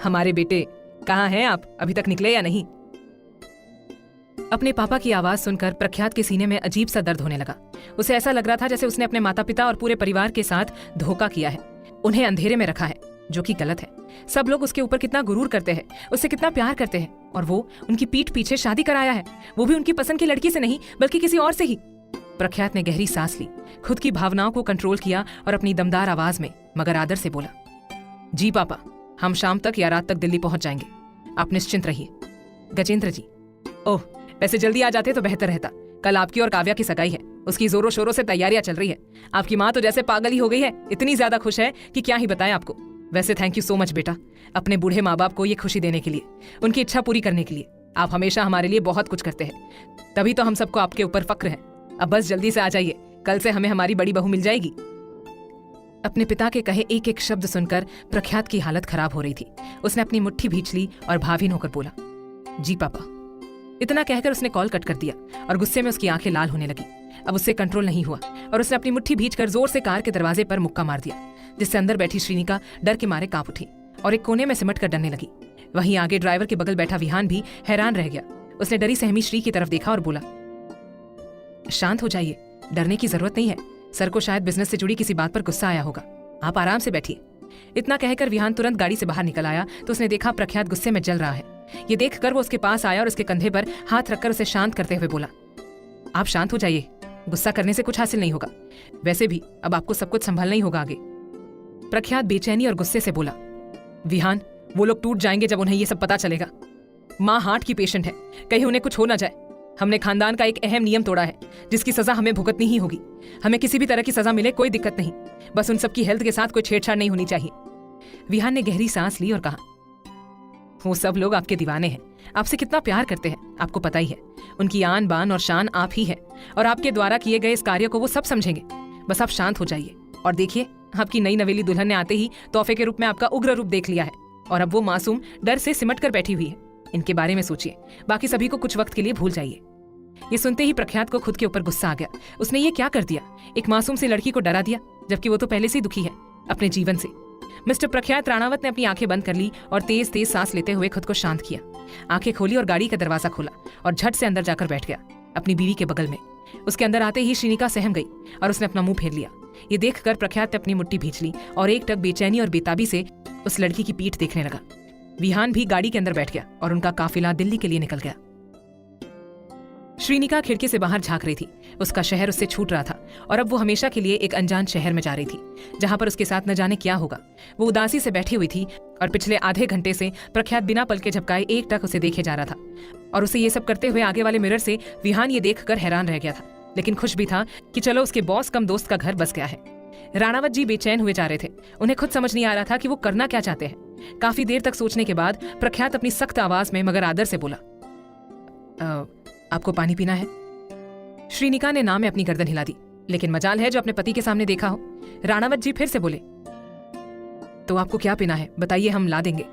हमारे बेटे कहाँ हैं आप, अभी तक निकले या नहीं? अपने पापा की आवाज सुनकर प्रख्यात के सीने में अजीब सा दर्द होने लगा। उसे ऐसा लग रहा था जैसे उसने अपने माता पिता और पूरे परिवार के साथ धोखा किया है, उन्हें अंधेरे में रखा है जो कि गलत है। सब लोग उसके ऊपर कितना गुरूर करते हैं, उससे कितना प्यार करते हैं, और वो उनकी पीठ पीछे शादी कराया है, वो भी उनकी पसंद की लड़की से नहीं बल्कि किसी और से ही। प्रख्यात ने गहरी सांस ली, खुद की भावनाओं को कंट्रोल किया और अपनी दमदार आवाज में मगर आदर से बोला, जी पापा, हम शाम तक या रात तक दिल्ली पहुंच जाएंगे, आप निश्चिंत रहिए। गजेंद्र जी, ओह, वैसे जल्दी आ जाते तो बेहतर रहता। कल आपकी और काव्या की सगाई है, उसकी जोरों शोरों से तैयारियां चल रही है। आपकी माँ तो जैसे पागल ही हो गई है, इतनी ज्यादा खुश है कि क्या ही बताएं आपको। वैसे थैंक यू सो मच बेटा, अपने बूढ़े माँ बाप को ये खुशी देने के लिए, उनकी इच्छा पूरी करने के लिए। आप हमेशा हमारे लिए बहुत कुछ करते हैं, तभी तो हम सबको आपके ऊपर फक्र है। अब बस जल्दी से आ जाइए, कल से हमें हमारी बड़ी बहू मिल जाएगी। अपने पिता के कहे एक एक शब्द सुनकर प्रख्यात की हालत खराब हो रही थी। उसने अपनी मुट्ठी भींच ली और भावहीन होकर बोला, जी पापा। इतना कहकर उसने कॉल कट कर दिया और गुस्से में उसकी आंखें लाल होने लगी। अब उससे कंट्रोल नहीं हुआ और उसने अपनी मुट्ठी भींचकर जोर से कार के दरवाजे पर मुक्का मार दिया, जिससे अंदर बैठी श्रीनिका डर के मारे कांप उठी और एक कोने में सिमट कर डरने लगी। वहीं आगे ड्राइवर के बगल बैठा विहान भी हैरान रह गया। उसने डरी सहमी श्री की तरफ देखा और बोला, शांत हो जाइए, डरने की जरूरत नहीं है। सर को शायद बिजनेस से जुड़ी किसी बात पर गुस्सा आया होगा, आप आराम से बैठिए। इतना कहकर विहान तुरंत गाड़ी से बाहर निकल आया तो उसने देखा प्रख्यात गुस्से में जल रहा है। ये देखकर वो उसके पास आया और उसके कंधे पर हाथ रखकर उसे शांत करते हुए बोला, आप शांत हो जाइए, गुस्सा करने से कुछ हासिल नहीं होगा। वैसे भी अब आपको सब कुछ संभालना ही होगा आगे। प्रख्यात बेचैनी और गुस्से से बोला, विहान, वो लोग टूट जाएंगे जब उन्हें ये सब पता चलेगा। माँ हार्ट की पेशेंट है, कहीं उन्हें कुछ हो ना जाए। हमने खानदान का एक अहम नियम तोड़ा है, जिसकी सजा हमें भुगतनी ही होगी। हमें किसी भी तरह की सजा मिले कोई दिक्कत नहीं, बस उन सबकी हेल्थ के साथ कोई छेड़छाड़ नहीं होनी चाहिए। विहान ने गहरी सांस ली और कहा, वो सब लोग आपके दीवाने हैं, आपसे कितना प्यार करते हैं, आपको पता ही है। उनकी आन बान और शान आप ही है और आपके द्वारा किए गए इस कार्य को वो सब समझेंगे। बस आप शांत हो जाइए और देखिए, आपकी नई नवेली दुल्हन ने आते ही तोहफे के रूप में आपका उग्र रूप देख लिया है और अब वो मासूम डर से सिमट कर बैठी हुई है। इनके बारे में सोचिए, बाकी सभी को कुछ वक्त के लिए भूल जाइए। ये सुनते ही प्रख्यात को खुद के ऊपर गुस्सा आ गया। उसने ये क्या कर दिया, एक मासूम सी लड़की को डरा दिया, जबकि वो तो पहले से ही दुखी है अपने जीवन से। मिस्टर प्रख्यात राणावत ने अपनी आंखें बंद कर ली और तेज तेज सांस लेते हुए खुद को शांत किया। आंखें खोली और गाड़ी का दरवाजा खोला और झट से अंदर जाकर बैठ गया अपनी बीवी के बगल में। उसके अंदर आते ही श्रीनिका सहम गई और उसने अपना मुंह फेर लिया। ये देखकर प्रख्यात ने अपनी मुट्ठी भींच ली और एक टक बेचैनी और बेताबी से उस लड़की की पीठ देखने लगा। विहान भी गाड़ी के अंदर बैठ गया और उनका काफिला दिल्ली के लिए निकल गया। श्रीनिका खिड़की से बाहर झांक रही थी। उसका शहर उससे छूट रहा था और अब वो हमेशा के लिए एक अनजान शहर में जा रही थी, जहां पर उसके साथ न जाने क्या होगा। वो उदासी से बैठी हुई थी और पिछले आधे घंटे से प्रख्यात बिना पलके झपकाए एक टक उसे देखे जा रहा था और उसे ये सब करते हुए आगे वाले मिरर से विहान ये देखकर हैरान रह गया था, लेकिन खुश भी था कि चलो उसके बॉस कम दोस्त का घर बस गया है। राणावत जी बेचैन हुए जा रहे थे। उन्हें खुद समझ नहीं आ रहा था कि वो करना क्या चाहते हैं। काफी देर तक सोचने के बाद प्रख्यात अपनी सख्त आवाज में मगर आदर से बोला, आपको पानी पीना है? श्रीनिका ने ना में अपनी गर्दन हिला दी, लेकिन मजाल है जो अपने पति के सामने देखा हो। राणावत जी फिर से बोले, तो आपको क्या पीना है बताइए, हम ला देंगे।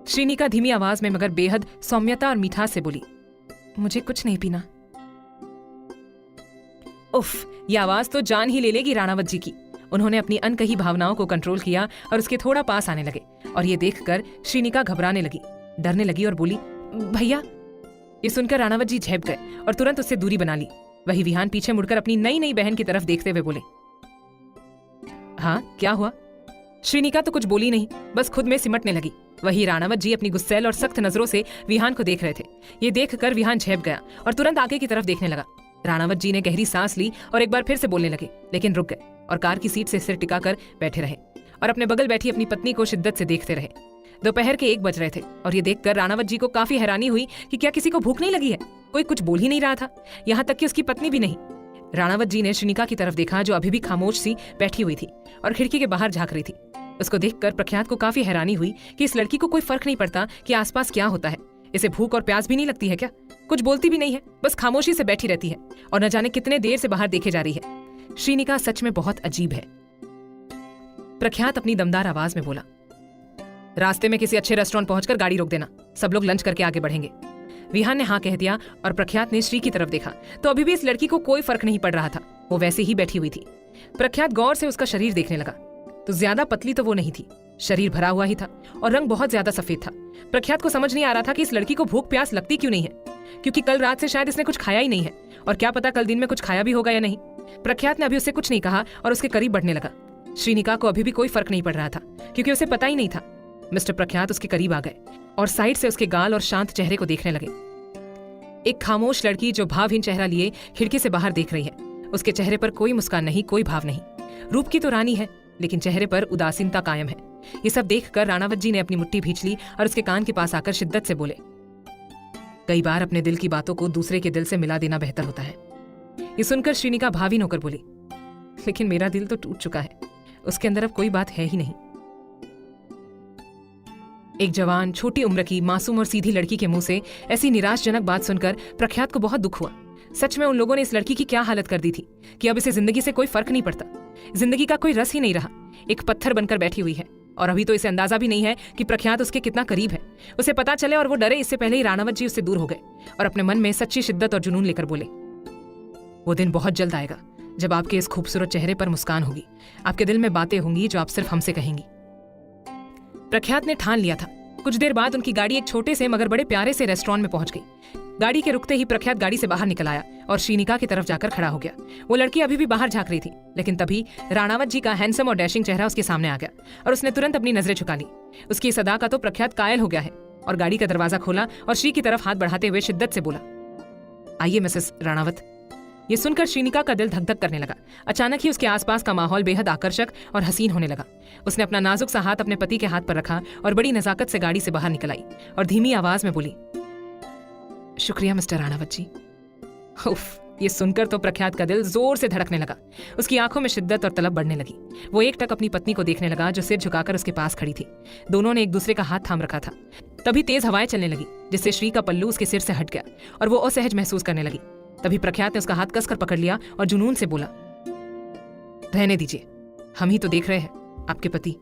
श्रीनिका धीमी आवाज में मगर बेहद सौम्यता और मिठास से बोली, मुझे कुछ नहीं पीना। उफ, ये आवाज तो जान ही ले लेगी राणावत जी की। उन्होंने अपनी अनकही भावनाओं को कंट्रोल किया और उसके थोड़ा पास आने लगे और ये देखकर श्रीनिका घबराने लगी, डरने लगी और बोली, भैया। ये सुनकर राणावत जी झेप गए और तुरंत उससे दूरी बना ली। वही विहान पीछे मुड़कर अपनी नई नई बहन की तरफ देखते हुए बोले, हाँ क्या हुआ? श्रीनिका तो कुछ बोली नहीं, बस खुद में सिमटने लगी। वही राणावत जी अपनी गुस्सैल और सख्त नजरों से विहान को देख रहे थे। ये देखकर विहान झेप गया और तुरंत आगे की तरफ देखने लगा। राणावत जी ने गहरी सांस ली और एक बार फिर से बोलने लगे, लेकिन रुक गए और कार की सीट से सिर टिकाकर बैठे रहे और अपने बगल बैठी अपनी पत्नी को शिद्दत से देखते रहे। दोपहर के 1 बज रहे थे और ये देखकर राणावत जी को काफी हैरानी हुई कि क्या किसी को भूख नहीं लगी है। कोई कुछ बोल ही नहीं रहा था, यहाँ तक कि उसकी पत्नी भी नहीं। राणावत जी ने श्रीनिका की तरफ देखा, जो अभी भी खामोश सी बैठी हुई थी और खिड़की के बाहर झांक रही थी। उसको देखकर प्रख्यात को काफी हैरानी हुई कि इस लड़की को कोई फर्क नहीं पड़ता कि आसपास क्या होता है। इसे भूख और प्यास भी नहीं लगती है क्या? कुछ बोलती भी नहीं है, बस खामोशी से बैठी रहती है और न जाने कितने देर से बाहर देखे जा रही है। श्रीनिका सच में बहुत अजीब है। प्रख्यात अपनी दमदार आवाज में बोला, रास्ते में किसी अच्छे रेस्टोरेंट पहुंचकर गाड़ी रोक देना, सब लोग लंच करके आगे बढ़ेंगे। विहान ने हाँ कह दिया और प्रख्यात ने श्री की तरफ देखा तो अभी भी इस लड़की को कोई फर्क नहीं पड़ रहा था, वो वैसे ही बैठी हुई थी। प्रख्यात गौर से उसका शरीर देखने लगा तो ज्यादा पतली तो वो नहीं थी, शरीर भरा हुआ ही था और रंग बहुत ज्यादा सफेद था। प्रख्यात को समझ नहीं आ रहा था कि इस लड़की को भूख प्यास लगती क्यों नहीं है, क्योंकि कल रात से शायद इसने कुछ खाया ही नहीं है और क्या पता कल दिन में कुछ खाया भी होगा या नहीं। प्रख्यात ने अभी उससे कुछ नहीं कहा और उसके करीब बढ़ने लगा। श्रीनिका को अभी भी कोई फर्क नहीं पड़ रहा था, क्योंकि उसे पता ही नहीं था। मिस्टर प्रख्यात उसके करीब आ गए और साइड से उसके गाल और शांत चेहरे को देखने लगे। एक खामोश लड़की जो भावहीन चेहरा लिए खिड़की से बाहर देख रही है। उसके चेहरे पर कोई मुस्कान नहीं, कोई भाव नहीं। रूप की तो रानी है, लेकिन चेहरे पर उदासीनता कायम है। ये सब देखकर राणावत जी ने अपनी मुट्ठी भींच ली और उसके कान के पास आकर शिद्दत से बोले, कई बार अपने दिल की बातों को दूसरे के दिल से मिला देना बेहतर होता है। ये सुनकर श्रीनिका भावहीन होकर बोली, लेकिन मेरा दिल तो टूट चुका है, उसके अंदर अब कोई बात है ही नहीं। एक जवान, छोटी उम्र की, मासूम और सीधी लड़की के मुंह से ऐसी निराशजनक बात सुनकर प्रख्यात को बहुत दुख हुआ। सच में उन लोगों ने इस लड़की की क्या हालत कर दी थी कि अब इसे जिंदगी से कोई फर्क नहीं पड़ता। जिंदगी का कोई रस ही नहीं रहा, एक पत्थर बनकर बैठी हुई है। और अभी तो इसे अंदाजा भी नहीं है कि प्रख्यात उसके कितना करीब है। उसे पता चले और वो डरे, इससे पहले ही राणावत जी उससे दूर हो गए और अपने मन में सच्ची शिद्दत और जुनून लेकर बोले, वो दिन बहुत जल्द आएगा जब आपके इस खूबसूरत चेहरे पर मुस्कान होगी, आपके दिल में बातें होंगी जो आप सिर्फ हमसे कहेंगी। प्रख्यात ने ठान लिया था। कुछ देर बाद उनकी गाड़ी एक छोटे से मगर बड़े प्यारे से रेस्टोरेंट में पहुंच गई। गाड़ी के रुकते ही प्रख्यात गाड़ी से बाहर निकल आया और श्रीनिका की तरफ जाकर खड़ा हो गया। वो लड़की अभी भी बाहर झांक रही थी, लेकिन तभी राणावत जी का हैंडसम और डैशिंग चेहरा उसके सामने आ गया और उसने तुरंत अपनी नजरें झुका ली। उसकी इस अदा का तो प्रख्यात कायल हो गया है और गाड़ी का दरवाजा खोला और श्री की तरफ हाथ बढ़ाते हुए शिद्दत से बोला, आइए मिसेस राणावत। ये सुनकर श्रीनिका का दिल धक धक करने लगा। अचानक ही उसके आसपास का माहौल बेहद आकर्षक और हसीन होने लगा। उसने अपना नाजुक सा हाथ अपने पति के हाथ पर रखा और बड़ी नजाकत से गाड़ी से बाहर निकल आई और धीमी आवाज में बोली, शुक्रिया मिस्टर राणावत जी। उफ, ये सुनकर तो प्रख्यात का दिल जोर से धड़कने लगा। उसकी आंखों में शिद्दत और तलब बढ़ने लगी। वो एकटक अपनी पत्नी को देखने लगा जो सिर झुकाकर उसके पास खड़ी थी। दोनों ने एक दूसरे का हाथ थाम रखा था। तभी तेज हवाएं चलने लगी, जिससे श्री का पल्लू उसके सिर से हट गया और वो असहज महसूस करने लगी। तभी प्रख्यात ने उसका हाथ कसकर पकड़ लिया और जुनून से बोला, रहने दीजिए, हम ही तो देख रहे हैं, आपके पति।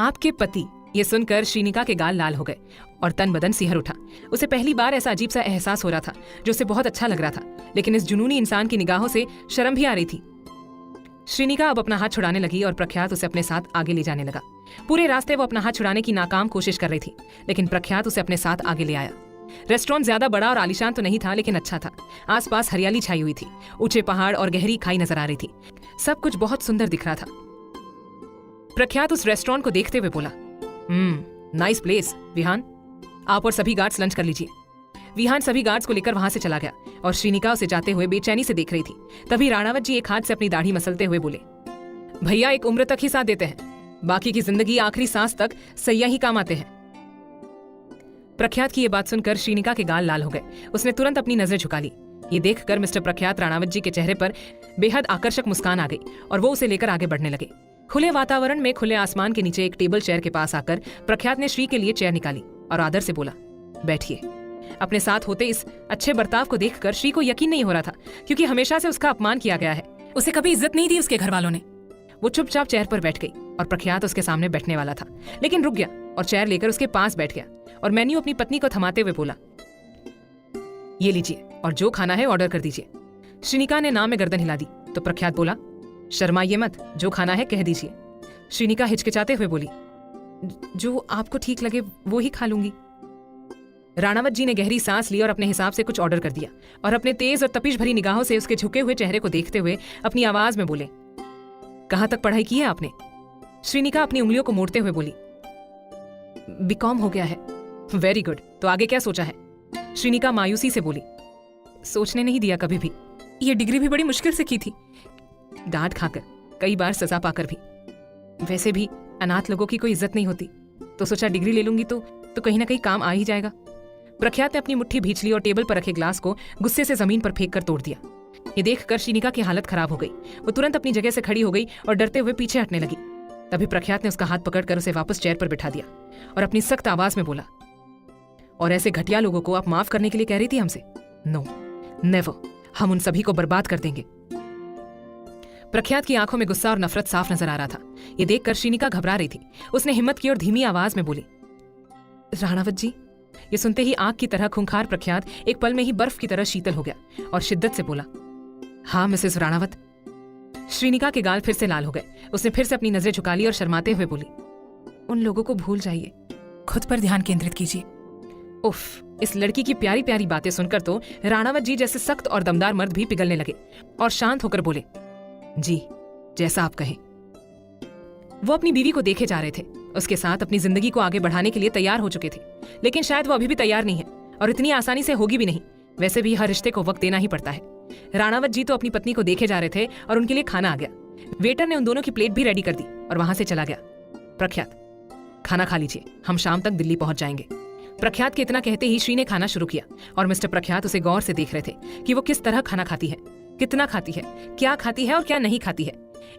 आपके पति? ये सुनकर श्रीनिका के गाल लाल हो गए और तन बदन सिहर उठा। उसे पहली बार ऐसा अजीब सा एहसास हो रहा था जो उसे बहुत अच्छा लग रहा था, लेकिन इस जुनूनी इंसान की निगाहों से शर्म भी आ रही थी। श्रीनिका अब अपना हाथ छुड़ाने लगी और प्रख्यात उसे अपने साथ आगे ले जाने लगा। पूरे रास्ते वो अपना हाथ छुड़ाने की नाकाम कोशिश कर रही थी, लेकिन प्रख्यात उसे अपने साथ आगे ले आया। रेस्टोरेंट ज्यादा बड़ा और आलीशान तो नहीं था, लेकिन अच्छा था। आसपास हरियाली छाई हुई थी, ऊंचे पहाड़ और गहरी खाई नजर आ रही थी। सब कुछ बहुत सुंदर दिख रहा था। प्रख्यात उस रेस्टोरेंट को देखते हुए बोला, नाइस प्लेस विहान, आप और सभी गार्ड्स लंच कर लीजिए। विहान सभी गार्ड्स को लेकर वहां से चला गया और श्रीनिका उसे जाते हुए बेचैनी से देख रही थी। तभी राणावत जी एक हाथ से अपनी दाढ़ी मसलते हुए बोले, भैया एक उम्र तक ही साथ देते हैं, बाकी की जिंदगी आखिरी सांस तक सैया ही काम आते हैं। प्रख्यात की ये बात सुनकर श्रीनिका के गाल लाल हो गए। उसने तुरंत अपनी नजरें झुका ली। ये देखकर मिस्टर प्रख्यात राणावत जी के चेहरे पर बेहद आकर्षक मुस्कान आ गई और वो उसे लेकर आगे बढ़ने लगे। खुले वातावरण में खुले आसमान के नीचे एक टेबल चेयर के पास आकर प्रख्यात ने श्री के लिए चेयर निकाली और आदर से बोला, बैठिए। अपने साथ होते इस अच्छे बर्ताव को देखकर श्री को यकीन नहीं हो रहा था, क्योंकि हमेशा से उसका अपमान किया गया है। उसे कभी इज्जत नहीं दी उसके घर वालों ने। वो चुपचाप चेयर पर बैठ गई और प्रख्यात उसके सामने बैठने वाला था, लेकिन रुक गया और चेयर लेकर उसके पास बैठ गया और मेन्यू अपनी पत्नी को थमाते हुए बोला, ये लीजिए और जो खाना है ऑर्डर कर दीजिए। श्रीनिका ने नाम में गर्दन हिला दी तो प्रख्यात बोला, शर्माइए मत, जो खाना है कह दीजिए। श्रीनिका हिचकिचाते हुए बोली, जो आपको ठीक लगे वो ही खा लूंगी। राणावत जी ने गहरी सांस ली और अपने हिसाब से कुछ ऑर्डर कर दिया और अपने तेज और तपिश भरी निगाहों से उसके झुके हुए चेहरे को देखते हुए अपनी आवाज में बोले, कहां तक पढ़ाई की है आपने? श्रीनिका अपनी उंगलियों को मोड़ते हुए बोली, बीकॉम हो गया है। वेरी गुड, तो आगे क्या सोचा है? श्रीनिका मायूसी से बोली, सोचने नहीं दिया कभी भी, ये डिग्री भी बड़ी मुश्किल से की थी, डांट खाकर, कई बार सजा पाकर भी। वैसे भी अनाथ लोगों की कोई इज्जत नहीं होती, तो सोचा डिग्री ले लूंगी तो कहीं ना कहीं काम आ ही जाएगा। प्रख्यात ने अपनी मुट्ठी भींच ली और टेबल पर रखे ग्लास को गुस्से से जमीन पर फेंक कर तोड़ दिया। ये देखकर श्रीनिका की हालत खराब हो गई। वो तुरंत अपनी जगह से खड़ी हो गई और डरते हुए पीछे हटने लगी। तभी प्रख्यात ने उसका हाथ पकड़कर उसे वापस चेयर पर बिठा दिया और अपनी सख्त आवाज में बोला, और ऐसे घटिया लोगों को आप माफ करने के लिए कह रही थी हमसे? नो नेवर, हम उन सभी को बर्बाद कर देंगे। प्रख्यात की आंखों में गुस्सा और नफरत साफ नजर आ रहा था। ये देखकर श्रीनिका घबरा रही थी। उसने हिम्मत की और धीमी आवाज में बोली, राणावत जी। ये सुनते ही आग की तरह खूंखार प्रख्यात एक पल में ही बर्फ की तरह शीतल हो गया और शिद्दत से बोला, हाँ मिसेस राणावत। श्रीनिका के गाल फिर से लाल हो गए। उसने फिर से अपनी नजरें झुका ली और शर्माते हुए बोली, उन लोगों को भूल जाइए, खुद पर ध्यान केंद्रित कीजिए। उफ, इस लड़की की प्यारी प्यारी बातें सुनकर तो राणावत जी जैसे सख्त और दमदार मर्द भी पिघलने लगे और शांत होकर बोले, जी जैसा आप कहें। वो अपनी बीवी को देखे जा रहे थे, उसके साथ अपनी जिंदगी को आगे बढ़ाने के लिए तैयार हो चुके थे, लेकिन शायद वो अभी भी तैयार नहीं है और इतनी आसानी से होगी भी नहीं। वैसे भी हर रिश्ते को वक्त देना ही पड़ता है। राणावत जी तो अपनी पत्नी को देखे जा रहे थे और उनके लिए खाना आ गया। वेटर ने उन दोनों की प्लेट भी रेडी कर दी और वहां से चला गया। प्रख्यात, खाना खा लीजिए, हम शाम तक दिल्ली पहुंच जाएंगे। प्रख्यात के इतना कहते ही श्री ने खाना शुरू किया और मिस्टर प्रख्यात उसे गौर से देख रहे थे कि वो किस तरह खाना खाती है, कितना खाती है, क्या खाती है और क्या नहीं खाती है।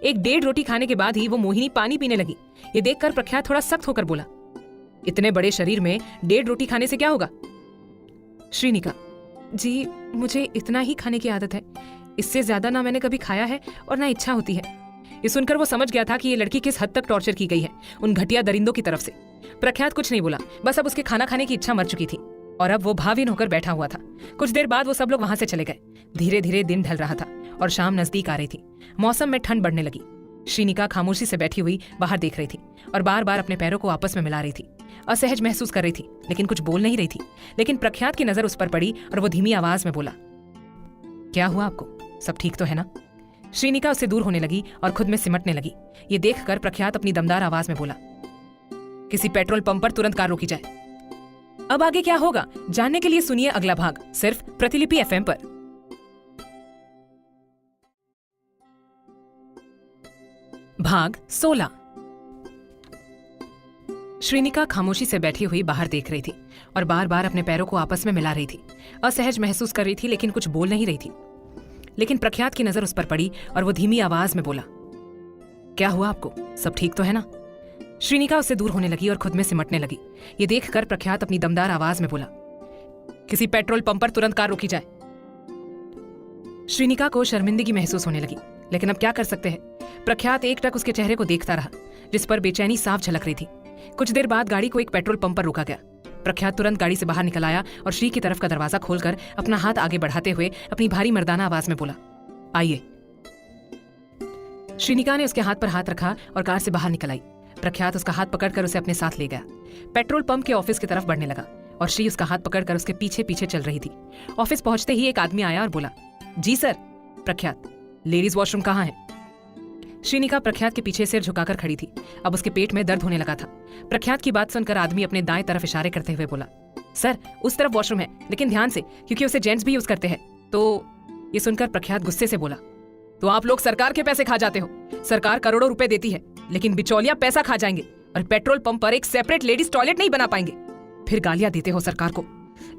एक 1.5 रोटी खाने के बाद ही वो मोहिनी पानी पीने लगी। ये देखकर प्रख्यात थोड़ा सख्त होकर बोला, इतने बड़े शरीर में 1.5 रोटी खाने से क्या होगा? श्रीनिका, जी मुझे इतना ही खाने की आदत है, इससे ज्यादा ना मैंने कभी खाया है और ना इच्छा होती है। ये सुनकर वो समझ गया था कि ये लड़की किस हद तक टॉर्चर की गई है उन घटिया दरिंदों की तरफ से। प्रख्यात कुछ नहीं बोला, बस अब उसके खाना खाने की इच्छा मर चुकी थी और अब वो भावहीन होकर बैठा हुआ था। कुछ देर बाद वो सब लोग वहां से चले गए। धीरे धीरे दिन ढल रहा था और शाम नजदीक आ रही थी। मौसम में ठंड बढ़ने लगी। श्रीनिका खामोशी से बैठी हुई बाहर देख रही थी और बार बार अपने पैरों को आपस में मिला रही थी। असहज महसूस कर रही थी लेकिन कुछ बोल नहीं रही थी। लेकिन प्रख्यात की नजर उस पर पड़ी और वो धीमी आवाज में बोला, क्या हुआ आपको? सब ठीक तो है ना? श्रीनिका उससे दूर होने लगी और खुद में सिमटने लगी। ये देखकर प्रख्यात अपनी दमदार आवाज में बोला, किसी पेट्रोल पंप पर तुरंत कार रोकी जाए। अब आगे क्या होगा जानने के लिए सुनिए अगला भाग, सिर्फ प्रतिलिपि एफएम पर। भाग 16। श्रीनिका खामोशी से बैठी हुई बाहर देख रही थी और बार बार अपने पैरों को आपस में मिला रही थी। असहज महसूस कर रही थी लेकिन कुछ बोल नहीं रही थी। लेकिन प्रख्यात की नजर उस पर पड़ी और वो धीमी आवाज में बोला, क्या हुआ आपको? सब ठीक तो है ना? श्रीनिका उससे दूर होने लगी और खुद में सिमटने लगी। ये देखकर प्रख्यात अपनी दमदार आवाज में बोला, किसी पेट्रोल पंप पर तुरंत कार रोकी जाए। श्रीनिका को शर्मिंदगी महसूस होने लगी, लेकिन अब क्या कर सकते हैं। प्रख्यात एकटक उसके चेहरे को देखता रहा जिस पर बेचैनी साफ झलक रही थी। कुछ देर बाद गाड़ी को एक पेट्रोल पंप पर रोका गया। प्रख्यात तुरंत गाड़ी से बाहर निकल आया और श्री की तरफ का दरवाजा खोलकर अपना हाथ आगे बढ़ाते हुए अपनी भारी मर्दाना आवाज में बोला, आइए। श्रीनिका ने उसके हाथ पर हाथ रखा और कार से बाहर निकल आई। प्रख्यात उसका हाथ पकड़कर उसे अपने साथ ले गया। पेट्रोल पंप के ऑफिस की तरफ बढ़ने लगा और श्री उसका हाथ पकड़कर उसके पीछे पीछे चल रही थी। ऑफिस पहुंचते ही एक आदमी आया और बोला, जी सर। प्रख्यात, लेडीज वॉशरूम कहाँ है? श्रीनिका प्रख्यात के पीछे सिर झुकाकर खड़ी थी। अब उसके पेट में दर्द होने लगा था। प्रख्यात की बात सुनकर आदमी अपने दाएं तरफ इशारे करते हुए बोला, सर उस तरफ वॉशरूम है, लेकिन ध्यान से, क्योंकि उसे जेंट्स भी यूज करते हैं। तो ये सुनकर प्रख्यात गुस्से से बोला, तो आप लोग सरकार के पैसे खा जाते हो। सरकार करोड़ों रुपए देती है, लेकिन बिचौलिया पैसा खा जाएंगे और पेट्रोल पंप पर एक सेपरेट लेडीज टॉयलेट नहीं बना पाएंगे। फिर गालियां देते हो सरकार को,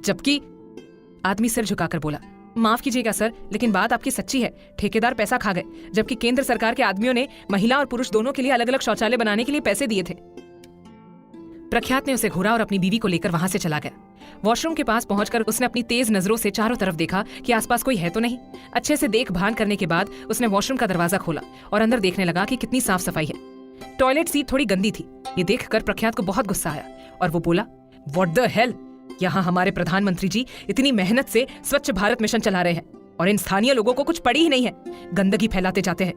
जबकि आदमी सिर झुकाकर बोला, माफ कीजिएगा सर, लेकिन बात आपकी सच्ची है। ठेकेदार पैसा खा गए, जबकि केंद्र सरकार के आदमियों ने महिला और पुरुष दोनों के लिए अलग अलग शौचालय बनाने के लिए पैसे दिए थे। प्रख्यात ने उसे घूरा और अपनी बीवी को लेकर वहां से चला गया। वॉशरूम के पास पहुंचकर उसने अपनी तेज नजरों से चारों तरफ देखा कि आसपास कोई है तो नहीं। अच्छे से देखभाल करने के बाद उसने वॉशरूम का दरवाजा खोला और अंदर देखने लगा कि कितनी साफ सफाई है। टॉयलेट सीट थोड़ी गंदी थी। ये देखकर प्रख्यात को बहुत गुस्सा आया और वो बोला, व्हाट द हेल, यहाँ हमारे प्रधानमंत्री जी इतनी मेहनत से स्वच्छ भारत मिशन चला रहे हैं और इन स्थानीय लोगों को कुछ पड़ी ही नहीं है, गंदगी फैलाते जाते हैं।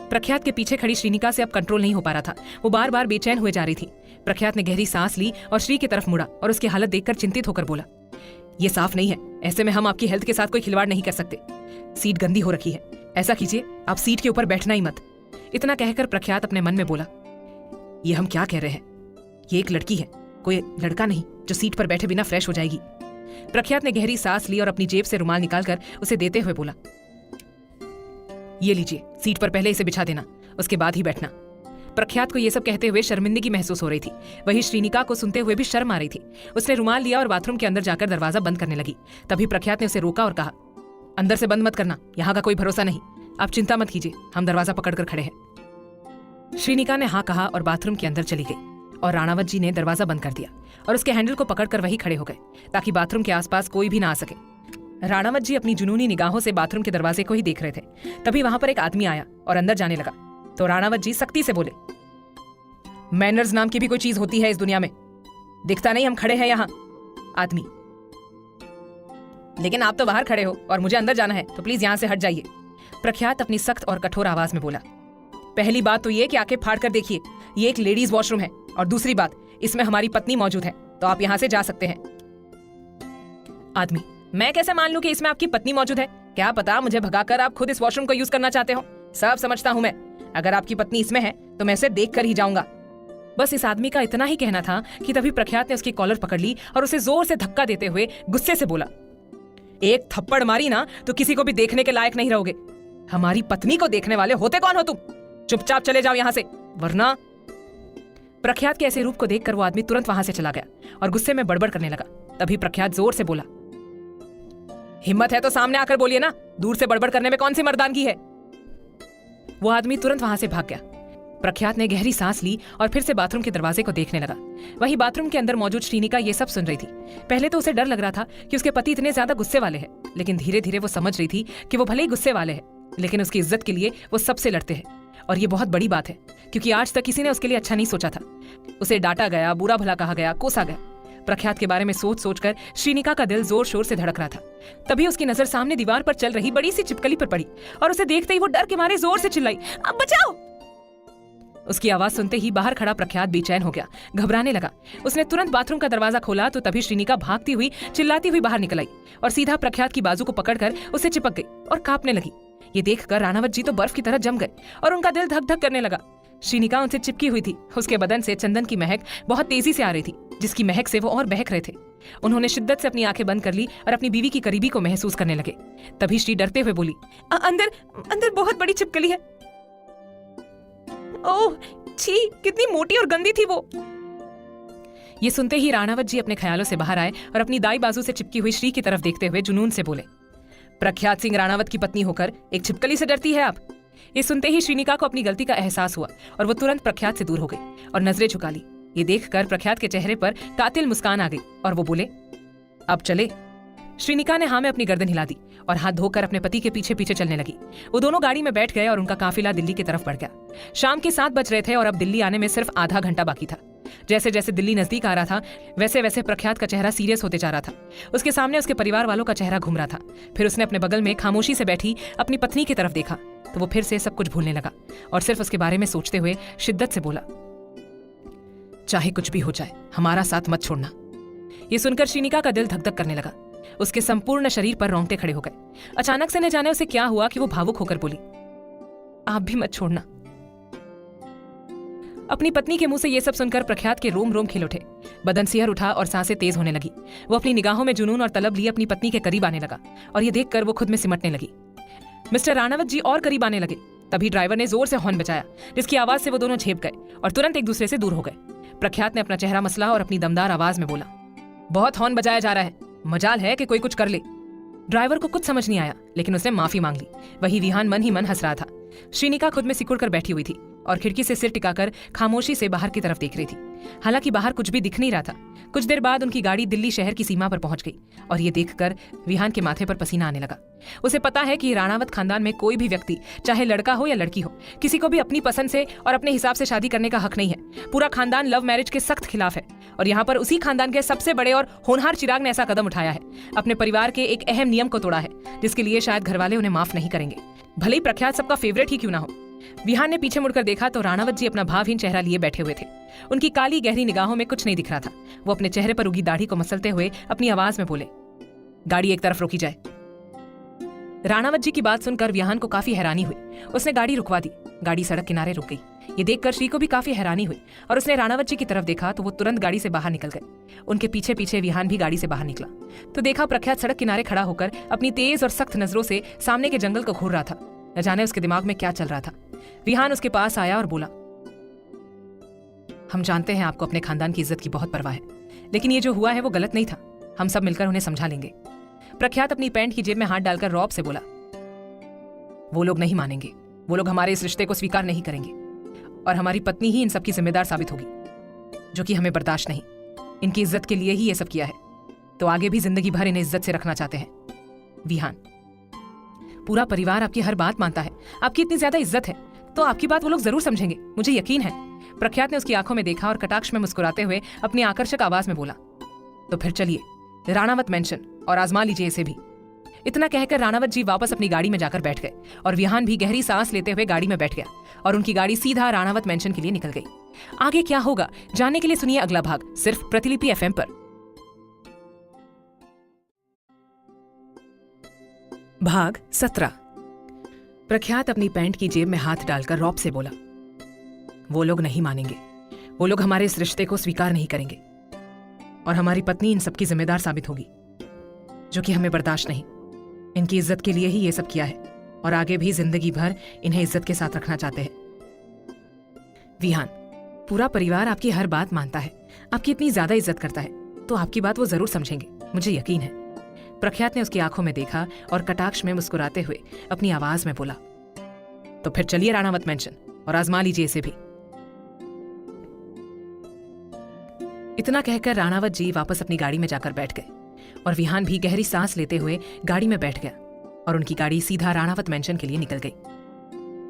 प्रख्यात के पीछे खड़ी श्रीनिका से अब कंट्रोल नहीं हो पा रहा था। वो बार बार बेचैन हुए जा रही थी। प्रख्यात ने गहरी सांस ली और श्री की तरफ मुड़ा और उसकी हालत देखकर चिंतित होकर बोला, ये साफ नहीं है, ऐसे में हम आपकी हेल्थ के साथ कोई खिलवाड़ नहीं कर सकते। सीट गंदी हो रखी है, ऐसा कीजिए आप सीट के ऊपर बैठना ही मत। इतना कहकर प्रख्यात अपने मन में बोला, ये हम क्या कह रहे हैं, ये एक लड़की है, कोई लड़का नहीं जो सीट पर बैठे बिना फ्रेश हो जाएगी। प्रख्यात ने गहरी सांस ली और अपनी जेब से रुमाल निकालकर उसे देते हुए बोला, ये लीजिए, सीट पर पहले इसे बिछा देना, उसके बाद ही बैठना। प्रख्यात को ये सब कहते हुए शर्मिंदगी महसूस हो रही थी। वही श्रीनिका को सुनते हुए भी शर्म आ रही थी। उसने रुमाल लिया और बाथरूम के अंदर जाकर दरवाजा बंद करने लगी। तभी प्रख्यात ने उसे रोका और कहा, अंदर से बंद मत करना, यहाँ का कोई भरोसा नहीं। आप चिंता मत कीजिए, हम दरवाजा पकड़कर खड़े हैं। श्रीनिका ने हाँ कहा और बाथरूम के अंदर चली गई और राणावत जी ने दरवाजा बंद कर दिया और उसके हैंडल को पकड़कर वही खड़े हो गए ताकि बाथरूम के आसपास कोई भी ना आ सके। राणावत जी अपनी जुनूनी निगाहों से बाथरूम के दरवाजे को ही देख रहे थे। तभी वहां पर एक आदमी आया और अंदर जाने लगा तो राणावत जी सख्ती से बोले, मैनर्स नाम की भी कोई चीज होती है इस दुनिया में? दिखता नहीं हम खड़े हैं यहाँ? आदमी, लेकिन आप तो बाहर खड़े हो और मुझे अंदर जाना है, तो प्लीज यहाँ से हट जाइए। प्रख्यात अपनी सख्त और कठोर आवाज में बोला, पहली बात तो ये कि आंखें फाड़ कर देखिए, ये एक लेडीज वॉशरूम है और दूसरी बात, इसमें हमारी पत्नी मौजूद है, तो आप यहाँ से जा सकते हैं। आदमी, मैं कैसे मान लूं कि इसमें आपकी पत्नी मौजूद है? क्या पता मुझे भगाकर आप खुद इस वॉशरूम को यूज करना चाहते हो। सब समझता हूं मैं। अगर आपकी पत्नी इसमें है तो मैं उसे देख कर ही जाऊंगा। बस इस आदमी का इतना ही कहना था कि तभी प्रख्यात ने उसकी कॉलर पकड़ ली और उसे जोर से धक्का देते हुए गुस्से से बोला, एक थप्पड़ मारी ना तो किसी को भी देखने के लायक नहीं रहोगे। हमारी पत्नी को देखने वाले होते कौन हो तुम? चुपचाप चले जाओ यहाँ से, वरना। प्रख्यात के ऐसे रूप को देखकर वो आदमी तुरंत वहां से चला गया और गुस्से में बड़बड़ करने लगा। तभी प्रख्यात जोर से बोला, हिम्मत है तो सामने आकर बोलिए ना, दूर से बड़बड़ करने में कौन सी मर्दानगी है? वो आदमी तुरंत वहां से भाग गया। प्रख्यात ने गहरी सांस ली और फिर से बाथरूम के दरवाजे को देखने लगा। वहीं बाथरूम के अंदर मौजूद श्रीनिका ये सब सुन रही थी। पहले तो उसे डर लग रहा था कि उसके पति इतने ज्यादा गुस्से वाले हैं, लेकिन धीरे धीरे वो समझ रही थी कि वो भले ही गुस्से वाले हैं, लेकिन उसकी इज्जत के लिए वो सबसे लड़ते हैं। और ये बहुत बड़ी बात है, क्योंकि आज तक किसी ने उसके लिए अच्छा नहीं सोचा था। उसे डांटा गया, बुरा भला कहा गया, कोसा गया। प्रख्यात के बारे में सोच सोचकर श्रीनिका का दिल जोर शोर से धड़क रहा था। तभी उसकी नजर सामने दीवार पर चल रही बड़ी सी छिपकली पर पड़ी और उसे देखते ही वो डर के मारे जोर से चिल्लाई, अब बचाओ। उसकी आवाज सुनते ही बाहर खड़ा प्रख्यात बेचैन हो गया, घबराने लगा। उसने तुरंत बाथरूम का दरवाजा खोला तो तभी श्रीनिका भागती हुई चिल्लाती हुई बाहर निकल आई और सीधा प्रख्यात की बाजू को पकड़कर उसे चिपक गई और कांपने लगी। ये देखकर राणावत जी तो बर्फ की तरह जम गए और उनका दिल धक धक करने लगा। श्रीनिका उनसे चिपकी हुई थी। उसके बदन से चंदन की महक बहुत तेजी से आ रही थी, जिसकी महक से वो और बहक रहे थे। उन्होंने शिद्दत से अपनी आंखें बंद कर ली और अपनी बीवी की करीबी को महसूस करने लगे। तभी श्री डरते हुए बोली, अंदर अंदर बहुत बड़ी छिपकली है। ओह छी, कितनी मोटी और गंदी थी वो। ये सुनते ही राणावत जी अपने ख्यालों से बाहर आए और अपनी दाई बाजू से चिपकी हुई श्री की तरफ देखते हुए जुनून से बोले, प्रख्यात सिंह राणावत की पत्नी होकर एक छिपकली से डरती है आप? ये सुनते ही श्रीनिका को अपनी गलती का एहसास हुआ और वो तुरंत प्रख्यात से दूर हो गई और नजरें झुका ली। ये देखकर प्रख्यात के चेहरे पर कातिल मुस्कान आ गई और वो बोले, अब चले? श्रीनिका ने हाँ में अपनी गर्दन हिला दी और हाथ धोकर अपने पति के पीछे पीछे चलने लगी। वो दोनों गाड़ी में बैठ गए और उनका काफिला दिल्ली की तरफ बढ़ गया। शाम के 7 बज रहे थे और अब दिल्ली आने में सिर्फ आधा घंटा बाकी था। जैसे जैसे दिल्ली नजदीक आ रहा था, वैसे वैसे प्रख्यात का चेहरा सीरियस होते जा रहा था। उसके सामने उसके परिवार वालों का चेहरा घूम रहा था। फिर उसने अपने बगल में खामोशी से बैठी अपनी पत्नी की तरफ देखा तो वो फिर से सब कुछ भूलने लगा और सिर्फ उसके बारे में सोचते हुए शिद्दत से बोला, चाहे कुछ भी हो जाए, हमारा साथ मत छोड़ना। ये सुनकर श्रीनिका का दिल धक धक करने लगा। उसके संपूर्ण शरीर पर रोंगटे खड़े हो गए। अचानक से न जाने उसे क्या हुआ कि वो भावुक होकर बोली, आप भी मत छोड़ना। अपनी पत्नी के मुंह से ये सब सुनकर प्रख्यात के रोम रोम खिल उठे, बदन सिहर उठा और सांसें तेज होने लगी। वो अपनी निगाहों में जुनून और तलब लिए अपनी पत्नी के करीब आने लगा और ये देखकर वो खुद में सिमटने लगी। मिस्टर राणावत जी और करीब आने लगे। तभी ड्राइवर ने जोर से हॉर्न बजाया, जिसकी आवाज से वो दोनों झेप गए और तुरंत एक दूसरे से दूर हो गए। प्रख्यात ने अपना चेहरा मसला और अपनी दमदार आवाज में बोला, बहुत हॉर्न बजाया जा रहा है, मजाल है कि कोई कुछ कर ले। ड्राइवर को कुछ समझ नहीं आया, लेकिन उसने माफी मांग ली। वही विहान मन ही मन हंस रहा था। श्रीनिका खुद में सिकुड़ कर बैठी हुई थी और खिड़की से सिर टिकाकर खामोशी से बाहर की तरफ देख रही थी। हालांकि बाहर कुछ भी दिख नहीं रहा था। कुछ देर बाद उनकी गाड़ी दिल्ली शहर की सीमा पर पहुंच गई और ये देखकर विहान के माथे पर पसीना आने लगा। उसे पता है कि राणावत खानदान में कोई भी व्यक्ति, चाहे लड़का हो या लड़की हो, किसी को भी अपनी पसंद से और अपने हिसाब से शादी करने का हक नहीं है। पूरा खानदान लव मैरिज के सख्त खिलाफ है और यहाँ पर उसी खानदान के सबसे बड़े और होनहार चिराग ने ऐसा कदम उठाया है। अपने परिवार के एक अहम नियम को तोड़ा है, जिसके लिए शायद घरवाले उन्हें माफ नहीं करेंगे, भले ही प्रख्यात सबका फेवरेट ही क्यों ना हो। विहान ने पीछे मुड़कर देखा तो राणावत जी अपना भावहीन चेहरा लिए बैठे हुए थे। उनकी काली गहरी निगाहों में कुछ नहीं दिख रहा था। वो अपने चेहरे पर उगी दाढ़ी को मसलते हुए अपनी आवाज में बोले, गाड़ी एक तरफ रोकी जाए। राणावत जी की बात सुनकर विहान को काफी हैरानी हुई। उसने गाड़ी रुकवा दी। गाड़ी सड़क किनारे रुक गई। ये देखकर श्री को भी काफी हैरानी हुई और उसने राणावत जी की तरफ देखा तो वो तुरंत गाड़ी से बाहर निकल गए। उनके पीछे पीछे विहान भी गाड़ी से बाहर निकला तो देखा प्रख्यात सड़क किनारे खड़ा होकर अपनी तेज और सख्त नजरों से सामने के जंगल को घूर रहा था। न जाने उसके दिमाग में क्या चल रहा था। विहान उसके पास आया और बोला, हम जानते हैं आपको अपने खानदान की इज्जत की बहुत परवाह है, लेकिन ये जो हुआ है वो गलत नहीं था। हम सब मिलकर उन्हें समझा लेंगे। प्रख्यात अपनी पैंट की जेब में हाथ डालकर रौब से बोला, वो लोग नहीं मानेंगे। वो लोग हमारे इस रिश्ते को स्वीकार नहीं करेंगे और हमारी पत्नी ही इन सब की जिम्मेदार साबित होगी, जो कि हमें बर्दाश्त नहीं। इनकी इज्जत के लिए ही ये सब किया है, तो आगे भी जिंदगी भर इन्हें इज्जत से रखना चाहते हैं। विहान, पूरा परिवार आपकी हर बात मानता है। आपकी इतनी ज्यादा इज्जत है तो आपकी बात वो लोग जरूर समझेंगे, मुझे यकीन है। प्रख्यात ने उसकी आंखों में देखा और कटाक्ष में मुस्कुराते हुए अपनी आकर्षक आवाज में बोला, तो फिर चलिए राणावत मेंशन और आजमा लीजिए इसे भी। इतना कहकर राणावत जी वापस अपनी गाड़ी में जाकर बैठ गए और विहान भी गहरी सांस लेते हुए गाड़ी में बैठ गया और उनकी गाड़ी सीधा राणावत मेंशन के लिए निकल गई। आगे क्या होगा जानने के लिए सुनिए अगला भाग, सिर्फ प्रतिलिपि FM पर। भाग 17। प्रख्यात अपनी पैंट की जेब में हाथ डालकर रौब से बोला, वो लोग नहीं मानेंगे। वो लोग हमारे इस रिश्ते को स्वीकार नहीं करेंगे और हमारी पत्नी इन सबकी जिम्मेदार साबित होगी, जो कि हमें बर्दाश्त नहीं। इनकी इज्जत के लिए ही ये सब किया है और आगे भी जिंदगी भर इन्हें इज्जत के साथ रखना चाहते हैं। विहान, पूरा परिवार आपकी हर बात मानता है, आपकी इतनी ज्यादा इज्जत करता है, तो आपकी बात वो जरूर समझेंगे, मुझे यकीन है। प्रख्यात ने उसकी आंखों में देखा और कटाक्ष में मुस्कुराते हुए अपनी आवाज में बोला, तो फिर चलिए राणावत मेंशन और आजमा लीजिए इसे भी। इतना कहकर राणावत जी वापस अपनी गाड़ी में जाकर बैठ गए और विहान भी गहरी सांस लेते हुए गाड़ी में बैठ गया और उनकी गाड़ी सीधा राणावत मेंशन के लिए निकल गई।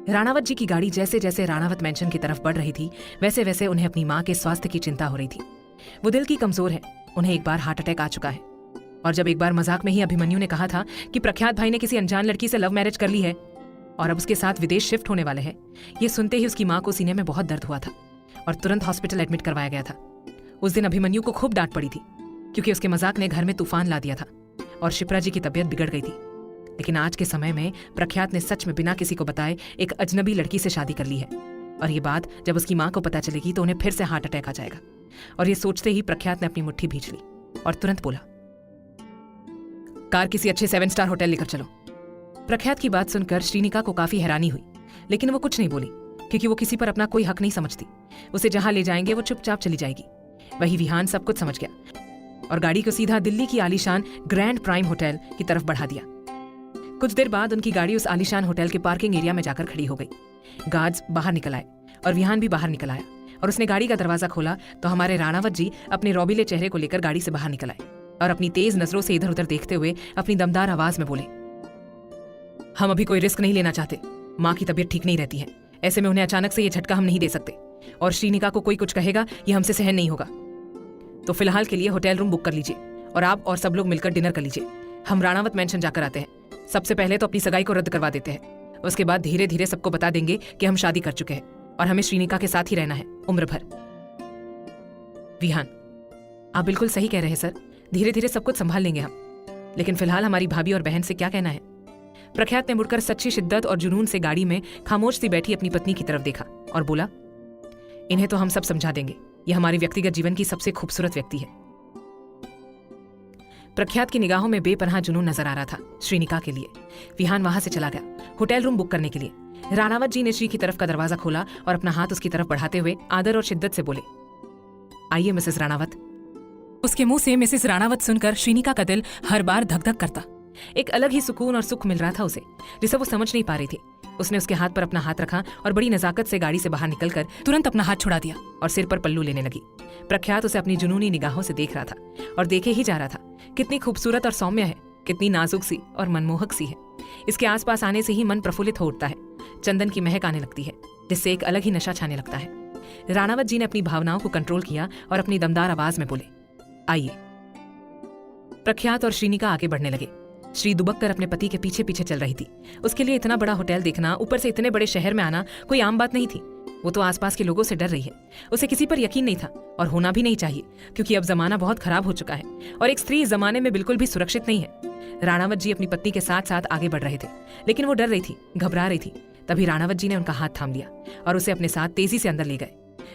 राणावत जी की गाड़ी जैसे जैसे राणावत मेंशन की तरफ बढ़ रही थी, वैसे वैसे उन्हें अपनी मां के स्वास्थ्य की चिंता हो रही थी। वो दिल की कमजोर है, उन्हें एक बार हार्ट अटैक आ चुका है। और जब एक बार मजाक में ही अभिमन्यु ने कहा था कि प्रख्यात भाई ने किसी अनजान लड़की से लव मैरिज कर ली है और अब उसके साथ विदेश शिफ्ट होने वाले हैं, ये सुनते ही उसकी मां को सीने में बहुत दर्द हुआ था और तुरंत हॉस्पिटल एडमिट करवाया गया था। उस दिन अभिमन्यु को खूब डांट पड़ी थी क्योंकि उसके मजाक ने घर में तूफान ला दिया था और शिप्रा जी की तबीयत बिगड़ गई थी। लेकिन आज के समय में प्रख्यात ने सच में बिना किसी को बताए एक अजनबी लड़की से शादी कर ली है और ये बात जब उसकी मां को पता चलेगी तो उन्हें फिर से हार्ट अटैक आ जाएगा। और ये सोचते ही प्रख्यात ने अपनी मुट्ठी भींच ली और तुरंत बोला, कार किसी अच्छे 7 स्टार होटल लेकर चलो। प्रख्यात की बात सुनकर श्रीनिका को काफी हैरानी हुई, लेकिन वो कुछ नहीं बोली क्योंकि वो किसी पर अपना कोई हक नहीं समझती। उसे जहां ले जाएंगे वो चुपचाप चली जाएगी। वही विहान सब कुछ समझ गया और गाड़ी को सीधा दिल्ली की आलीशान ग्रैंड प्राइम होटल की तरफ बढ़ा दिया। कुछ देर बाद उनकी गाड़ी उस आलीशान होटल के पार्किंग एरिया में जाकर खड़ी हो गई। गार्ड्स बाहर निकल आए और विहान भी बाहर निकल आया और उसने गाड़ी का दरवाजा खोला तो हमारे राणावत जी अपने रौबीले चेहरे को लेकर गाड़ी से बाहर निकल आए और अपनी तेज नजरों से इधर उधर देखते हुए अपनी दमदार आवाज में बोले, हम अभी कोई रिस्क नहीं लेना चाहते। माँ की तबीयत ठीक नहीं रहती है, ऐसे में उन्हें अचानक से ये झटका हम नहीं दे सकते और श्रीनिका को कोई कुछ कहेगा ये हमसे सहन नहीं होगा। तो फिलहाल के लिए होटल रूम बुक कर लीजिए और आप और सब लोग मिलकर डिनर कर लीजिए। हम राणावत मेंशन जाकर आते हैं। सबसे पहले तो अपनी सगाई को रद्द करवा देते हैं, उसके बाद धीरे धीरे सबको बता देंगे कि हम शादी कर चुके हैं और हमें श्रीनिका के साथ ही रहना है उम्र भर। विहान, आप बिल्कुल सही कह रहे हैं सर, धीरे धीरे सब कुछ संभाल लेंगे हम, लेकिन फिलहाल हमारी भाभी और बहन से क्या कहना है। प्रख्यात ने मुड़कर सच्ची शिद्दत और जुनून से गाड़ी में खामोश सी बैठी अपनी पत्नी की तरफ देखा और बोला, इन्हें तो हम सब समझा देंगे, ये हमारे व्यक्तिगत जीवन की सबसे खूबसूरत व्यक्ति है। प्रख्यात की निगाहों में बेपनाह जुनून नजर आ रहा था श्रीनिका के लिए। विहान वहां से चला गया होटल रूम बुक करने के लिए। राणावत जी ने श्री की तरफ का दरवाजा खोला और अपना हाथ उसकी तरफ बढ़ाते हुए आदर और शिद्दत से बोले, आइए मिसेस राणावत। उसके मुंह से मिसेस राणावत सुनकर श्रीनिका का दिल हर बार धक धक करता। एक अलग ही सुकून और सुख मिल रहा था उसे, जिसे वो समझ नहीं पा रही थी। उसने उसके हाथ पर अपना हाथ रखा और बड़ी नजाकत से गाड़ी से बाहर निकलकर तुरंत अपना हाथ छुड़ा दिया और सिर पर पल्लू लेने लगी। प्रख्यात उसे अपनी जुनूनी निगाहों से देख रहा था और देखे ही जा रहा था। कितनी खूबसूरत और सौम्य है, कितनी नाजुक सी और मनमोहक सी है। इसके आसपास आने से ही मन प्रफुल्लित हो उठता है, चंदन की महक आने लगती है, जिससे एक अलग ही नशा छाने लगता है। राणावत जी ने अपनी भावनाओं को कंट्रोल किया और अपनी दमदार आवाज में बोले, आइए। प्रख्यात और श्रीनिका आगे बढ़ने लगे। श्री दुबक कर अपने पति के पीछे पीछे चल रही थी। उसके लिए इतना बड़ा होटल देखना, ऊपर से इतने बड़े शहर में आना कोई आम बात नहीं थी। वो तो आसपास के लोगों से डर रही है। उसे किसी पर यकीन नहीं था और होना भी नहीं चाहिए, क्योंकि अब जमाना बहुत खराब हो चुका है और एक स्त्री इस जमाने में बिल्कुल भी सुरक्षित नहीं है। राणावत जी अपनी पत्नी के साथ साथ आगे बढ़ रहे थे, लेकिन वो डर रही थी, घबरा रही थी। तभी राणावत जी ने उनका हाथ थाम लिया और उसे अपने साथ तेजी से अंदर ले गए।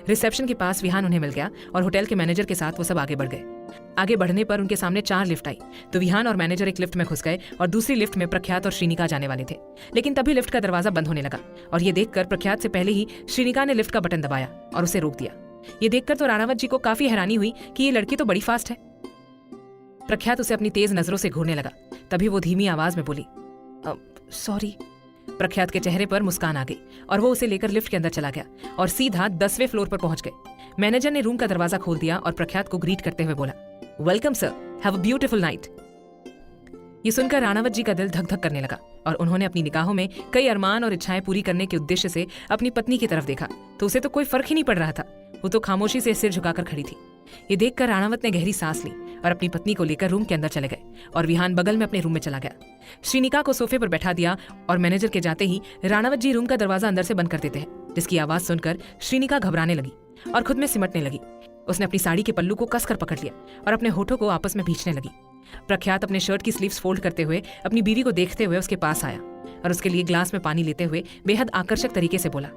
रिसेप्शन के पास विहान उन्हें मिल गया और होटल के मैनेजर के साथ वो सब आगे बढ़ गए। आगे बढ़ने पर उनके सामने 4 लिफ्ट आई, तो विहान और मैनेजर एक लिफ्ट में घुस गए और दूसरी लिफ्ट में प्रख्यात और श्रीनिका जाने वाले थे। लेकिन तभी लिफ्ट का दरवाजा बंद होने लगा और ये देखकर प्रख्यात से पहले ही श्रीनिका ने लिफ्ट का बटन दबाया और उसे रोक दिया। ये देखकर तो राणावत जी को काफी हैरानी हुई कि ये लड़की तो बड़ी फास्ट है। प्रख्यात उसे अपनी तेज नजरों से घूरने लगा। तभी वो धीमी आवाज में बोली, सॉरी। प्रख्यात के चेहरे पर मुस्कान आ गई और वो उसे लेकर लिफ्ट के अंदर चला गया और सीधा 10वें फ्लोर पर पहुंच गए। मैनेजर ने रूम का दरवाजा खोल दिया और प्रख्यात को ग्रीट करते हुए बोला, welcome sir, have a beautiful night. ये सुनकर राणावत जी का दिल धक धक करने लगा और उन्होंने अपनी निगाहों में कई अरमान और इच्छाएं पूरी करने के उद्देश्य से अपनी पत्नी की तरफ देखा, तो उसे तो कोई फर्क ही नहीं पड़ रहा था। वो तो खामोशी से सिर झुकाकर खड़ी थी। ये देखकर राणावत ने गहरी सांस ली और अपनी पत्नी को लेकर रूम के अंदर चले गए और विहान बगल में अपने रूम में चला गया। श्रीनिका को सोफे पर बैठा दिया और मैनेजर के जाते ही राणावत जी रूम का दरवाजा अंदर से बंद कर देते हैं, जिसकी आवाज सुनकर श्रीनिका घबराने लगी और खुद में सिमटने लगी। उसने अपनी साड़ी के पल्लू को कसकर पकड़ लिया और अपने होठों को आपस में भींचने लगी। प्रख्यात अपने शर्ट की स्लीव्स फोल्ड करते हुए अपनी बीवी को देखते हुए उसके पास आया। और उसके लिए ग्लास में पानी लेते हुए बेहद आकर्षक तरीके से बोला,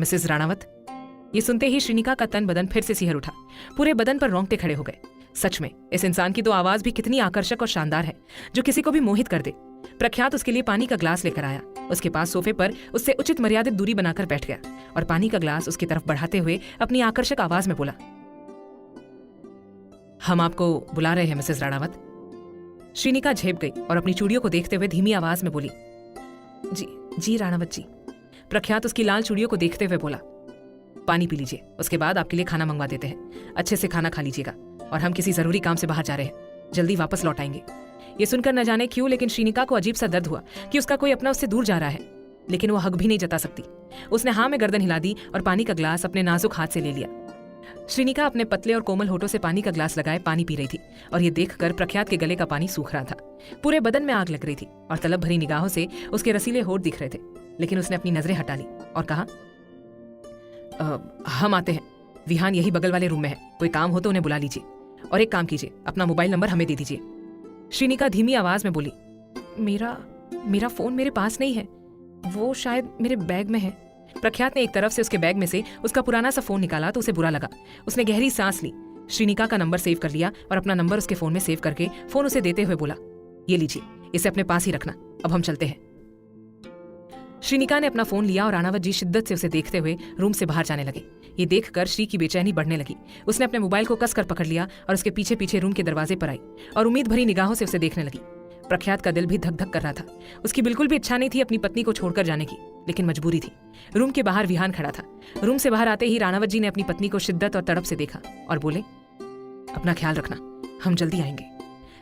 मिसेस राणावत। ये सुनते ही श्रीनिका का तन बदन फिर से सिहर उठा, पूरे बदन पर रोंगटे खड़े हो गए। सच में इस इंसान की तो आवाज भी कितनी आकर्षक और शानदार है, जो किसी को भी मोहित कर दे। प्रख्यात उसके लिए पानी का ग्लास लेकर आया, उसके पास सोफे पर उससे उचित मर्यादित दूरी बनाकर बैठ गया और पानी का ग्लास उसकी तरफ बढ़ाते हुए अपनी आकर्षक आवाज में बोला, हम आपको बुला रहे हैं मिसेस राणावत। श्रीनिका झेप गई और अपनी चूड़ियों को देखते हुए धीमी आवाज में बोली, जी जी राणावत जी। प्रख्यात उसकी लाल चूड़ियों को देखते हुए बोला, पानी पी लीजिए, उसके बाद आपके लिए खाना मंगवा देते हैं। अच्छे से खाना खा लीजिएगा, और हम किसी जरूरी काम से बाहर जा रहे हैं, जल्दी वापस लौट आएंगे। ये सुनकर न जाने क्यों लेकिन श्रीनिका को अजीब सा दर्द हुआ कि उसका कोई अपना उससे दूर जा रहा है, लेकिन वो हक भी नहीं जता सकती। उसने हाँ में गर्दन हिला दी और पानी का ग्लास अपने नाजुक हाथ से ले लिया। श्रीनिका अपने पतले और कोमल होठों से पानी का ग्लास लगाए पानी पी रही थी और ये देखकर प्रख्यात के गले का पानी सूख रहा था। पूरे बदन में आग लग रही थी और तलब भरी निगाहों से उसके रसीले होठ दिख रहे थे, लेकिन उसने अपनी नजरें हटा ली और कहा, हम आते हैं, विहान यही बगल वाले रूम में है, कोई काम हो तो उन्हें बुला लीजिए, और एक काम कीजिए, अपना मोबाइल नंबर हमें दे दीजिए। श्रीनिका धीमी आवाज में बोली, मेरा फोन मेरे पास नहीं है, वो शायद मेरे बैग में है। प्रख्यात ने एक तरफ से उसके बैग में से उसका पुराना सा फोन निकाला तो उसे बुरा लगा। उसने गहरी सांस ली, श्रीनिका का नंबर सेव कर लिया और अपना नंबर उसके फोन में सेव करके फोन उसे देते हुए बोला, ये लीजिए, इसे अपने पास ही रखना, अब हम चलते हैं। श्रीनिका ने अपना फोन लिया और राणावत जी शिद्दत से उसे देखते हुए रूम से बाहर जाने लगे। ये देखकर श्री की बेचैनी बढ़ने लगी। उसने अपने मोबाइल को कसकर पकड़ लिया और उसके पीछे पीछे रूम के दरवाजे पर आई और उम्मीद भरी निगाहों से उसे देखने लगी। प्रख्यात का दिल भी धक धक कर रहा था। उसकी बिल्कुल भी इच्छा नहीं थी अपनी पत्नी को छोड़कर जाने की, लेकिन मजबूरी थी। रूम के बाहर विहान खड़ा था। रूम से बाहर आते ही राणावत जी ने अपनी पत्नी को शिद्दत और तड़प से देखा और बोले, अपना ख्याल रखना, हम जल्दी आएंगे।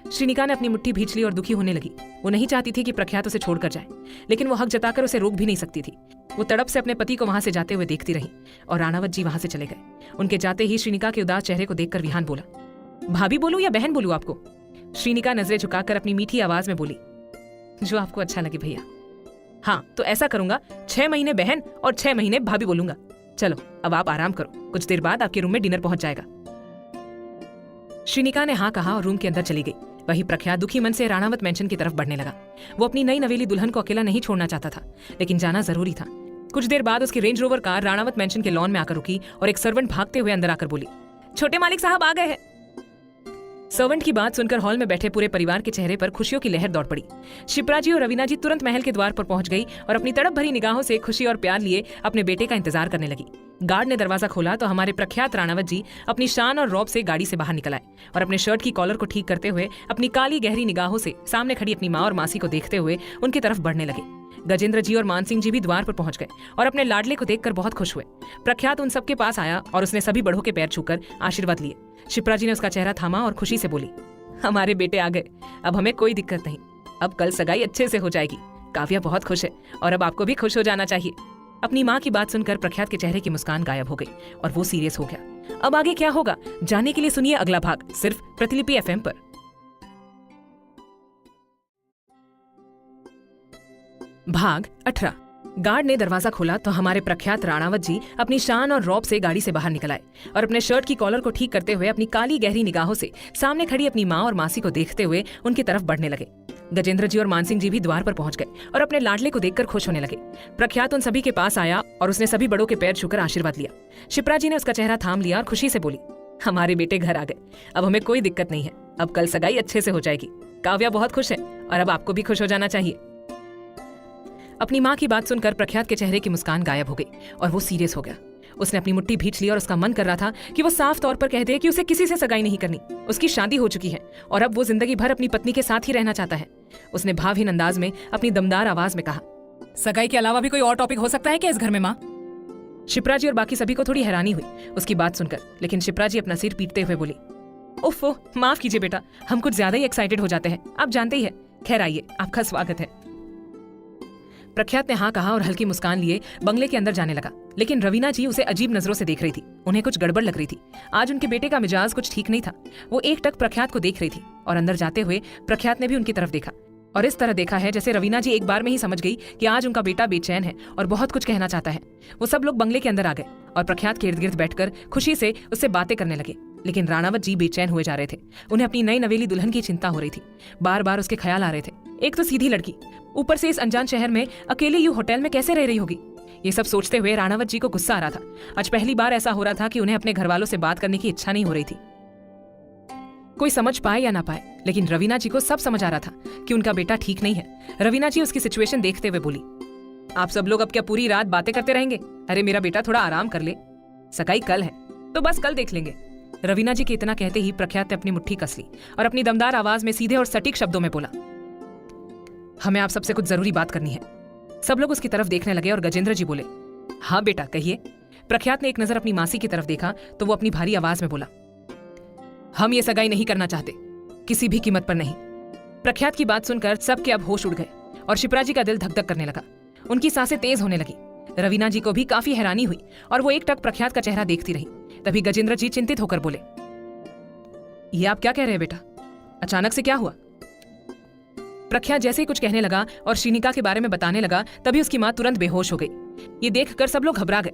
श्रीनिका ने अपनी मुट्ठी भींच ली और दुखी होने लगी। वो नहीं चाहती थी कि प्रख्यात उसे छोड़कर जाए, लेकिन वो हक जताकर उसे रोक भी नहीं सकती थी। वो तड़प से अपने पति को वहां से जाते हुए देखती रही और राणावत जी वहां से चले गए। उनके जाते ही श्रीनिका के उदास चेहरे को देखकर विहान बोला, भाभी बोलूं या बहन बोलूं आपको? श्रीनिका नजरें झुकाकर अपनी मीठी आवाज में बोली, जो आपको अच्छा लगे भैया। हाँ तो ऐसा करूंगा, 6 महीने बहन और 6 महीने भाभी बोलूंगा। चलो अब आप आराम करो, कुछ देर बाद आपके रूम में डिनर पहुंच जाएगा। श्रीनिका ने हाँ कहा और रूम के अंदर चली गई। वही प्रख्यात दुखी मन से राणावत मेंशन की तरफ बढ़ने लगा। वो अपनी नई नवेली दुल्हन को अकेला नहीं छोड़ना चाहता था, लेकिन जाना जरूरी था। कुछ देर बाद उसकी Range Rover car Ranawat mansion के लॉन में आकर रुकी और एक सर्वेंट भागते हुए अंदर आकर बोली, छोटे मालिक साहब आ गए हैं। सर्वेंट की बात सुनकर हॉल में बैठे पूरे परिवार के चेहरे पर खुशियों की लहर दौड़ पड़ी। शिप्रा जी और रवीना जी तुरंत महल के द्वार पर पहुंच गई और अपनी तड़प भरी निगाहों से खुशी और प्यार लिए अपने बेटे का इंतजार करने लगी। गार्ड ने दरवाजा खोला तो हमारे प्रख्यात राणावत जी अपनी शान और रौब से गाड़ी से बाहर निकल आए और अपने शर्ट की कॉलर को ठीक करते हुए अपनी काली गहरी निगाहों से सामने खड़ी अपनी माँ और मासी को देखते हुए उनकी तरफ बढ़ने लगे। गजेंद्र जी और मानसिंह जी भी द्वार पर पहुंच गए और अपने लाडले को देखकर बहुत खुश हुए। प्रख्यात उन सबके पास आया और उसने सभी बड़ों के पैर छूकर आशीर्वाद लिए। शिप्रा जी ने उसका चेहरा थामा और खुशी से बोली, हमारे बेटे आ गए, अब हमें कोई दिक्कत नहीं, अब कल सगाई अच्छे से हो जाएगी। काव्या बहुत खुश है और अब आपको भी खुश हो जाना चाहिए। अपनी माँ की बात सुनकर प्रख्यात के चेहरे की मुस्कान गायब हो गई और वो सीरियस हो गया। अब आगे क्या होगा जानने के लिए सुनिए अगला भाग सिर्फ प्रतिलिपि एफएम पर। भाग 18। गार्ड ने दरवाजा खोला तो हमारे प्रख्यात राणावत जी अपनी शान और रौब से गाड़ी से बाहर निकल आए और अपने शर्ट की कॉलर को ठीक करते हुए अपनी काली गहरी निगाहों से सामने खड़ी अपनी माँ और मासी को देखते हुए उनकी तरफ बढ़ने लगे। गजेंद्र जी और मानसिंह जी भी द्वार पर पहुंच गए और अपने लाडले को देखकर खुश होने लगे। प्रख्यात उन सभी के पास आया और उसने सभी बड़ों के पैर छूकर आशीर्वाद लिया। शिप्रा जी ने उसका चेहरा थाम लिया और खुशी से बोली, हमारे बेटे घर आ गए, अब हमें कोई दिक्कत नहीं है, अब कल सगाई अच्छे से हो जाएगी। काव्या बहुत खुश है और अब आपको भी खुश हो जाना चाहिए। अपनी माँ की बात सुनकर प्रख्यात के चेहरे की मुस्कान गायब हो गई और वो सीरियस हो गया। उसने अपनी मुट्ठी भींच ली और उसका मन कर रहा था कि वो साफ तौर पर कह दे कि उसे किसी से सगाई नहीं करनी, उसकी शादी हो चुकी है और अब वो जिंदगी भर अपनी पत्नी के साथ ही रहना चाहता है। उसने भावहीन अंदाज में अपनी दमदार आवाज में कहा, सगाई के अलावा भी कोई और टॉपिक हो सकता है क्या इस घर में माँ? शिप्रा जी और बाकी सभी को थोड़ी हैरानी हुई उसकी बात सुनकर, लेकिन शिप्रा जी अपना सिर पीटते हुए बोली, उफ़ माफ कीजिए बेटा, हम कुछ ज्यादा ही एक्साइटेड हो जाते हैं, आप जानते ही है। खैर आइए, आपका स्वागत है। प्रख्यात ने हाँ कहा और हल्की मुस्कान लिए बंगले के अंदर जाने लगा, लेकिन रवीना जी उसे अजीब नजरों से देख रही थी। उन्हें कुछ गड़बड़ लग रही थी। आज उनके बेटे का मिजाज कुछ ठीक नहीं था। वो एकटक प्रख्यात को देख रही थी और अंदर जाते हुए प्रख्यात ने भी उनकी तरफ देखा और इस तरह देखा है जैसे रवीना जी एक बार में ही समझ गई कि आज उनका बेटा बेचैन है और बहुत कुछ कहना चाहता है। वो सब लोग बंगले के अंदर आ गए और प्रख्यात के इर्द गिर्द बैठकर खुशी से उससे बातें करने लगे, लेकिन राणावत जी बेचैन हुए जा रहे थे। उन्हें अपनी नई नवेली दुल्हन की चिंता हो रही थी। बार बार उसके ख्याल आ रहे थे। एक तो सीधी लड़की, ऊपर से इस अनजान शहर में अकेले यूं होटल में कैसे रह रही होगी। ये सब सोचते हुए राणावत जी को गुस्सा आ रहा था। आज पहली बार ऐसा हो रहा था कि उन्हें अपने घर वालों से बात करने की इच्छा नहीं हो रही थी। कोई समझ पाए या ना पाए, लेकिन रवीना जी को सब समझ आ रहा था कि उनका बेटा ठीक नहीं है। रवीना जी उसकी सिचुएशन देखते हुए बोली, आप सब लोग अब क्या पूरी रात बातें करते रहेंगे? अरे मेरा बेटा थोड़ा आराम कर ले, सगाई कल है तो बस कल देख लेंगे। रवीना जी के इतना कहते ही प्रख्यात ने अपनी मुट्ठी कस ली और अपनी दमदार आवाज में सीधे और सटीक शब्दों में बोला, हमें आप सबसे कुछ जरूरी बात करनी है। सब लोग उसकी तरफ देखने लगे और गजेंद्र जी बोले, हाँ बेटा कहिए। प्रख्यात ने एक नजर अपनी मासी की तरफ देखा तो वो अपनी भारी आवाज में बोला, हम ये सगाई नहीं करना चाहते, किसी भी कीमत पर नहीं। प्रख्यात की बात सुनकर सबके अब होश उड़ गए और शिप्रा जी का दिल धक धक करने लगा। उनकी सांसें तेज होने लगी। रवीना जी को भी काफी हैरानी हुई और वो एक टक प्रख्यात का चेहरा देखती रही। तभी गजेंद्र जी चिंतित होकर बोले, ये आप क्या कह रहे हैं बेटा, अचानक से क्या हुआ? प्रख्यात जैसे ही कुछ कहने लगा और श्रीनिका के बारे में बताने लगा, तभी उसकी मां तुरंत बेहोश हो गई। ये देखकर सब लोग घबरा गए।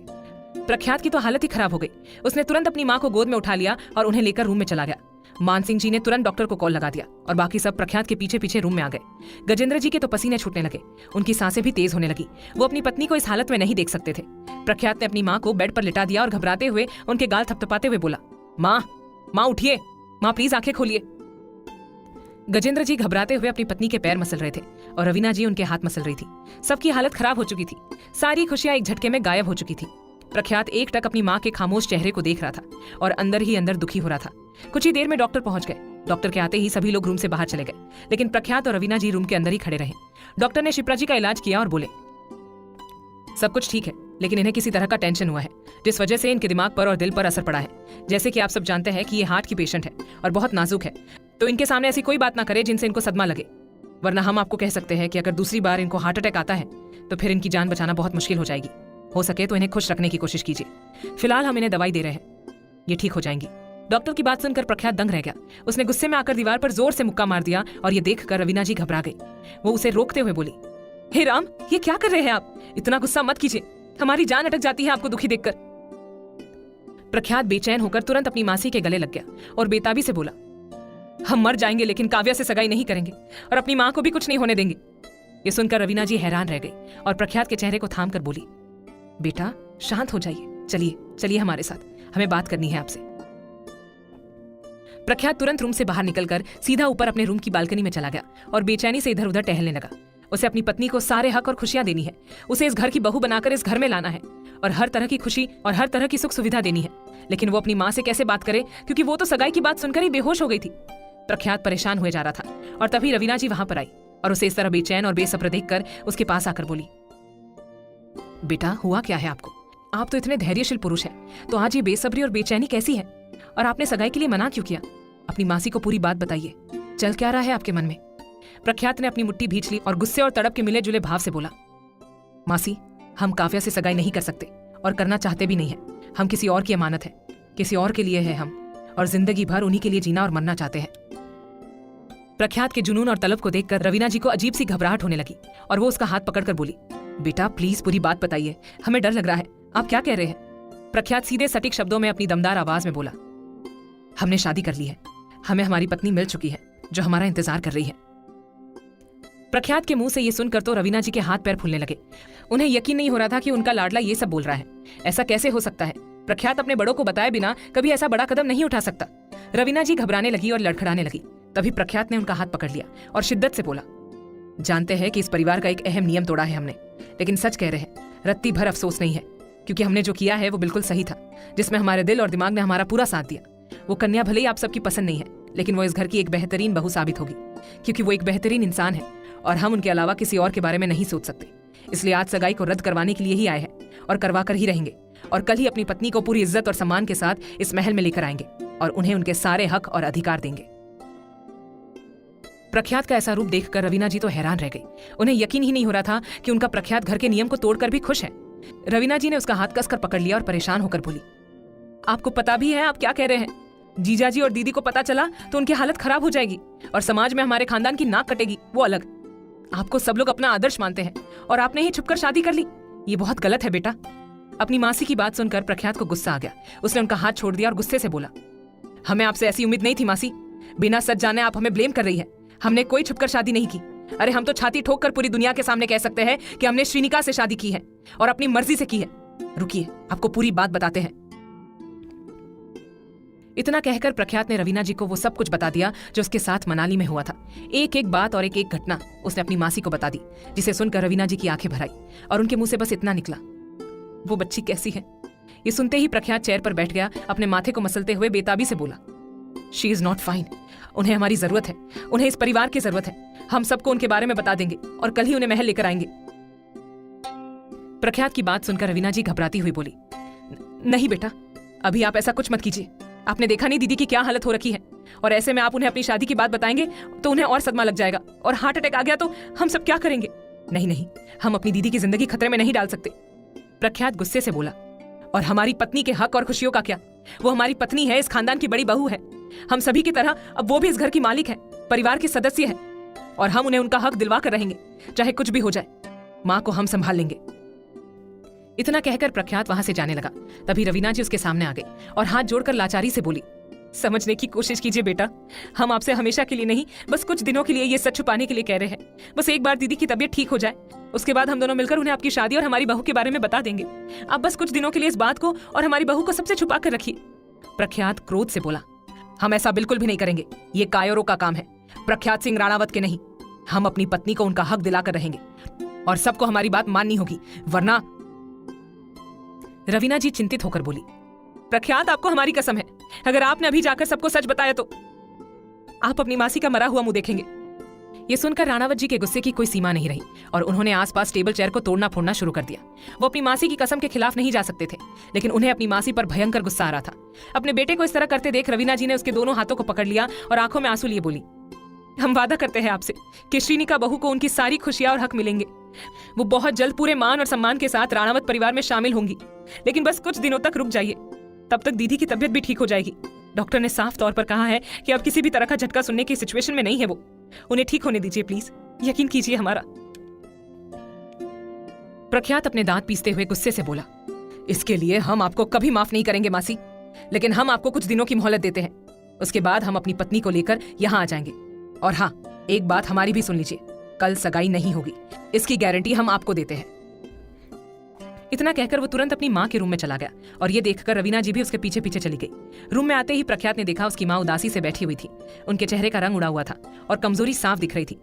प्रख्यात की तो हालत ही खराब हो गई। उसने तुरंत अपनी मां को गोद में उठा लिया और उन्हें लेकर रूम में चला गया। मान सिंह जी ने तुरंत डॉक्टर को कॉल लगा दिया और बाकी सब प्रख्यात के पीछे पीछे रूम में आ गए। गजेंद्र जी के तो पसीने छूटने लगे, उनकी सांसें भी तेज होने लगी। वो अपनी पत्नी को इस हालत में नहीं देख सकते थे। प्रख्यात ने अपनी मां को बेड पर लिटा दिया और घबराते हुए उनके गाल थपथपाते हुए बोला, मां उठिए, मां प्लीज आंखें खोलिए। गजेंद्र जी घबराते हुए अपनी पत्नी के पैर मसल रहे थे और रवीना जी उनके हाथ मसल रही थी। सबकी हालत खराब हो चुकी थी। सारी खुशियां एक झटके में गायब हो चुकी थी। प्रख्यात एक टक अपनी मां के खामोश चेहरे को देख रहा था और अंदर ही अंदर दुखी हो रहा था। कुछ ही देर में डॉक्टर पहुंच गए। डॉक्टर के आते ही सभी लोग रूम से बाहर चले गए, लेकिन प्रख्यात और रवीना जी रूम के अंदर ही खड़े रहे। डॉक्टर ने शिप्रा जी का इलाज किया और बोले, सब कुछ ठीक है, लेकिन इन्हें किसी तरह का टेंशन हुआ है, जिस वजह से इनके दिमाग पर और दिल पर असर पड़ा है। जैसे कि आप सब जानते हैं कि ये हार्ट की पेशेंट है और बहुत नाजुक है, तो इनके सामने ऐसी कोई बात ना करे जिनसे इनको सदमा लगे, वरना हम आपको कह सकते हैं कि अगर दूसरी बार इनको हार्ट अटैक आता है तो फिर इनकी जान बचाना बहुत मुश्किल हो जाएगी। हो सके तो इन्हें खुश रखने की कोशिश कीजिए। फिलहाल हम इन्हें दवाई दे रहे हैं, ये ठीक हो जाएंगी। डॉक्टर की बात सुनकर प्रख्यात दंग रह गया। उसने गुस्से में आकर दीवार पर जोर से मुक्का मार दिया और ये देखकर रवीना जी घबरा गई। वो उसे रोकते हुए बोली, हे राम, ये क्या कर रहे हैं आप? इतना गुस्सा मत कीजिए, हमारी जान अटक जाती है आपको दुखी देखकर। प्रख्यात बेचैन होकर तुरंत अपनी मासी के गले लग गया और बेताबी से बोला, हम मर जाएंगे लेकिन काव्या से सगाई नहीं करेंगे और अपनी मां को भी कुछ नहीं होने देंगे। ये सुनकर रवीना जी हैरान रह गई और प्रख्यात के चेहरे को थाम कर बोली, बेटा शांत हो जाइए, चलिए चलिए हमारे साथ, हमें बात करनी है आपसे। प्रख्यात तुरंत रूम से बाहर निकलकर सीधा ऊपर अपने रूम की बालकनी में चला गया और बेचैनी से इधर उधर टहलने लगा। उसे अपनी पत्नी को सारे हक और खुशियां देनी है। उसे इस घर की बहू बनाकर इस घर में लाना है और हर तरह की खुशी और हर तरह की सुख सुविधा देनी है। लेकिन वो अपनी मां से कैसे बात करे, क्योंकि वो तो सगाई की बात सुनकर ही बेहोश हो गई थी। प्रख्यात परेशान हुए जा रहा था और तभी रवीना जी वहां पर आई और उसे इस तरह बेचैन और बेसब्र देखकर उसके पास आकर बोली, बेटा हुआ क्या है आपको? आप तो इतने धैर्यशील पुरुष हैं, तो आज ये बेसब्री और बेचैनी कैसी है? और आपने सगाई के लिए मना क्यों किया? अपनी मासी को पूरी बात बताइए, चल क्या रहा है आपके मन में? प्रख्यात ने अपनी मुट्ठी भींच ली और गुस्से और तड़प के मिले जुले भाव से बोला, मासी, हम काव्या से सगाई नहीं कर सकते और करना चाहते भी नहीं है। हम किसी और की अमानत है, किसी और के लिए है हम, और जिंदगी भर उन्हीं के लिए जीना और मरना चाहते हैं। प्रख्यात के जुनून और तलब को देखकर रवीना जी को अजीब सी घबराहट होने लगी और वो उसका हाथ पकड़कर बोली, बेटा प्लीज पूरी बात बताइए, हमें डर लग रहा है, आप क्या कह रहे हैं? प्रख्यात सीधे सटीक शब्दों में अपनी दमदार आवाज में बोला, हमने शादी कर ली है, हमें हमारी पत्नी मिल चुकी है जो हमारा इंतजार कर रही है। प्रख्यात के मुंह से ये सुनकर तो रवीना जी के हाथ पैर फूलने लगे। उन्हें यकीन नहीं हो रहा था कि उनका लाडला ये सब बोल रहा है। ऐसा कैसे हो सकता है? प्रख्यात अपने बड़ों को बताए बिना कभी ऐसा बड़ा कदम नहीं उठा सकता। रवीना जी घबराने लगी और लड़खड़ाने लगी। तभी प्रख्यात ने उनका हाथ पकड़ लिया और शिद्दत से बोला, जानते हैं कि इस परिवार का एक अहम नियम तोड़ा है हमने, लेकिन सच कह रहे हैं, रत्ती भर अफसोस नहीं है, क्योंकि हमने जो किया है वो बिल्कुल सही था, जिसमें हमारे दिल और दिमाग ने हमारा पूरा साथ दिया। वो कन्या भले ही आप सबकी पसंद नहीं है, लेकिन वो इस घर की एक बेहतरीन बहू साबित होगी, क्योंकि वो एक बेहतरीन इंसान है और हम उनके अलावा किसी और के बारे में नहीं सोच सकते। इसलिए आज सगाई को रद्द करवाने के लिए ही आए हैं और करवा कर ही रहेंगे, और कल ही अपनी पत्नी को पूरी इज्जत और सम्मान के साथ इस महल में लेकर आएंगे और उन्हें उनके सारे हक और अधिकार देंगे। प्रख्यात का ऐसा रूप देखकर रवीना जी तो हैरान रह गई। उन्हें यकीन ही नहीं हो रहा था कि उनका प्रख्यात घर के नियम को तोड़कर भी खुश है। रवीना जी ने उसका हाथ कसकर पकड़ लिया और परेशान होकर बोली, आपको पता भी है आप क्या कह रहे हैं? जीजाजी और दीदी को पता चला तो उनकी हालत खराब हो जाएगी और समाज में हमारे खानदान की नाक कटेगी, वो अलग। आपको सब लोग अपना आदर्श मानते हैं और आपने ही छुपकर शादी कर ली। ये बहुत गलत है बेटा। अपनी मासी की बात सुनकर प्रख्यात को गुस्सा आ गया। उसने उनका हाथ छोड़ दिया और गुस्से से बोला, हमें आपसे ऐसी उम्मीद नहीं थी मासी। बिना सच जाने आप हमें ब्लेम कर रही है। हमने कोई छुपकर शादी नहीं की। अरे हम तो छाती ठोक कर पूरी दुनिया के सामने कह सकते हैं कि हमने श्रीनिका से शादी की है और अपनी मर्जी से की है। रुकिए, आपको पूरी बात बताते हैं। इतना कहकर प्रख्यात ने रवीना जी को वो सब कुछ बता दिया जो उसके साथ मनाली में हुआ था। एक एक बात और एक एक घटना उसने अपनी मासी को बता दी, जिसे सुनकर रवीना जी की आंखें भर आई और उनके मुंह से बस इतना निकला, वो बच्ची कैसी है। ये सुनते ही प्रख्यात चेयर पर बैठ गया, अपने माथे को मसलते हुए बेताबी से बोला, शी इज नॉट फाइन। उन्हें हमारी जरूरत है, उन्हें इस परिवार की जरूरत है। हम सबको उनके बारे में बता देंगे और कल ही उन्हें महल लेकर आएंगे। प्रख्यात की बात सुनकर रवीना जी घबराती हुई बोली, नहीं बेटा, अभी आप ऐसा कुछ मत कीजिए। आपने देखा नहीं दीदी की क्या हालत हो रखी है, और ऐसे में आप उन्हें अपनी शादी की बात बताएंगे तो उन्हें और सदमा लग जाएगा और हार्ट अटैक आ गया तो हम सब क्या करेंगे। नहीं नहीं, हम अपनी दीदी की जिंदगी खतरे में नहीं डाल सकते। प्रख्यात गुस्से से बोला, और हमारी पत्नी के हक और खुशियों का क्या? वो हमारी पत्नी है, इस खानदान की बड़ी बहू है। हम सभी की तरह अब वो भी इस घर की मालिक है, परिवार के सदस्य है, और हम उन्हें उनका हक दिलवा कर रहेंगे, चाहे कुछ भी हो जाए। माँ को हम संभाल लेंगे। इतना कहकर प्रख्यात वहां से जाने लगा। तभी रवीना जी उसके सामने आ गई और हाथ जोड़कर लाचारी से बोली, समझने की कोशिश कीजिए बेटा, हम आपसे हमेशा के लिए नहीं, बस कुछ दिनों के लिए ये सच छुपाने के लिए कह रहे हैं। बस एक बार दीदी की तबीयत ठीक हो जाए, उसके बाद हम दोनों मिलकर उन्हें आपकी शादी और हमारी बहू के बारे में बता देंगे। आप बस कुछ दिनों के लिए इस बात को और हमारी बहू को सबसे छुपा कर रखिए। प्रख्यात क्रोध से बोला, हम ऐसा बिल्कुल भी नहीं करेंगे, ये कायरों का काम है, प्रख्यात सिंह राणावत के नहीं। हम अपनी पत्नी को उनका हक दिलाकर रहेंगे और सबको हमारी बात माननी होगी, वरना। रवीना जी चिंतित होकर बोली, प्रख्यात आपको हमारी कसम है, अगर आपने अभी जाकर सबको सच बताया तो आप अपनी मासी का मरा हुआ मुंह देखेंगे। ये सुनकर राणावत जी के गुस्से की कोई सीमा नहीं रही और उन्होंने आसपास टेबल चेयर को तोड़ना फोड़ना शुरू कर दिया। वो अपनी मासी की कसम के खिलाफ नहीं जा सकते थे, लेकिन उन्हें अपनी मासी पर भयंकर गुस्सा आ रहा था। अपने बेटे को इस तरह करते देख रवीना जी ने उसके दोनों हाथों को पकड़ लिया और आंखों में आंसू लिए बोली, हम वादा करते हैं आपसे कि श्रीनिका बहू को उनकी सारी खुशियां और हक मिलेंगे। वो बहुत जल्द पूरे मान और सम्मान के साथ राणावत परिवार में शामिल होंगी, लेकिन बस कुछ दिनों तक रुक जाइए, तब तक दीदी की तबीयत भी ठीक हो जाएगी। डॉक्टर ने साफ तौर पर कहा है कि अब किसी भी तरह का झटका सुनने की सिचुएशन में नहीं है वो। उन्हें ठीक होने दीजिए प्लीज, यकीन कीजिए हमारा। प्रख्यात अपने दांत पीसते हुए गुस्से से बोला, इसके लिए हम आपको कभी माफ नहीं करेंगे मासी, लेकिन हम आपको कुछ दिनों की मोहलत देते हैं। उसके बाद हम अपनी पत्नी को लेकर यहाँ आ जाएंगे। और हाँ, एक बात हमारी भी सुन लीजिए, कल सगाई नहीं होगी, इसकी गारंटी हम आपको देते हैं। इतना कहकर वो तुरंत अपनी माँ के रूम में चला गया और ये देखकर रवीना जी भी उसके पीछे पीछे चली गई। रूम में आते ही प्रख्यात ने देखा उसकी माँ उदासी से बैठी हुई थी। उनके चेहरे का रंग उड़ा हुआ था और कमजोरी साफ दिख रही थी।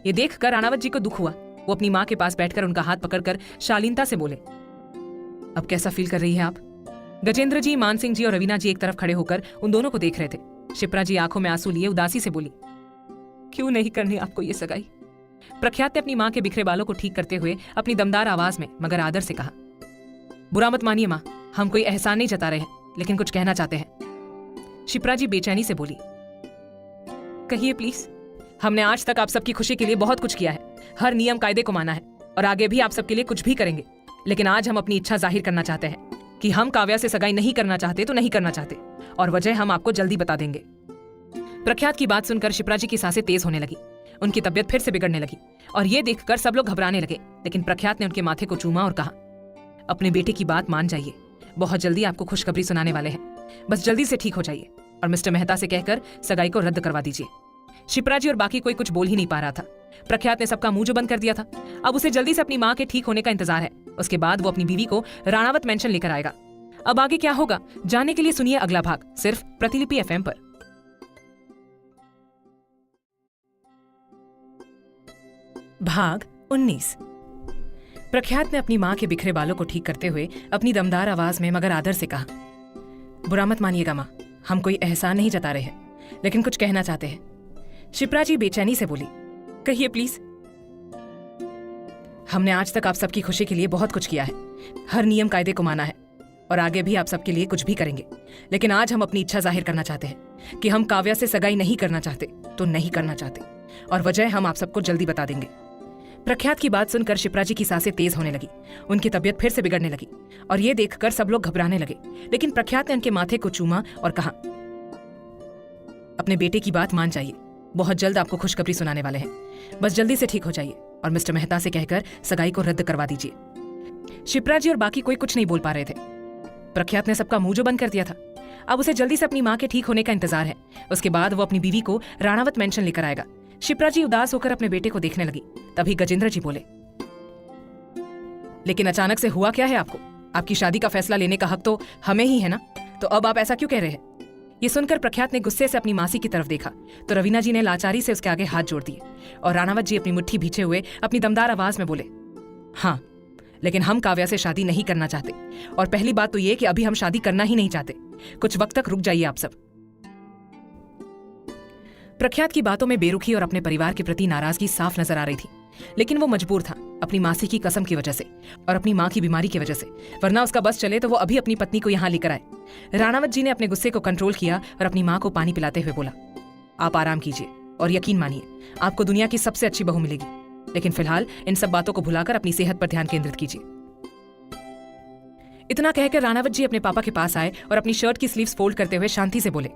ये देखकर राणावत जी को दुख हुआ। वो अपनी माँ के पास बैठकर उनका हाथ पकड़कर शालीनता से बोले, अब कैसा फील कर रही है आप? गजेंद्र जी, मान सिंह जी और रवीना जी एक तरफ खड़े होकर उन दोनों को देख रहे थे। शिप्रा जी आंखों में आंसू लिए उदासी से बोली, क्यों नहीं करनी आपको ये सगाई? प्रख्यात ने अपनी माँ के बिखरे बालों को ठीक करते हुए अपनी दमदार आवाज में मगर आदर से कहा, बुरा मत मानिए माँ, हम कोई एहसान नहीं जता रहे हैं, लेकिन कुछ कहना चाहते हैं। शिप्रा जी बेचैनी से बोली, कहिए प्लीज। हमने आज तक आप सबकी खुशी के लिए बहुत कुछ किया है, हर नियम कायदे को माना है और आगे भी आप सबके लिए कुछ भी करेंगे, लेकिन आज हम अपनी इच्छा जाहिर करना चाहते हैं कि हम काव्या से सगाई नहीं करना चाहते तो नहीं करना चाहते, और वजह हम आपको जल्दी बता देंगे। प्रख्यात की बात सुनकर शिप्रा जी की सांसें तेज होने लगी, उनकी तबियत फिर से बिगड़ने लगी और ये देखकर सब लोग घबराने लगे। लेकिन प्रख्यात ने उनके माथे को चूमा और कहा, अपने बेटे की बात मान जाइए, बहुत जल्दी आपको खुशखबरी सुनाने वाले हैं, बस जल्दी से ठीक हो जाइए और मिस्टर मेहता से कहकर सगाई को रद्द करवा दीजिए। शिप्रा जी और बाकी कोई कुछ बोल ही नहीं पा रहा था। प्रख्यात ने सबका मुंह जो बंद कर दिया था। अब उसे जल्दी से अपनी माँ के ठीक होने का इंतजार है। उसके बाद वो अपनी बीवी को राणावत मेंशन लेकर आएगा। अब आगे क्या होगा जानने के लिए सुनिए अगला भाग, सिर्फ प्रतिलिपि FM पर। भाग 19। प्रख्यात ने अपनी माँ के बिखरे बालों को ठीक करते हुए अपनी दमदार आवाज में मगर आदर से कहा, बुरा मत मानिएगा माँ, हम कोई एहसान नहीं जता रहे हैं, लेकिन कुछ कहना चाहते हैं। शिप्रा जी बेचैनी से बोली, कहिए प्लीज। हमने आज तक आप सबकी खुशी के लिए बहुत कुछ किया है, हर नियम कायदे को माना है और आगे भी आप सबके लिए कुछ भी करेंगे, लेकिन आज हम अपनी इच्छा जाहिर करना चाहते हैं कि हम काव्या से सगाई नहीं करना चाहते तो नहीं करना चाहते, और वजह हम आप सबको जल्दी बता देंगे। प्रख्यात की बात सुनकर शिप्रा जी की सांसें तेज होने लगी, उनकी तबीयत फिर से बिगड़ने लगी और ये देखकर सब लोग घबराने लगे। लेकिन प्रख्यात ने उनके माथे को चूमा और कहा, अपने बेटे की बात मान जाइए, बहुत जल्द आपको खुशखबरी सुनाने वाले हैं, बस जल्दी से ठीक हो जाइए और मिस्टर मेहता से कहकर सगाई को रद्द करवा दीजिए। शिप्रा जी और बाकी कोई कुछ नहीं बोल पा रहे थे। प्रख्यात ने सबका मुंह जो बंद कर दिया था। अब उसे जल्दी से अपनी माँ के ठीक होने का इंतजार है। उसके बाद वो अपनी बीवी को राणावत मेंशन लेकर आएगा। शिप्रा जी उदास होकर अपने बेटे को देखने लगी। तभी गजेंद्र जी बोले, लेकिन अचानक से हुआ क्या है आपको? आपकी शादी का फैसला लेने का हक तो हमें ही है ना, तो अब आप ऐसा क्यों कह रहे हैं? ये सुनकर प्रख्यात ने गुस्से से अपनी मासी की तरफ देखा तो रवीना जी ने लाचारी से उसके आगे हाथ जोड़ दिए और राणावत जी अपनी मुट्ठी भींचे हुए अपनी दमदार आवाज में बोले, हाँ, लेकिन हम काव्या से शादी नहीं करना चाहते। और पहली बात तो ये कि अभी हम शादी करना ही नहीं चाहते। कुछ वक्त तक रुक जाइए आप सब। प्रख्यात की बातों में बेरुखी और अपने परिवार के प्रति नाराजगी साफ नजर आ रही थी, लेकिन वो मजबूर था अपनी मासी की कसम की वजह से और अपनी माँ की बीमारी की वजह से, वरना उसका बस चले तो वो अभी अपनी पत्नी को यहाँ लेकर आए। राणावत जी ने अपने गुस्से को कंट्रोल किया और अपनी माँ को पानी पिलाते हुए बोला, आप आराम कीजिए और यकीन मानिए आपको दुनिया की सबसे अच्छी बहू मिलेगी, लेकिन फिलहाल इन सब बातों को भुलाकर अपनी सेहत पर ध्यान केंद्रित कीजिए। इतना कहकर राणावत जी अपने पापा के पास आए और अपनी शर्ट की स्लीव्स फोल्ड करते हुए शांति से बोले,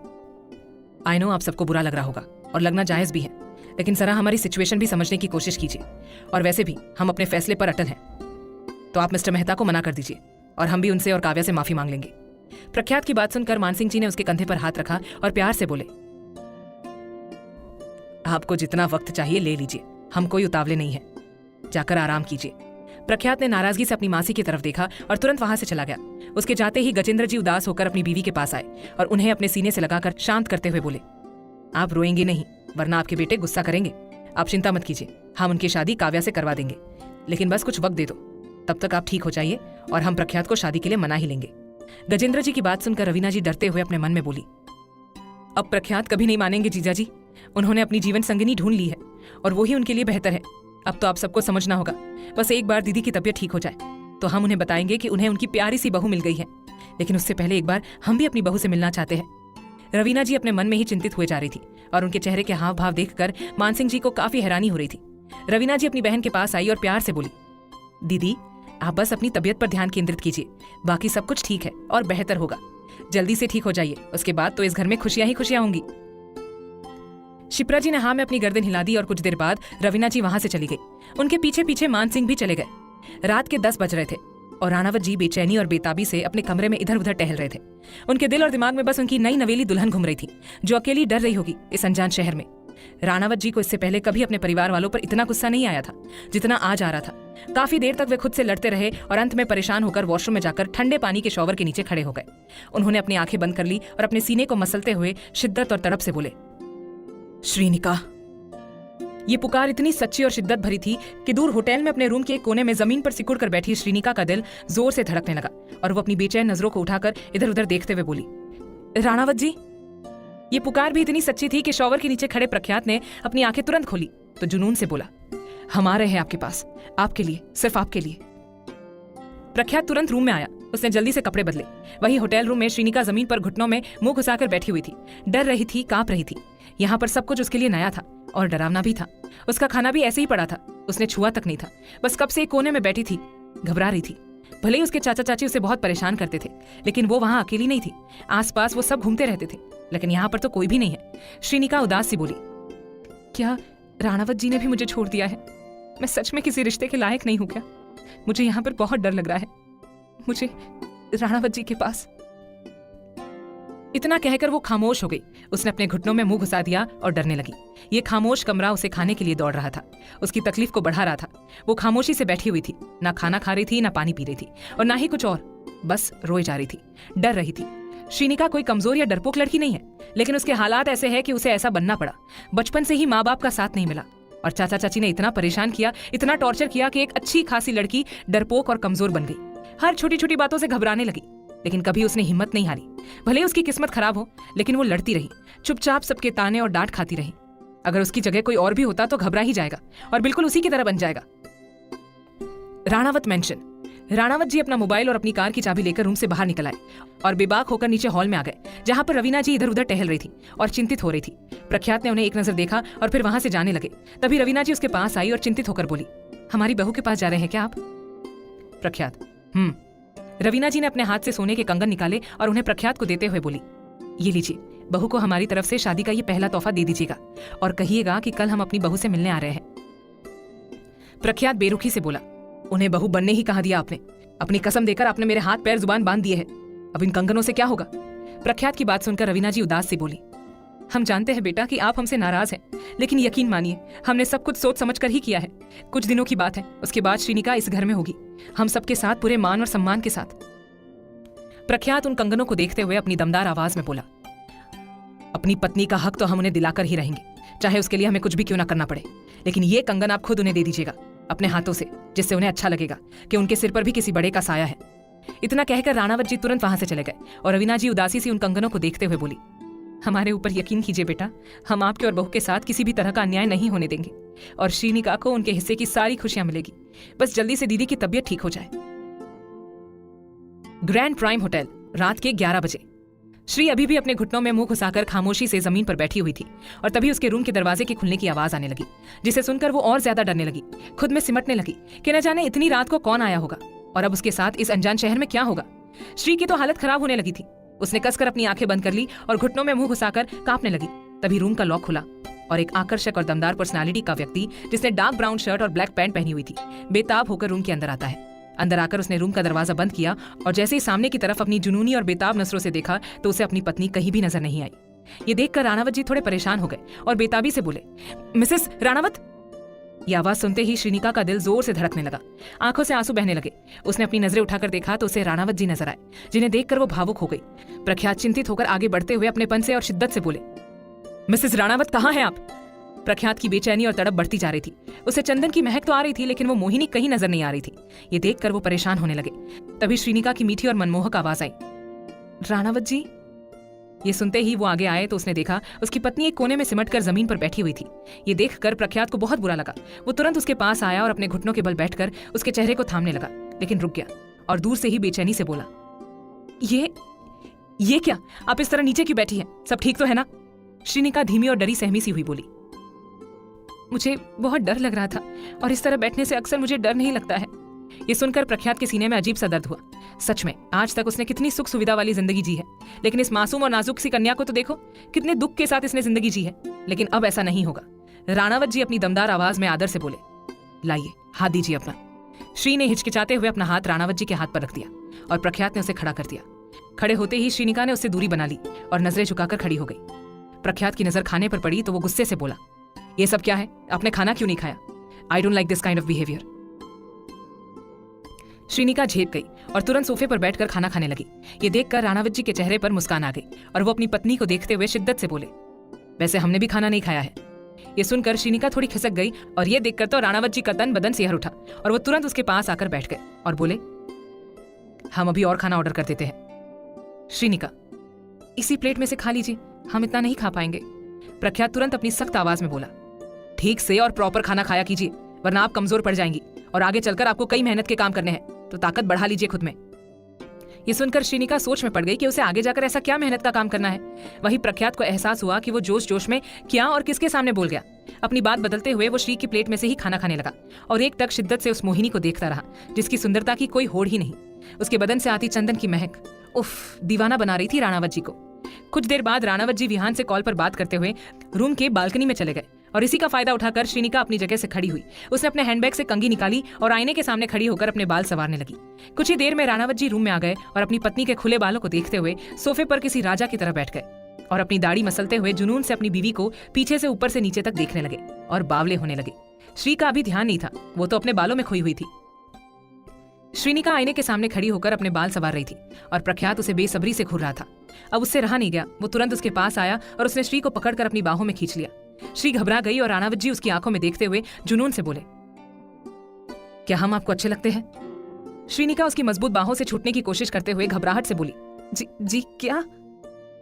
आई नो आप सबको बुरा लग रहा होगा और लगना जायज भी है, लेकिन जरा हमारी सिचुएशन भी समझने की कोशिश कीजिए और वैसे भी हम अपने फैसले पर अटल हैं। तो आप मिस्टर मेहता को मना कर दीजिए और हम भी उनसे और काव्या से माफी मांग लेंगे। प्रख्यात की बात सुनकर मानसिंह जी ने उसके कंधे पर हाथ रखा और प्यार से बोले, आपको जितना वक्त चाहिए ले लीजिए, हम कोई उतावले नहीं है, जाकर आराम कीजिए। प्रख्यात ने नाराजगी से अपनी मासी की तरफ देखा और तुरंत वहां से चला गया। उसके जाते ही गजेंद्र जी उदास होकर अपनी बीवी के पास आए और उन्हें अपने सीने से लगाकर शांत करते हुए बोले, आप रोएंगे नहीं, वरना आपके बेटे गुस्सा करेंगे। आप चिंता मत कीजिए, हम उनकी शादी काव्या से करवा देंगे, लेकिन बस कुछ वक्त दे दो, तब तक आप ठीक हो जाइए और हम प्रख्यात को शादी के लिए मना ही लेंगे। गजेंद्र जी की बात सुनकर रवीना जी डरते हुए अपने मन में बोली, अब प्रख्यात कभी नहीं मानेंगे जीजा जी, उन्होंने अपनी जीवन संगिनी ढूंढ ली है और वो ही उनके लिए बेहतर है। अब तो आप सबको समझना होगा, बस एक बार दीदी की तबीयत ठीक हो जाए तो हम उन्हें बताएंगे कि उन्हें उनकी प्यारी सी बहू मिल गई है, लेकिन उससे पहले एक बार हम भी अपनी बहू से मिलना चाहते हैं। रवीना जी अपने मन में ही चिंतित हुए जा रही थी और उनके चेहरे के हाव भाव देखकर मानसिंह जी को काफी हैरानी हो रही थी। रवीना जी अपनी बहन के पास आई और प्यार से बोली, दीदी आप बस अपनी तबीयत पर ध्यान केंद्रित कीजिए, बाकी सब कुछ ठीक है और बेहतर होगा। जल्दी से ठीक हो जाइए, उसके बाद तो इस घर में खुशियां ही खुशियां होंगी। शिप्रा जी ने हाँ में अपनी गर्दन हिला दी और कुछ देर बाद रवीना जी वहां से चली गई। उनके पीछे पीछे मानसिंह भी चले गए। रात के 10 बज रहे थे और राणावत जी बेचैनी और बेताबी से अपने कमरे में इधर उधर टहल रहे थे। उनके दिल और दिमाग में बस उनकी नई नवेली दुल्हन घूम रही थी, जो अकेली डर रही होगी इस अनजान शहर में। राणावत जी को इससे पहले कभी अपने परिवार वालों पर इतना गुस्सा नहीं आया था जितना आज आ रहा था। काफी देर तक वे खुद से लड़ते रहे और अंत में परेशान होकर वॉशरूम में जाकर ठंडे पानी के शॉवर के नीचे खड़े हो गए। उन्होंने अपनी आंखें बंद कर ली और अपने सीने को मसलते हुए शिद्दत और तड़प से बोले, श्रीनिका। ये पुकार इतनी सच्ची और शिद्दत भरी थी कि दूर होटल में अपने रूम के एक कोने में जमीन पर सिकुड़ कर बैठी श्रीनिका का दिल जोर से धड़कने लगा और वो अपनी बेचैन नजरों को उठाकर इधर उधर देखते हुए बोली, राणावत जी। ये पुकार भी इतनी सच्ची थी कि शॉवर के नीचे खड़े प्रख्यात ने अपनी आंखें तुरंत खोली तो जुनून से बोला, हम आ रहे हैं आपके पास, आपके लिए, सिर्फ आपके लिए। प्रख्यात तुरंत रूम में आया। उसने जल्दी से कपड़े बदले। वही होटल रूम में श्रीनिका जमीन पर घुटनों में मुंह घुसाकर बैठी हुई थी, डर रही थी, कांप रही थी। यहाँ पर सब कुछ उसके लिए नया था और डरावना भी था। उसका खाना भी ऐसे ही पड़ा था, उसने छुआ तक नहीं था। बस कब से एक कोने में बैठी थी, घबरा रही थी। भले ही उसके चाचा चाची उसे बहुत परेशान करते थे, लेकिन वो वहां अकेली नहीं थी। आसपास वो सब घूमते रहते थे, लेकिन यहाँ पर तो कोई भी नहीं है। श्रीनिका उदास सी बोली, क्या राणावत जी ने भी मुझे छोड़ दिया है? मैं सच में किसी रिश्ते के लायक नहीं हूँ क्या? मुझे यहाँ पर बहुत डर लग रहा है, मुझे राणावत जी के पास। इतना कहकर वो खामोश हो गई। उसने अपने घुटनों में मुंह घुसा दिया और डरने लगी। ये खामोश कमरा उसे खाने के लिए दौड़ रहा था, उसकी तकलीफ को बढ़ा रहा था। वो खामोशी से बैठी हुई थी, ना खाना खा रही थी, ना पानी पी रही थी और ना ही कुछ और, बस रोए जा रही थी, डर रही थी। श्रीनिका कोई कमजोर या डरपोक लड़की नहीं है, लेकिन उसके हालात ऐसे हैं कि उसे ऐसा बनना पड़ा। बचपन से ही माँ बाप का साथ नहीं मिला और चाचा चाची ने इतना परेशान किया, इतना टॉर्चर किया कि एक अच्छी खासी लड़की डरपोक और कमजोर बन गई। हर छोटी छोटी बातों से घबराने लगी, लेकिन कभी उसने हिम्मत नहीं हारी। भले उसकी किस्मत खराब हो, लेकिन वो लड़ती रही, चुपचाप सबके ताने और डांट खाती रही। अगर उसकी जगह कोई और भी होता तो घबरा ही जाएगा और बिल्कुल उसी की तरह बन जाएगा। राणावत मेंशन। राणावत जी अपना मोबाइल और अपनी कार की चाबी लेकर रूम से बाहर निकल आए और बेबाक होकर नीचे हॉल में आ गए, जहां पर रवीना जी इधर उधर टहल रही थी और चिंतित हो रही थी। प्रख्यात ने उन्हें एक नजर देखा और फिर वहां से जाने लगे। तभी रवीना जी उसके पास आई और चिंतित होकर बोली, हमारी बहू के पास जा रहे हैं क्या आप? प्रख्यात, रवीना जी ने अपने हाथ से सोने के कंगन निकाले और उन्हें प्रख्यात को देते हुए बोली, ये लीजिए, बहू को हमारी तरफ से शादी का ये पहला तोहफा दे दीजिएगा और कहिएगा कि कल हम अपनी बहू से मिलने आ रहे हैं। प्रख्यात बेरुखी से बोला, उन्हें बहू बनने ही कहा दिया आपने? अपनी कसम देकर आपने मेरे हाथ पैर जुबान बांध दिए हैं, अब इन कंगनों से क्या होगा? प्रख्यात की बात सुनकर रवीना जी उदास से बोली, हम जानते हैं बेटा कि आप हमसे नाराज हैं, लेकिन यकीन मानिए हमने सब कुछ सोच समझ कर ही किया है। कुछ दिनों की बात है, उसके बाद श्रीनिका इस घर में होगी, हम सबके साथ पूरे मान और सम्मान के साथ। प्रख्यात उन कंगनों को देखते हुए अपनी दमदार आवाज में बोला, अपनी पत्नी का हक तो हम उन्हें दिलाकर ही रहेंगे, चाहे उसके लिए हमें कुछ भी क्यों ना करना पड़े। लेकिन ये कंगन आप खुद उन्हें दे दीजिएगा अपने हाथों से, जिससे उन्हें अच्छा लगेगा कि उनके सिर पर भी किसी बड़े का साया है। इतना कहकर राणावत जी तुरंत वहां से चले गए और रवीना जी उदासी से उन कंगनों को देखते हुए बोली, हमारे ऊपर यकीन कीजिए बेटा, हम आपके और बहू के साथ किसी भी तरह का अन्याय नहीं होने देंगे और श्रीनिका को उनके हिस्से की सारी खुशियां मिलेगी। बस जल्दी से दीदी की तबीयत ठीक हो जाए। ग्रैंड प्राइम होटल, रात के 11 बजे। श्री अभी भी अपने घुटनों में मुंह घुसाकर खामोशी से जमीन पर बैठी हुई थी और तभी उसके रूम के दरवाजे के खुलने की आवाज आने लगी, जिसे सुनकर वो और ज्यादा डरने लगी। खुद में सिमटने लगी कि न जाने इतनी रात को कौन आया होगा और अब उसके साथ इस अनजान शहर में क्या होगा। श्री की तो हालत खराब होने लगी थी। उसने कसकर अपनी आंखें बंद कर ली और घुटनों में मुंह घुसाकर कांपने लगी। तभी रूम का लॉक खुला और एक आकर्षक और दमदार पर्सनालिटी का व्यक्ति, जिसने डार्क ब्राउन शर्ट और ब्लैक पैंट पहनी हुई थी, बेताब होकर रूम के अंदर आता है। अंदर आकर उसने रूम का दरवाजा बंद किया और जैसे ही सामने की तरफ अपनी जुनूनी और बेताब नजरों से देखा तो उसे अपनी पत्नी कहीं भी नजर नहीं आई। ये देखकर राणावत जी थोड़े परेशान हो गए और बेताबी से बोले, मिसेस राणावत। ये आवाज सुनते ही श्रीनिका का दिल जोर से धड़कने लगा, आंखों से आंसू बहने लगे। उसने अपनी नजरें उठाकर देखा तो उसे राणावत जी नजर आए, जिन्हें देखकर वो भावुक हो गई। प्रख्यात चिंतित होकर आगे बढ़ते हुए अपनेपन से और शिद्दत से बोले, मिसेस राणावत कहाँ हैं आप? प्रख्यात की बेचैनी और तड़प बढ़ती जा रही थी। उसे चंदन की महक तो आ रही थी, लेकिन वो मोहिनी कहीं नजर नहीं आ रही थी। ये देखकर वो परेशान होने लगे। तभी श्रीनिका की मीठी और मनमोहक आवाज आई, राणावत जी। ये सुनते ही वो आगे आए तो उसने देखा उसकी पत्नी एक कोने में सिमटकर जमीन पर बैठी हुई थी। ये देखकर प्रख्यात को बहुत बुरा लगा। वो तुरंत उसके पास आया और अपने घुटनों के बल बैठकर उसके चेहरे को थामने लगा, लेकिन रुक गया और दूर से ही बेचैनी से बोला, ये क्या, आप इस तरह नीचे क्यों बैठी हैं? सब ठीक तो है ना? श्रीनिका धीमी और डरी सहमी सी हुई बोली, मुझे बहुत डर लग रहा था और इस तरह बैठने से अक्सर मुझे डर नहीं लगता है। ये सुनकर प्रख्यात के सीने में अजीब सा दर्द हुआ। सच में आज तक उसने कितनी सुख सुविधा वाली जिंदगी जी है, लेकिन इस मासूम और नाजुक सी कन्या को तो देखो, कितने दुख के साथ इसने जिंदगी जी है। लेकिन अब ऐसा नहीं होगा। राणावत जी अपनी दमदार आवाज में आदर से बोले, लाइए हाथ दीजिए अपना। श्री ने हिचकिचाते हुए अपना हाथ राणावत जी के हाथ पर रख दिया और प्रख्यात ने उसे खड़ा कर दिया। खड़े होते ही श्रीनिका ने उससे दूरी बना ली और नजरें झुकाकर खड़ी हो गई। प्रख्यात की नजर खाने पर पड़ी तो वो गुस्से से बोला, ये सब क्या है? आपने खाना क्यों नहीं खाया? I don't like this kind of behaviour. Shrinika झेप गई और तुरंत सोफे पर बैठकर खाना खाने लगी। ये देखकर राणावत जी के चेहरे पर मुस्कान आ गई और वो अपनी पत्नी को देखते हुए शिद्दत से बोले, वैसे हमने भी खाना नहीं खाया है। ये सुनकर श्रीनिका थोड़ी खिसक गई और ये देखकर तो राणावत जी का तन बदन सिहर उठा और वो तुरंत उसके पास आकर बैठ गए और बोले, हम अभी और खाना ऑर्डर कर देते हैं। श्रीनिका, इसी प्लेट में से खा लीजिए, हम इतना नहीं खा पाएंगे। प्रख्यात तुरंत अपनी सख्त आवाज में बोला, ठीक से और प्रॉपर खाना खाया कीजिए, वरना आप कमजोर पड़ जाएंगी और आगे चलकर आपको कई मेहनत के काम करने हैं, तो ताकत बढ़ा लीजिए खुद में। ये सुनकर श्रीनिका सोच में पड़ गई कि उसे आगे जाकर ऐसा क्या मेहनत का काम करना है। वही प्रख्यात को एहसास हुआ कि वो जोश जोश में क्या और किसके सामने बोल गया। अपनी बात बदलते हुए वो श्री की प्लेट में से ही खाना खाने लगा और एक टक शिद्दत से उस मोहिनी को देखता रहा, जिसकी सुंदरता की कोई होड़ ही नहीं। उसके बदन से आती चंदन की महक उफ दीवाना बना रही थी राणावत जी को। कुछ देर बाद राणावत जी विहान से कॉल पर बात करते हुए रूम के बालकनी में चले गए और इसी का फायदा उठाकर श्रीनिका अपनी जगह से खड़ी हुई। उसने अपने हैंडबैग से कंघी निकाली और आईने के सामने खड़ी होकर अपने बाल संवारने लगी। कुछ ही देर में राणावत जी रूम में आ गए और अपनी पत्नी के खुले बालों को देखते हुए सोफे पर किसी राजा की तरह बैठ गए और अपनी दाढ़ी मसलते हुए जुनून से अपनी बीवी को पीछे से ऊपर से नीचे तक देखने लगे और बावले होने लगे। श्री का अभी ध्यान नहीं था, वो तो अपने बालों में खोई हुई थी। श्रीनिका आईने के सामने खड़ी होकर अपने बाल संवार रही थी और प्रख्यात उसे बेसब्री से घूर रहा था। अब उससे रहा नहीं गया, वो तुरंत उसके पास आया और उसने श्री को पकड़कर अपनी बाहों में खींच लिया। श्री घबरा गई और राणावत जी उसकी आंखों में देखते हुए जुनून से बोले, क्या हम आपको अच्छे लगते हैं? श्रीनिका उसकी मजबूत बाहों से छूटने की कोशिश करते हुए घबराहट से बोली, जी क्या?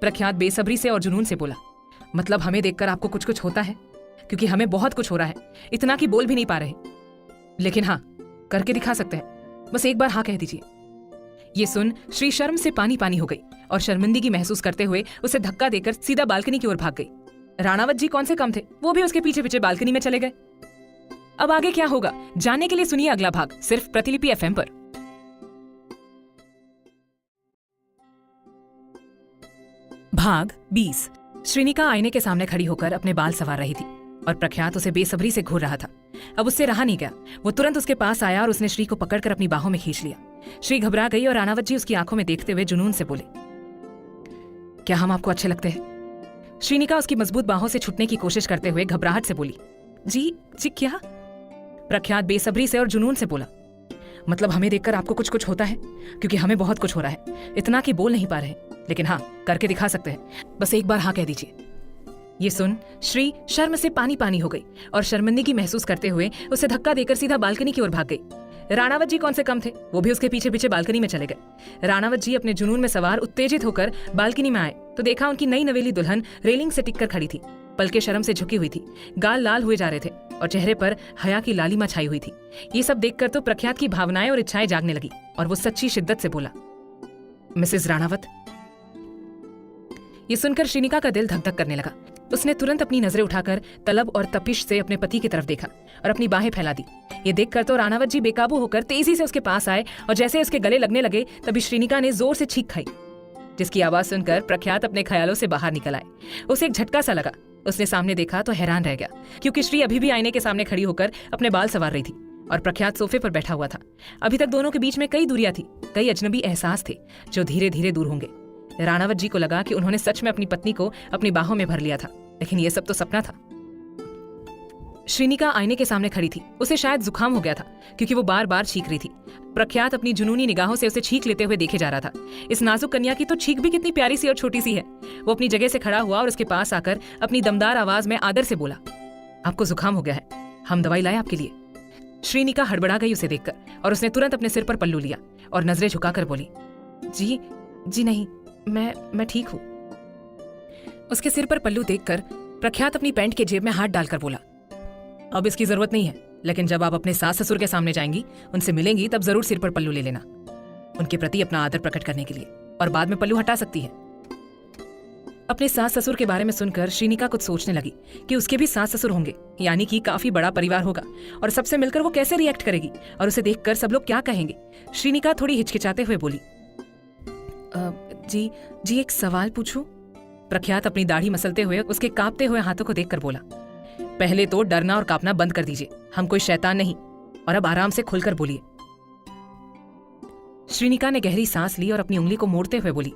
प्रख्यात बेसब्री से और जुनून से बोला, मतलब हमें देखकर आपको कुछ कुछ होता है? क्योंकि हमें बहुत कुछ हो रहा है, इतना कि बोल भी नहीं पा रहे, लेकिन हाँ करके दिखा सकते हैं, बस एक बार हाँ कह दीजिए। ये सुन श्री शर्म से पानी पानी हो गई और शर्मिंदगी महसूस करते हुए उसे धक्का देकर सीधा बालकनी की ओर भाग गई। राणावत जी कौन से कम थे, वो भी उसके पीछे पीछे बालकनी में चले गए। अब आगे क्या होगा जानने के लिए सुनिए अगला भाग सिर्फ प्रतिलिपि एफएम पर। भाग 20। श्रीनिका आईने के सामने खड़ी होकर अपने बाल संवार रही थी और प्रख्यात उसे बेसब्री से घूर रहा था। अब उससे रहा नहीं गया, वो तुरंत उसके पास आया और उसने श्री को पकड़कर अपनी बाहों में खींच लिया। श्री घबरा गई और राणावत जी उसकी आंखों में देखते हुए जुनून से बोले, क्या हम आपको अच्छे लगते हैं? श्रीनिका उसकी मजबूत बाहों से छूटने की कोशिश करते हुए घबराहट से बोली, जी जी क्या? प्रख्यात बेसब्री से और जुनून से बोला, मतलब हमें देखकर आपको कुछ कुछ होता है? क्योंकि हमें बहुत कुछ हो रहा है, इतना कि बोल नहीं पा रहे, लेकिन हाँ करके दिखा सकते हैं, बस एक बार हाँ कह दीजिए। ये सुन श्री शर्म से पानी पानी हो गई और शर्मिंदगी महसूस करते हुए उसे धक्का देकर सीधा बालकनी की ओर भाग गई। राणावत जी कौन से कम थे, वो भी उसके पीछे पीछे बालकनी में चले गए। राणावत जी अपने जुनून में सवार उत्तेजित होकर बालकनी में आए तो देखा उनकी नई नवेली दुल्हन रेलिंग से टिककर खड़ी थी। पलके शर्म से झुकी हुई थी, गाल लाल हुए जा रहे थे और चेहरे पर हया की लालिमा छाई हुई थी। ये सब देखकर तो प्रख्यात की भावनाएं और इच्छाएं जागने लगी और वो सच्ची शिद्दत से बोला, मिसेस राणावत। ये सुनकर श्रीनिका का दिल धक धक करने लगा। उसने तुरंत अपनी नजरें उठाकर तलब और तपिश से अपने पति की तरफ देखा और अपनी बाहें फैला दी। ये देखकर तो राणावत जी बेकाबू होकर तेजी से उसके पास आए और जैसे उसके गले लगने लगे तभी श्रीनिका ने जोर से छींक खाई, जिसकी आवाज सुनकर प्रख्यात अपने ख्यालों से बाहर निकल आए। उसे एक झटका सा लगा। उसने सामने देखा तो हैरान रह गया, क्योंकि श्री अभी भी आईने के सामने खड़ी होकर अपने बाल संवार रही थी और प्रख्यात सोफे पर बैठा हुआ था। अभी तक दोनों के बीच में कई दूरियां थी, कई अजनबी एहसास थे जो धीरे धीरे दूर होंगे। राणावत जी को लगा कि उन्होंने सच में अपनी पत्नी को अपनी बाहों में भर लिया था, लेकिन यह सब तो सपना था। श्रीनिका आईने के सामने खड़ी थी। उसे शायद जुकाम हो गया था, क्योंकि वो बार बार छींक रही थी। प्रख्यात अपनी जुनूनी निगाहों से उसे छींक लेते हुए देखे जा रहा था। इस नाजुक कन्या की तो छींक भी कितनी प्यारी सी और छोटी सी है। वो अपनी जगह से खड़ा हुआ और उसके पास आकर अपनी दमदार आवाज में आदर से बोला, आपको जुकाम हो गया है, हम दवाई लाए आपके लिए। श्रीनिका हड़बड़ा गई उसे देखकर और उसने तुरंत अपने सिर पर पल्लू लिया और नजरें झुकाकर बोली, जी जी नहीं, मैं ठीक हूं। उसके सिर पर पल्लू देखकर प्रख्यात अपनी पैंट के जेब में हाथ डालकर बोला, अब इसकी जरूरत नहीं है, लेकिन जब आप अपने सास ससुर के सामने जाएंगी, उनसे मिलेंगी, तब जरूर सिर पर पल्लू ले लेना, उनके प्रति अपना आदर प्रकट करने के लिए, और बाद में पल्लू हटा सकती है। अपने सास ससुर के बारे में सुनकर श्रीनिका कुछ सोचने लगी कि उसके भी सास ससुर होंगे, यानी कि काफी बड़ा परिवार होगा, और सबसे मिलकर वो कैसे रिएक्ट करेगी और उसे देखकर सब लोग क्या कहेंगे। श्रीनिका थोड़ी हिचकिचाते हुए बोली, जी एक सवाल पूछूं? प्रख्यात अपनी दाढ़ी मसलते हुए उसके कांपते हुए हाथों को देखकर बोला, पहले तो डरना और कांपना बंद कर दीजिए, हम कोई शैतान नहीं, और अब आराम से खुलकर बोलिए। श्रीनिका ने गहरी सांस ली और अपनी उंगली को मोड़ते हुए बोली,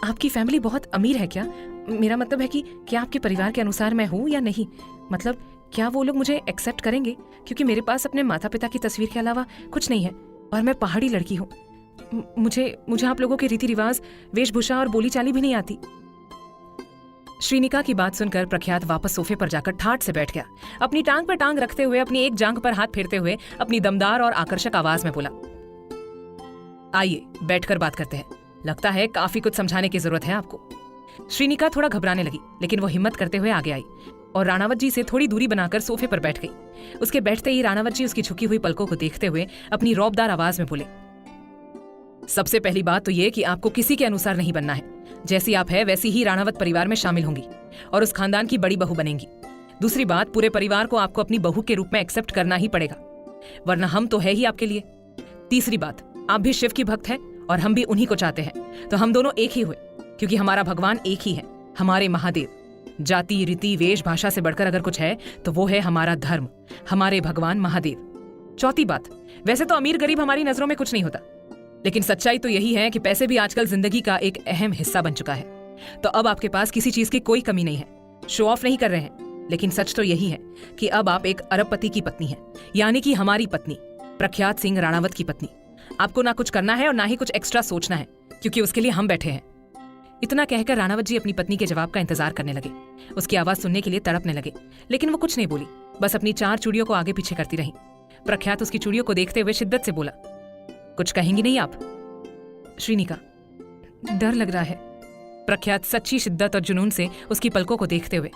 आपकी फैमिली बहुत अमीर है क्या? मेरा मतलब है कि क्या आपके परिवार के अनुसार मैं हूं या नहीं? मतलब क्या वो लोग मुझे एक्सेप्ट करेंगे? क्योंकि मेरे पास अपने माता पिता की तस्वीर के अलावा कुछ नहीं है और मैं पहाड़ी लड़की हूँ। मुझे आप लोगों के रीति रिवाज, वेशभूषा और बोलीचाली भी नहीं आती। श्रीनिका की बात सुनकर प्रख्यात वापस सोफे पर जाकर ठाठ से बैठ गया। अपनी टांग पर टांग रखते हुए अपनी एक जांघ पर हाथ फेरते हुए अपनी दमदार और आकर्षक आवाज में बोला, आइए बैठकर बात करते हैं, लगता है काफी कुछ समझाने की जरूरत है आपको। श्रीनिका थोड़ा घबराने लगी, लेकिन वो हिम्मत करते हुए आगे आई और राणावत जी से थोड़ी दूरी बनाकर सोफे पर बैठ गई। उसके बैठते ही राणावत जी उसकी झुकी हुई पलकों को देखते हुए अपनी रौबदार आवाज में बोले, सबसे पहली बात तो ये कि आपको किसी के अनुसार नहीं बनना है। जैसी आप है वैसी ही राणावत परिवार में शामिल होंगी और उस खानदान की बड़ी बहू बनेंगी। दूसरी बात, पूरे परिवार को आपको अपनी बहू के रूप में एक्सेप्ट करना ही पड़ेगा, वरना हम तो है ही आपके लिए। तीसरी बात, आप भी शिव की भक्त हैं और हम भी उन्हीं को चाहते हैं, तो हम दोनों एक ही हुए, क्योंकि हमारा भगवान एक ही है, हमारे महादेव। जाति, रीति, वेश, भाषा से बढ़कर अगर कुछ है तो वो है हमारा धर्म, हमारे भगवान महादेव। चौथी बात, वैसे तो अमीर गरीब हमारी नजरों में कुछ नहीं होता, लेकिन सच्चाई तो यही है कि पैसे भी आजकल जिंदगी का एक अहम हिस्सा बन चुका है। तो अब आपके पास किसी चीज की कोई कमी नहीं है। शो ऑफ नहीं कर रहे हैं, लेकिन सच तो यही है कि अब आप एक अरबपति की पत्नी हैं, यानी कि हमारी पत्नी प्रख्यात सिंह राणावत की पत्नी। आपको ना कुछ करना है और ना ही कुछ एक्स्ट्रा सोचना है, क्योंकि उसके लिए हम बैठे हैं। इतना कहकर राणावत जी अपनी पत्नी के जवाब का इंतजार करने लगे। उसकी आवाज सुनने के लिए तड़पने लगे, लेकिन वो कुछ नहीं बोली, बस अपनी 4 चूड़ियों को आगे पीछे करती रही। प्रख्यात उसकी चूड़ियों को देखते हुए शिद्दत से बोला, कुछ कहेंगी नहीं आप? श्रीनिका, डर लग रहा है। प्रख्यात सच्ची शिद्दत और जुनून से उसकी पलकों को देखते हुए,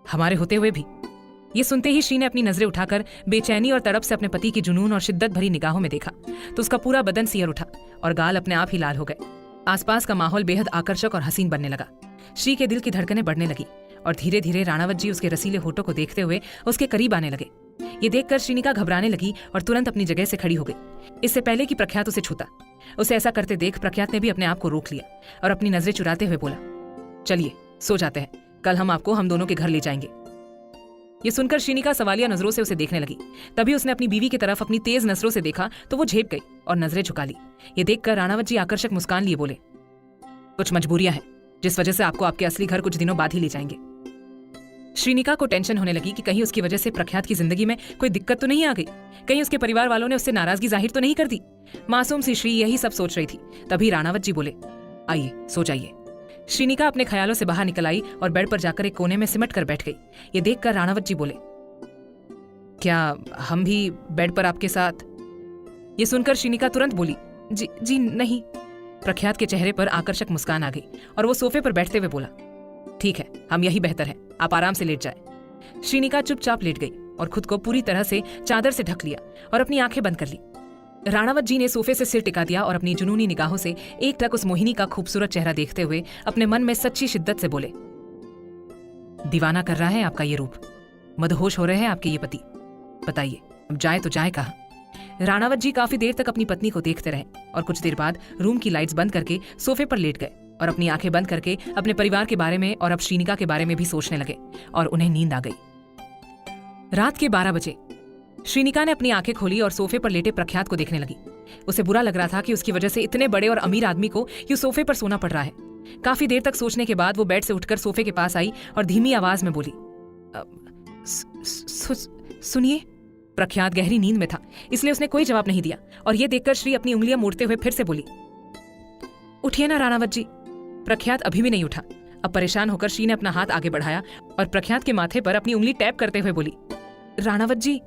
हमारे होते हुए भी। ये सुनते ही श्री ने अपनी नजरें उठाकर बेचैनी और तड़प से अपने पति की जुनून और शिद्दत भरी निगाहों में देखा तो उसका पूरा बदन सियर उठा और गाल अपने आप ही लाल हो गए। आसपास का माहौल बेहद आकर्षक और हसीन बनने लगा। श्री के दिल की धड़कनें बढ़ने लगी और धीरे धीरे राणावत जी उसके रसीले होठों को देखते हुए उसके करीब आने लगे। ये देखकर श्रीनिका घबराने लगी और तुरंत अपनी जगह से खड़ी हो गई, इससे पहले कि प्रख्यात उसे छूता। उसे ऐसा करते देख प्रख्यात ने भी अपने आप को रोक लिया और अपनी नजरें चुराते हुए बोला, चलिए सो जाते हैं, कल हम आपको हम दोनों के घर ले जाएंगे। ये सुनकर श्रीनिका सवालिया नजरों से उसे देखने लगी। तभी उसने अपनी बीवी की तरफ अपनी तेज नजरों से देखा तो वो झेप गई और नजरें झुका ली। ये देखकर राणावत जी आकर्षक मुस्कान लिए बोले, कुछ मजबूरियां हैं जिस वजह से आपको आपके असली घर कुछ दिनों बाद ही ले जाएंगे। श्रीनिका को टेंशन होने लगी कि कहीं उसकी वजह से प्रख्यात की जिंदगी में कोई दिक्कत तो नहीं आ गई, कहीं उसके परिवार वालों ने उससे नाराजगी जाहिर तो नहीं कर दी। मासूम सी श्री यही सब सोच रही थी। तभी राणावत जी बोले, आइए सो जाइए। श्रीनिका अपने ख्यालों से बाहर निकल आई और बेड पर जाकर एक कोने में सिमट कर बैठ गई। ये देखकर राणावत जी बोले, क्या हम भी बेड पर आपके साथ? ये सुनकर श्रीनिका तुरंत बोली, जी नहीं। प्रख्यात के चेहरे पर आकर्षक मुस्कान आ गई और वो सोफे पर बैठते हुए बोला, ठीक है, हम यही बेहतर है, आप आराम से लेट जाए। श्रीनिका चुपचाप लेट गई और खुद को पूरी तरह से चादर से ढक लिया और अपनी आंखें बंद कर ली। राणावत जी ने सोफे से सिर टिका दिया और अपनी जुनूनी निगाहों से एक टक उस मोहिनी का खूबसूरत चेहरा देखते हुए अपने मन में सच्ची शिद्दत से बोले, दीवाना कर रहा है आपका ये रूप, मदहोश हो रहे हैं आपके ये पति, बताइए अब जाए तो जाए कहाँ? राणावत जी काफी देर तक अपनी पत्नी को देखते रहे और कुछ देर बाद रूम की लाइट्स बंद करके सोफे पर लेट गए और अपनी आंखें बंद करके अपने परिवार के बारे में और अब श्रीनिका के बारे में भी सोचने लगे और उन्हें नींद आ गई। रात के 12 बजे श्रीनिका ने अपनी आंखें खोली और सोफे पर लेटे प्रख्यात को देखने लगी। उसे बुरा लग रहा था कि उसकी वजह से इतने बड़े और अमीर आदमी को यूं सोफे पर सोना पड़ रहा है। काफी देर तक सोचने के बाद वो बेड से उठकर सोफे के पास आई और धीमी आवाज में बोली, सुनिए। प्रख्यात गहरी नींद में था, इसलिए उसने कोई जवाब नहीं दिया और ये देखकर श्री अपनी उंगलियां मोड़ते हुए फिर से बोली, उठिए ना राणावत जी। प्रख्यात अभी भी नहीं उठा। अब परेशान होकर श्री ने अपना हाथ आगे बढ़ाया और प्रख्यात के माथे पर अपनी उंगली टैप करते हुए बोली, राणावत जी।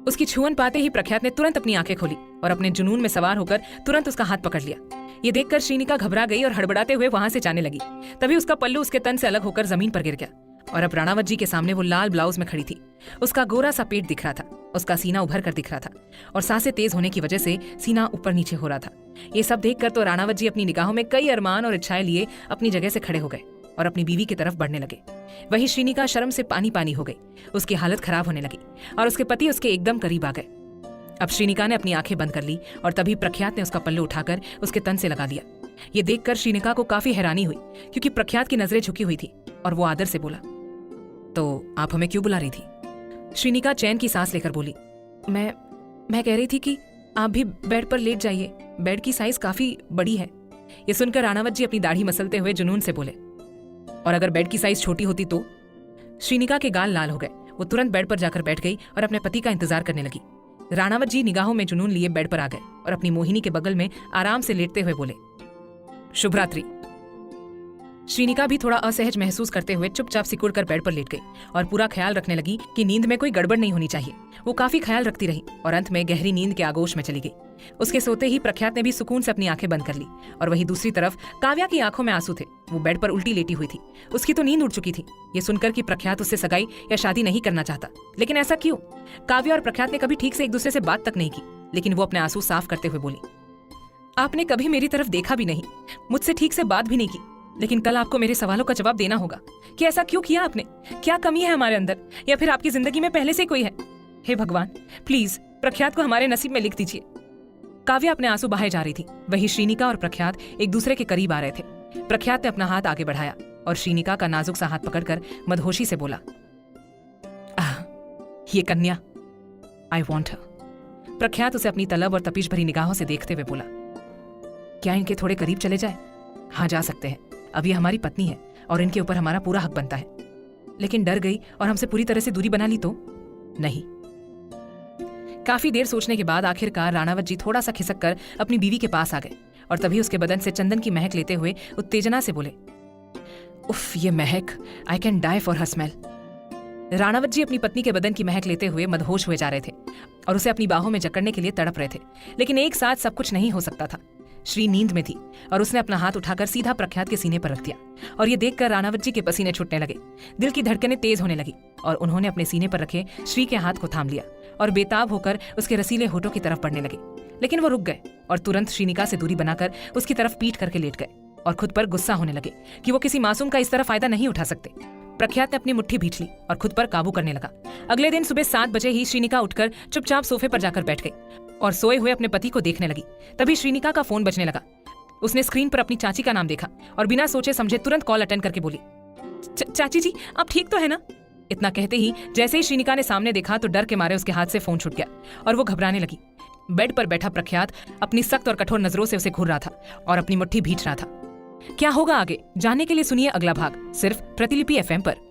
उसकी छुअन पाते ही प्रख्यात ने तुरंत अपनी आंखें खोली और अपने जुनून में सवार होकर तुरंत उसका हाथ पकड़ लिया। ये देखकर श्रीनिका घबरा गई और हड़बड़ाते हुए वहां से जाने लगी। तभी उसका पल्लू उसके तन से अलग होकर जमीन पर गिर गया और अब राणावत जी के सामने वो लाल ब्लाउज में खड़ी थी। उसका गोरा सा पेट दिख रहा था, उसका सीना उभर कर दिख रहा था और सांसें तेज होने की वजह से सीना ऊपर नीचे हो रहा था। ये सब देखकर तो राणावत जी अपनी निगाहों में कई अरमान और इच्छाएं लिए अपनी जगह से खड़े हो गए और अपनी बीवी की तरफ बढ़ने लगे। वही श्रीनिका शर्म से पानी पानी हो गई, उसकी हालत खराब होने लगी और उसके पति उसके एकदम करीब आ गए। अब श्रीनिका ने अपनी आंखें बंद कर ली और तभी प्रख्यात ने उसका पल्लू उठाकर उसके तन से लगा दिया। ये देखकर श्रीनिका को काफी हैरानी हुई क्योंकि प्रख्यात की नजरें झुकी हुई थी और वो आदर से बोला, तो आप हमें क्यों बुला रही थी? श्रीनिका चैन की सांस लेकर बोली, मैं कह रही थी कि आप भी बेड पर लेट जाइए, बेड की साइज काफी बड़ी है। ये सुनकर राणावत जी अपनी दाढ़ी मसलते हुए जुनून से बोले, और अगर बेड की साइज छोटी होती तो? श्रीनिका के गाल लाल हो गए। वो तुरंत बेड पर जाकर बैठ गई और अपने पति का इंतजार करने लगी। राणावत जी निगाहों में जुनून लिए बेड पर आ गए और अपनी मोहिनी के बगल में आराम से लेटते हुए बोले, शुभ रात्रि। श्रीनिका भी थोड़ा असहज महसूस करते हुए चुपचाप सिकुड़कर बेड पर लेट गई और पूरा ख्याल रखने लगी कि नींद में कोई गड़बड़ नहीं होनी चाहिए। वो काफी ख्याल रखती रही और अंत में गहरी नींद के आगोश में चली गई। उसके सोते ही प्रख्यात ने भी सुकून से अपनी आंखें बंद कर ली और वही दूसरी तरफ काव्या की आंखों में आंसू थे। वो बेड पर उल्टी लेटी हुई थी, उसकी तो नींद उड़ चुकी थी। ये सुनकर कि प्रख्यात उससे सगाई या शादी नहीं करना चाहता, लेकिन ऐसा क्यों? काव्या और प्रख्यात ने कभी ठीक से एक दूसरे से बात तक नहीं की, लेकिन वो अपने आंसू साफ करते हुए बोली, आपने कभी मेरी तरफ देखा भी नहीं, मुझसे ठीक से बात भी नहीं की, लेकिन कल आपको मेरे सवालों का जवाब देना होगा कि ऐसा क्यों किया आपने, क्या कमी है हमारे अंदर, या फिर आपकी जिंदगी में पहले से कोई है? हे भगवान, प्लीज प्रख्यात को हमारे नसीब में लिख दीजिए। काव्या अपने आंसू बहाए जा रही थी। वही श्रीनिका और प्रख्यात एक दूसरे के करीब आ रहे थे। प्रख्यात ने अपना हाथ आगे बढ़ाया और श्रीनिका का नाजुक सा हाथ पकड़कर मदहोशी से बोला, ये कन्या, आई वॉन्ट हर। प्रख्यात उसे अपनी तलब और तपिश भरी निगाहों से देखते हुए बोला, क्या इनके थोड़े करीब चले जाए? हाँ, जा सकते हैं। अब ये हमारी पत्नी है और इनके ऊपर हमारा पूरा हक बनता है। लेकिन डर गई और हमसे पूरी तरह से दूरी बना ली तो? नहीं। काफी देर सोचने के बाद आखिरकार राणावत जी थोड़ा सा खिसक कर अपनी बीवी के पास आ गए और तभी उसके बदन से चंदन की महक लेते हुए उत्तेजना से बोले, उफ, ये महक, I can die for her smell. Ranawat ji अपनी पत्नी के बदन की महक लेते हुए मदहोश हुए जा रहे थे और उसे अपनी बाहों में जकड़ने के लिए तड़प रहे थे, लेकिन एक साथ सब कुछ नहीं हो सकता था। श्री नींद में थी और उसने अपना हाथ उठाकर सीधा प्रख्यात के सीने पर रख दिया और ये देखकर राणावत जी के पसीने छूटने लगे। दिल की धड़कनें तेज होने लगी और उन्होंने अपने सीने पर रखे श्री के हाथ को थाम लिया और बेताब होकर उसके रसीले होठों की तरफ बढ़ने लगे। लेकिन वो रुक गए और तुरंत श्रीनिका से दूरी बनाकर उसकी तरफ पीठ करके लेट गए और खुद पर गुस्सा होने लगे कि वो किसी मासूम का इस तरह फायदा नहीं उठा सकते। प्रख्यात ने अपनी मुट्ठी भींच ली और खुद पर काबू करने लगा। अगले दिन सुबह 7 बजे ही श्रीनिका उठकर चुपचाप सोफे पर जाकर बैठ गई और सोए हुए अपने पति को देखने लगी। तभी श्रीनिका का फोन बजने लगा। उसने स्क्रीन पर अपनी चाची का नाम देखा और बिना सोचे समझे तुरंत कॉल अटेंड करके बोली, चाची जी, आप ठीक तो है ना? इतना कहते ही जैसे ही श्रीनिका ने सामने देखा तो डर के मारे उसके हाथ से फोन छूट गया और वो घबराने लगी। बेड पर बैठा प्रख्यात अपनी सख्त और कठोर नजरों से उसे घूर रहा था और अपनी मुट्ठी भींच रहा था। क्या होगा आगे जानने के लिए सुनिए अगला भाग सिर्फ प्रतिलिपि एफएम पर।